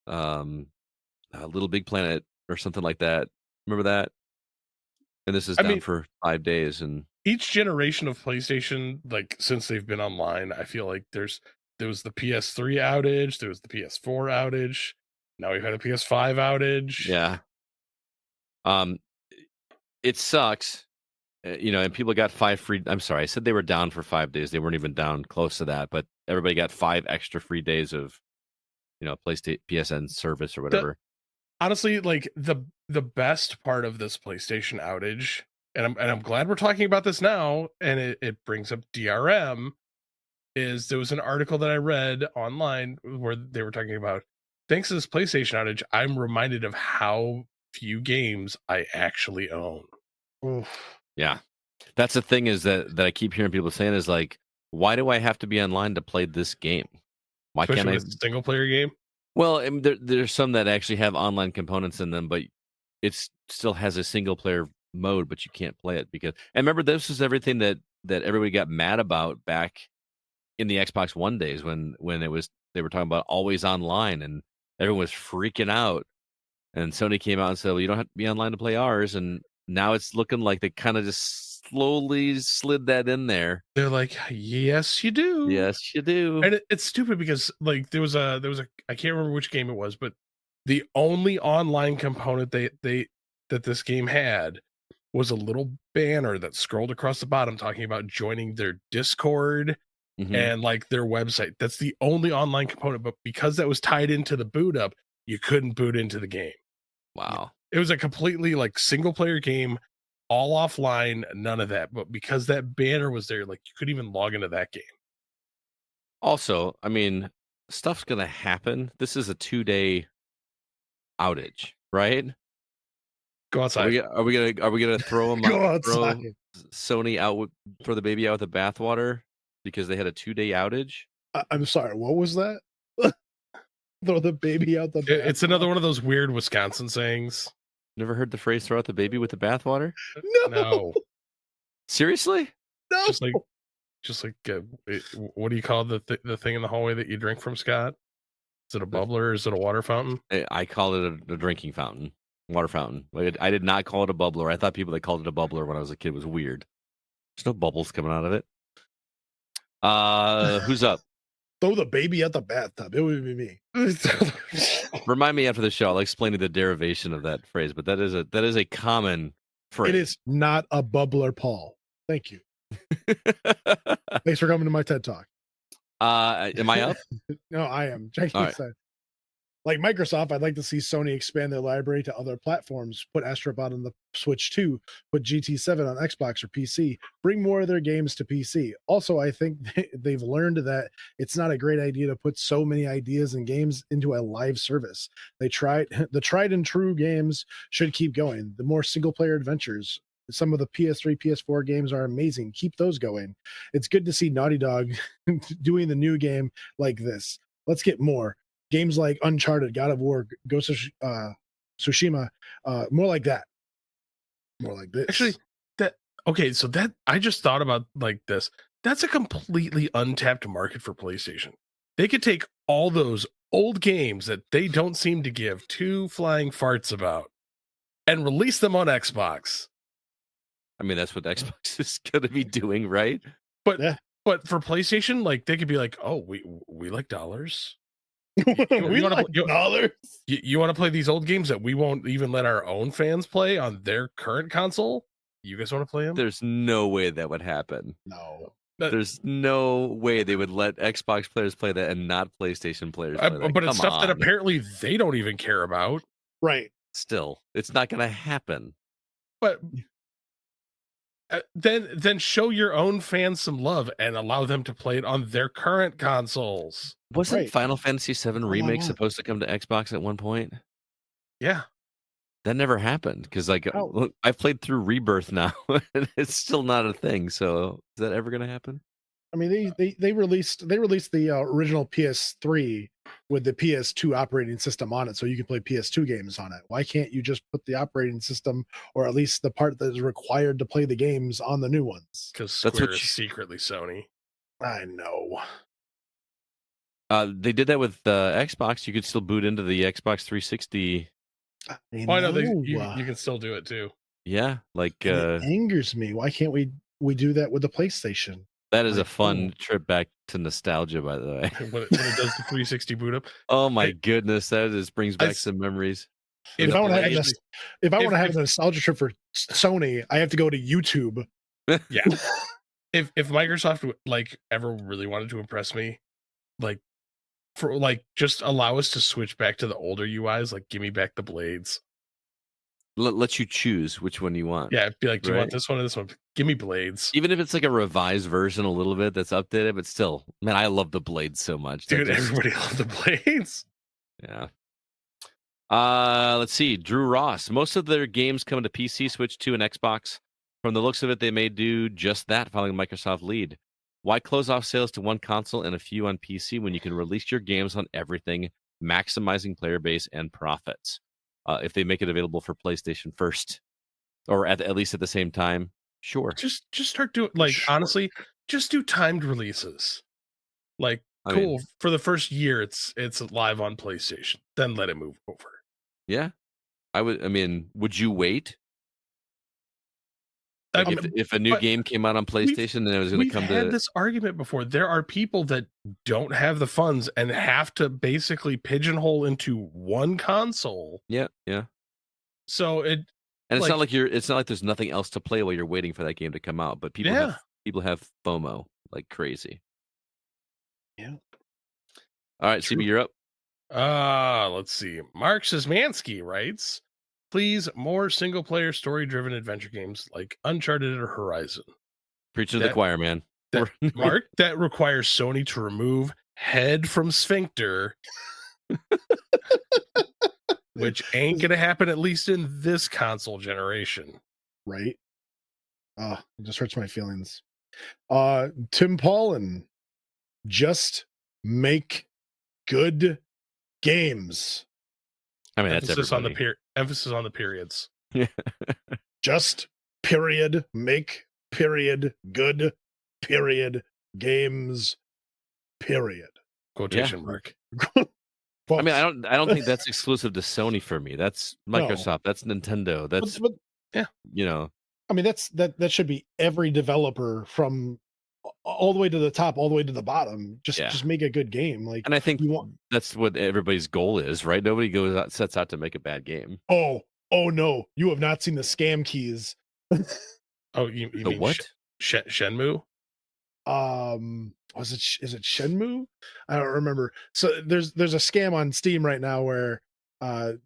Little Big Planet or something like that. Remember that? And this is down for 5 days. And each generation of PlayStation, like since they've been online, I feel like there was the PS3 outage, there was the PS4 outage. Now we've had a PS5 outage. Yeah. It sucks, and people got 5 free. I'm sorry, I said they were down for 5 days. They weren't even down close to that, but everybody got 5 extra free days of, PlayStation PSN service or whatever. Honestly, like the best part of this PlayStation outage, and I'm glad we're talking about this now, and it brings up DRM, is there was an article that I read online where they were talking about, thanks to this PlayStation outage, I'm reminded of how few games I actually own. Oof. Yeah, that's the thing is that I keep hearing people saying is like, why do I have to be online to play this game? Why Especially can't I? when it's a single player game. Well, there's some that actually have online components in them, but it still has a single player mode, but you can't play it because. And remember, this is everything that everybody got mad about back in the Xbox One days when they were talking about always online and everyone was freaking out. And Sony came out and said, "Well, you don't have to be online to play ours." And now it's looking like they kind of just slowly slid that in there. They're like, yes, you do. Yes, you do. And it's stupid because like there was a I can't remember which game it was, but the only online component that this game had was a little banner that scrolled across the bottom talking about joining their Discord Mhm. and like their website. That's the only online component, but because that was tied into the boot up, you couldn't boot into the game. Wow. It was a completely like single player game, all offline, none of that. But because that banner was there, like you couldn't even log into that game. Also, I mean, stuff's gonna happen. This is a 2-day outage, right? Go outside. Are we gonna throw them Go out, throw outside. Sony out with throw the baby out with the bathwater because they had a 2-day outage? I'm sorry. What was that? Throw the baby out the. It's another one of those weird Wisconsin sayings. Never heard the phrase "throw out the baby with the bathwater"? No, Seriously? No. just like what do you call the thing in the hallway that you drink from, Scott? Is it a bubbler or is it a water fountain? I call it a drinking fountain, water fountain. I did not call it a bubbler. I thought people that called it a bubbler when I was a kid was weird. There's no bubbles coming out of it. Who's up? Throw the baby out the bathtub. It would be me. Remind me after the show. I'll explain to the derivation of that phrase, but that is a common phrase. It is not a bubbler, Paul. Thank you. Thanks for coming to my TED Talk. Am I up? No, I am. Jackie All right. said, like Microsoft, I'd like to see Sony expand their library to other platforms. Put Astrobot on the Switch 2. Put GT7 on Xbox or PC. Bring more of their games to PC. Also, I think they've learned that it's not a great idea to put so many ideas and games into a live service. The tried and true games should keep going. The more single player adventures. Some of the PS3, PS4 games are amazing. Keep those going. It's good to see Naughty Dog doing the new game like this. Let's get more. Games like Uncharted, God of War, Ghost of Tsushima, more like that. More like this. Actually, so that I just thought about like this. That's a completely untapped market for PlayStation. They could take all those old games that they don't seem to give two flying farts about and release them on Xbox. I mean, that's what Xbox is going to be doing, right? But Yeah. but for PlayStation, like they could be like, oh, we like dollars. We wanna like play- dollars. You want to play these old games that we won't even let our own fans play on their current console? You guys want to play them? There's no way that would happen. No. There's no way they would let Xbox players play that and not PlayStation players play that. But it's Come stuff that on. apparently they don't even care about. Right. Still, it's not going to happen. But then show your own fans some love and allow them to play it on their current consoles. Wasn't Right. Final Fantasy VII Remake not? supposed to come to Xbox at one point? Yeah. That never happened because, like, Oh. look, I've played through Rebirth now, and it's still not a thing. So, is that ever going to happen? I mean, they released the original PS3 with the PS2 operating system on it, so you can play PS2 games on it. Why can't you just put the operating system, or at least the part that is required to play the games, on the new ones? Because That's Square what is you- secretly Sony. I know. They did that with Xbox. You could still boot into the Xbox 360. I Oh, I know know. you can still do it too. Yeah, like And it angers me. Why can't we do that with the PlayStation? that is a like, fun oh. trip back to nostalgia, by the way. when it does the 360 boot up. Oh my Hey, goodness, that just brings I back s- some memories. If I want to have actually- if I want to have if- a nostalgia trip for Sony, I have to go to YouTube. Yeah. if Microsoft like ever really wanted to impress me, like for like just allow us to switch back to the older UIs, like give me back the blades. Let you choose which one you want. Yeah, be like, do you want Right. this one or this one? Give me blades. Even if it's like a revised version a little bit that's updated, but still, man, I love the blades so much. Dude, That just- everybody loved the blades. Yeah. Let's see. Drew Ross. Most of their games come to PC, Switch 2, and Xbox. From the looks of it, they may do just that, following Microsoft lead. Why close off sales to one console and a few on PC when you can release your games on everything, maximizing player base and profits? If they make it available for PlayStation first, or at least at the same time, sure. Just start doing like Sure. honestly, just do timed releases. Like I cool mean- for the first year, it's live on PlayStation. Then let it move over. Yeah, I would. I mean, would you wait? I Like mean, if a new but game came out on PlayStation, then it was going to we've come had to this argument before. There are people that don't have the funds and have to basically pigeonhole into one console. yeah. So it And it's like- not like it's not like there's nothing else to play while you're waiting for that game to come out. But people Yeah. have FOMO like crazy. Yeah. All right, True. CB, you're up. let's see. Mark Szymanski writes, please more single player story driven adventure games like Uncharted or Horizon. Preach to the That- choir, man. That, Mark, that requires Sony to remove head from sphincter, which ain't gonna happen at least in this console generation. Right? It just hurts my feelings. Tim Paulin, just make good games. I mean, that's Emphasis on the everybody. emphasis on the periods. Just period, make period, good period, games, period. Quotation mark. I mean, I don't think that's exclusive to Sony for me. That's No. Microsoft. That's Nintendo. That's but you know. I mean, that should be every developer from all the way to the top, all the way to the bottom. Just make a good game. Like, And I think you want. that's what everybody's goal is, right? Nobody sets out to make a bad game. Oh no, you have not seen the scam keys. Oh, you The mean what? Shenmue? Is it Shenmue? I don't remember. So there's a scam on Steam right now where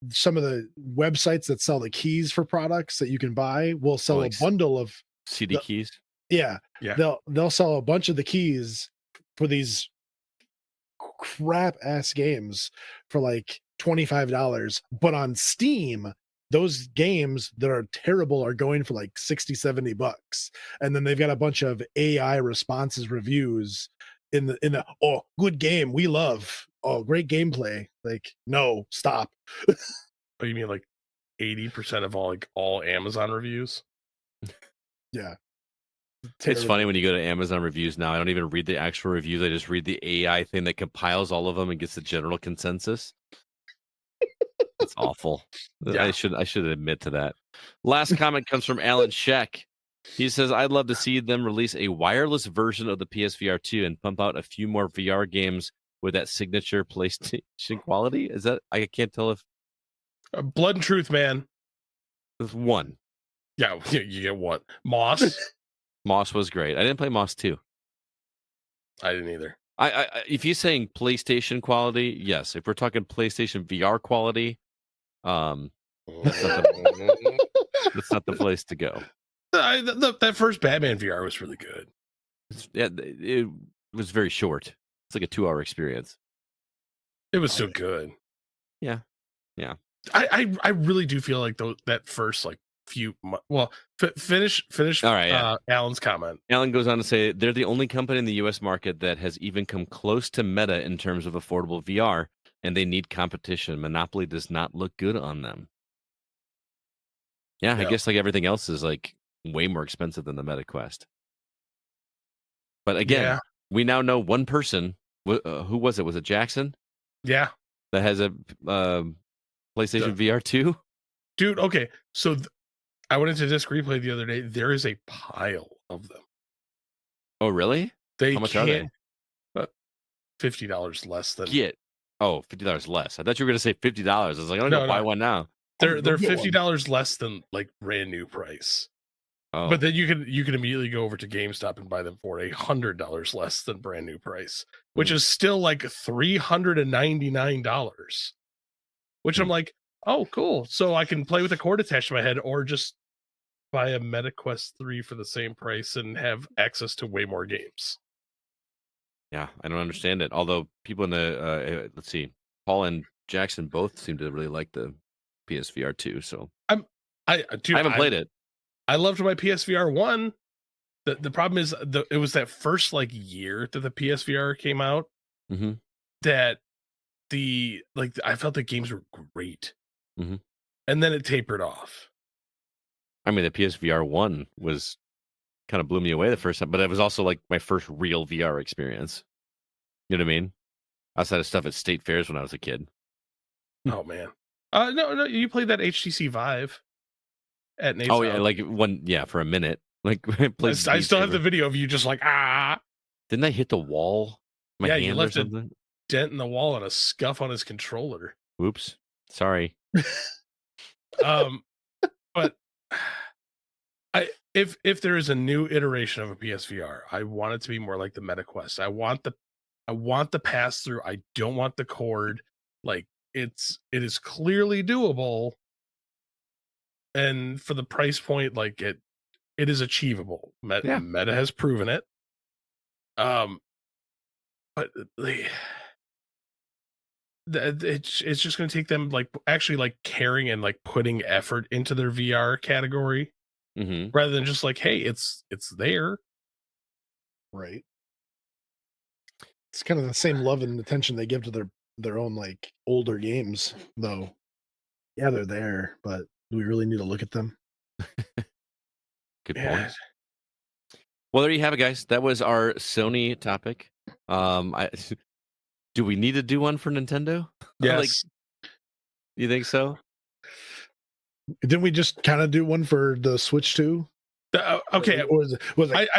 some of the websites that sell the keys for products that you can buy will sell like a bundle of CD The- keys. yeah. Yeah. They'll sell a bunch of the keys for these crap ass games for like $25, but on Steam those games that are terrible are going for like 60-70 bucks, and then they've got a bunch of AI responses reviews in the oh, good game, we love, oh, great gameplay. Like, no, stop. Oh, you mean like 80% of all Amazon reviews? Yeah, It's terrible. funny when you go to Amazon reviews now. I don't even read the actual reviews. I just read the AI thing that compiles all of them and gets the general consensus. It's awful. Yeah. I should admit to that. Last comment comes from Alan Sheck. He says, I'd love to see them release a wireless version of the PSVR 2 and pump out a few more VR games with that signature PlayStation quality. Is that, I can't tell if Blood and Truth, man. it's one. Yeah, you get what? Moss? Moss was great. I didn't play Moss 2. I didn't either. I if you're saying PlayStation quality, yes. If we're talking PlayStation VR quality, that's not the place to go. That first Batman VR was really good. It was very short. It's like a 2-hour experience. It was so good. Yeah. Yeah. I really do feel like that first like few finish All right, yeah. Alan's comment. Alan goes on to say they're the only company in the U.S. market that has even come close to Meta in terms of affordable VR, and they need competition. Monopoly does not look good on them. Yeah, I Yeah. guess like everything else is like way more expensive than the Meta Quest. But again, Yeah. we now know one person. Who was it? Was it Jackson Yeah. that has a PlayStation VR 2? Dude, okay. So I went into Disc Replay the other day. There is a pile of them. Oh, really? They How much are they? $50 less than $50 less. I thought you were going to say $50. I was like, I'm No, going to buy no. one now. They're Go get one. $50 less than like brand new price. Oh, But then you can immediately go over to GameStop and buy them for $100 less than brand new price, which is still like $399. Which I'm like, oh, cool. So I can play with a cord attached to my head, or just buy a MetaQuest 3 for the same price and have access to way more games. yeah, I don't understand it. Although people in the let's see, Paul and Jackson both seem to really like the PSVR 2. So I haven't played it. I loved my PSVR 1. The problem is it was that first like year that the PSVR came out Mm-hmm. that I felt the games were great. Mhm. And then it tapered off. I mean, the PSVR 1 was kind of blew me away the first time, but it was also like my first real VR experience. You know what I mean? Outside of stuff at state fairs when I was a kid. Oh man. No, you played that HTC Vive at Nate's Oh yeah, house. like for a minute. Like I played. I still have the Saber. video of you just like Didn't I hit the wall? My Yeah, hand you or left a something? dent in the wall and a scuff on his controller. Oops. Sorry. But if there is a new iteration of a PSVR, I want it to be more like the MetaQuest. I want the pass through. I don't want the cord. Like it is clearly doable, and for the price point, like it is achievable. Yeah. Meta has proven it. But it's just going to take them like actually like caring and like putting effort into their VR category Mm-hmm. rather than just like, hey, it's there. Right. It's kind of the same love and attention they give to their own like older games, though. Yeah, they're there, but do we really need to look at them? Good Yeah. point. Well, there you have it, guys. That was our Sony topic. Do we need to do one for Nintendo? Yes. You think so? Didn't we just kind of do one for the Switch 2? Okay. Or was it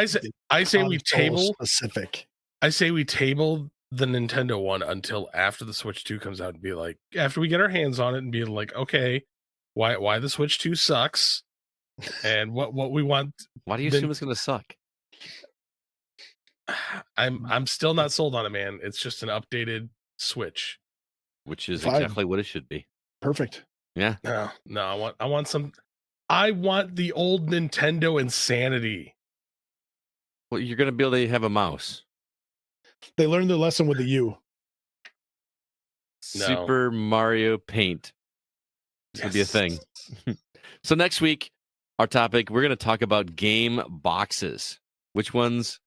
I say we console table. specific. I say we table the Nintendo one until after the Switch 2 comes out and be like, after we get our hands on it and be like, okay, why the Switch 2 sucks and what we want. Why do you assume it's going to suck? I'm still not sold on it, man. It's just an updated Switch. Which is Fine. exactly what it should be. Perfect. Yeah. No, I want the old Nintendo insanity. Well, you're going to be able to have a mouse. They learned their lesson with the U. No. Super Mario Paint. It's going to be a thing. So next week, our topic, we're going to talk about game boxes. Which ones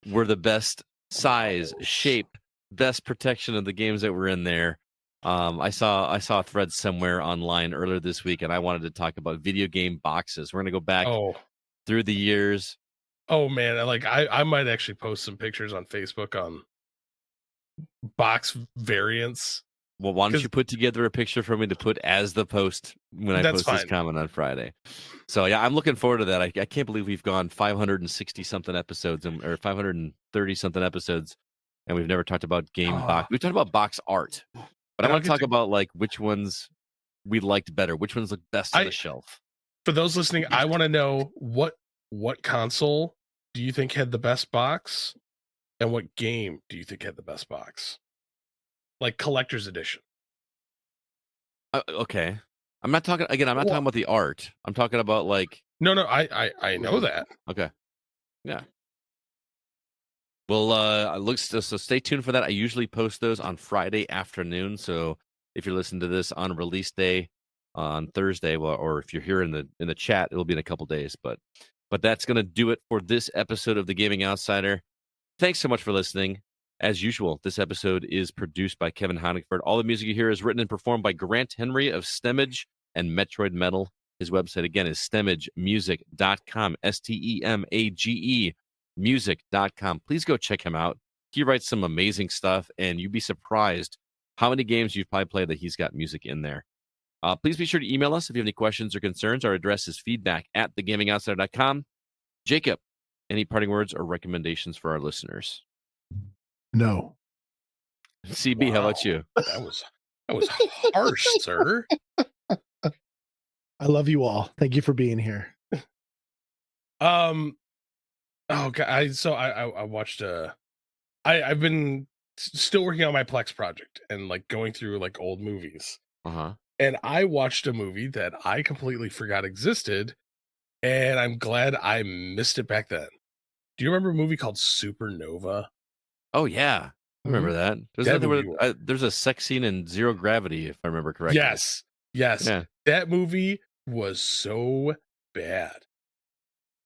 were the best size, shape, best protection of the games that were in there. I saw a thread somewhere online earlier this week, and I wanted to talk about video game boxes. We're going to go back through the years. Oh man, I might actually post some pictures on Facebook on box variants. Well, why don't you put together a picture for me to put as the post when I post this comment on Friday? So yeah, I'm looking forward to that. I can't believe we've gone 560 something episodes or 530 something episodes, and we've never talked about game box. We've talked about box art, but I want to talk about like which ones we liked better, which ones look best on the shelf. For those listening, I want to know what console do you think had the best box, and what game do you think had the best box? Like collector's edition. Okay. I'm not talking talking about the art. I'm talking about like No, I know that. Okay. Yeah. Well, so stay tuned for that. I usually post those on Friday afternoon. So if you're listening to this on release day on Thursday, or if you're here in the chat, it'll be in a couple days. But that's gonna do it for this episode of The Gaming Outsider. Thanks so much for listening. As usual, this episode is produced by Kevin Honigford. All the music you hear is written and performed by Grant Henry of Stemage and Metroid Metal. His website, again, is stemagemusic.com, STEMAGE music.com. Please go check him out. He writes some amazing stuff, and you'd be surprised how many games you've probably played that he's got music in there. Please be sure to email us if you have any questions or concerns. Our address is feedback@thegamingoutsider.com. Jacob, any parting words or recommendations for our listeners? No. CB, how about you? That was harsh, sir. I love you all. Thank you for being here. Oh god, I watched I've been still working on my Plex project and like going through like old movies. Uh-huh. And I watched a movie that I completely forgot existed, and I'm glad I missed it back then. Do you remember a movie called Supernova? Oh yeah. I remember that. There's That nothing movie where, there's a sex scene in Zero Gravity, if I remember correctly. Yes. Yeah. That movie was so bad.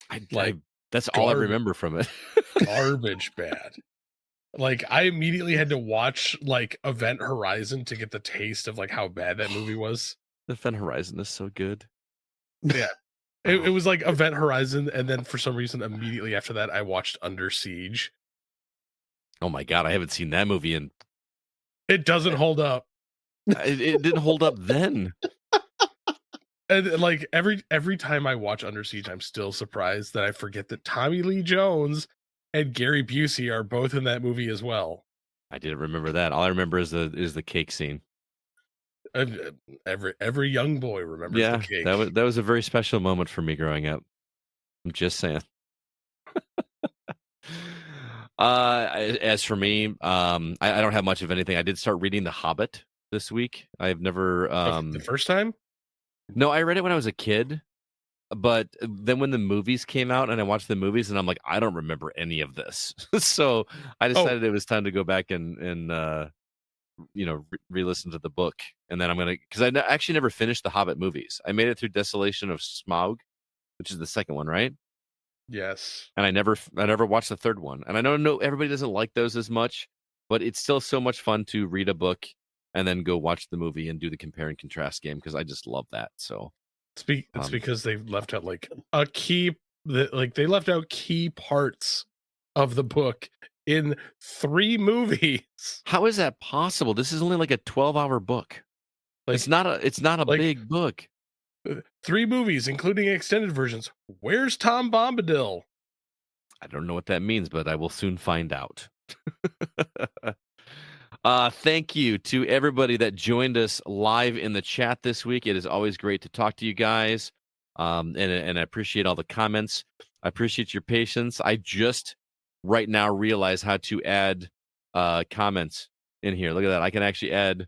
That's all I garbage. remember from it. Garbage bad. Like I immediately had to watch like Event Horizon to get the taste of like how bad that movie was. Event Horizon is so good. Yeah. It was like Event Horizon, and then for some reason, immediately after that, I watched Under Siege. Oh my god, I haven't seen that movie in. It doesn't hold up. It didn't hold up then. And like every time I watch Under Siege, I'm still surprised that I forget that Tommy Lee Jones and Gary Busey are both in that movie as well. I didn't remember that. All I remember is the cake scene. Every young boy remembers the cake. That was a very special moment for me growing up. I'm just saying. As for me, I don't have much of anything. I did start reading The Hobbit this week. I've never The first time? No, I read it when I was a kid, but then when the movies came out and I watched the movies and I'm like, I don't remember any of this. So I decided it was time to go back and re-listen to the book. And then I'm going to, because I actually never finished the Hobbit movies. I made it through Desolation of Smaug, which is the second one, right? Yes. And I never watched the third one. And I know everybody doesn't like those as much, but it's still so much fun to read a book and then go watch the movie and do the compare and contrast game, because I just love that. So it's because they left out like they left out key parts of the book in 3 movies. How is that possible? This is only like a 12-hour book. Like, it's not a big book. 3 movies, including extended versions. Where's Tom Bombadil? I don't know what that means, but I will soon find out. Thank you to everybody that joined us live in the chat this week. It is always great to talk to you guys. And I appreciate all the comments. I appreciate your patience. I just right now realize how to add comments in here. Look at that. I can actually add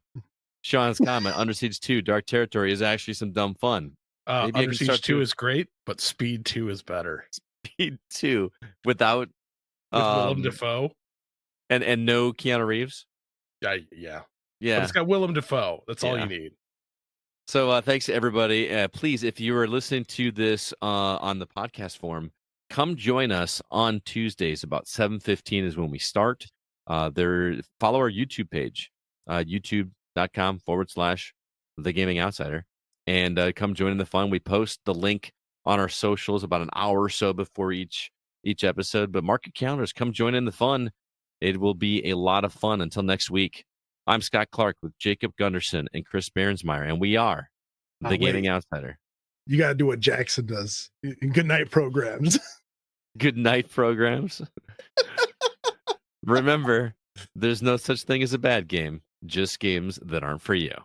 Sean's comment. Under Siege 2, Dark Territory is actually some dumb fun. Under Siege 2 is great, but Speed 2 is better. Speed 2 with Willem Dafoe. And no Keanu Reeves. Yeah. Yeah. But it's got Willem Dafoe. That's all you need. So thanks to everybody. Please, if you are listening to this on the podcast form, come join us on Tuesdays. About 7:15 is when we start. Follow our YouTube page, youtube.com/The Gaming Outsider, and come join in the fun. We post the link on our socials about an hour or so before each episode. But mark your calendars. Come join in the fun. It will be a lot of fun. Until next week, I'm Scott Clark with Jacob Gunderson and Chris Behrensmeyer, and we are The Gaming Outsider. You got to do what Jackson does. Good night programs. Good night programs. Remember, there's no such thing as a bad game, just games that aren't for you.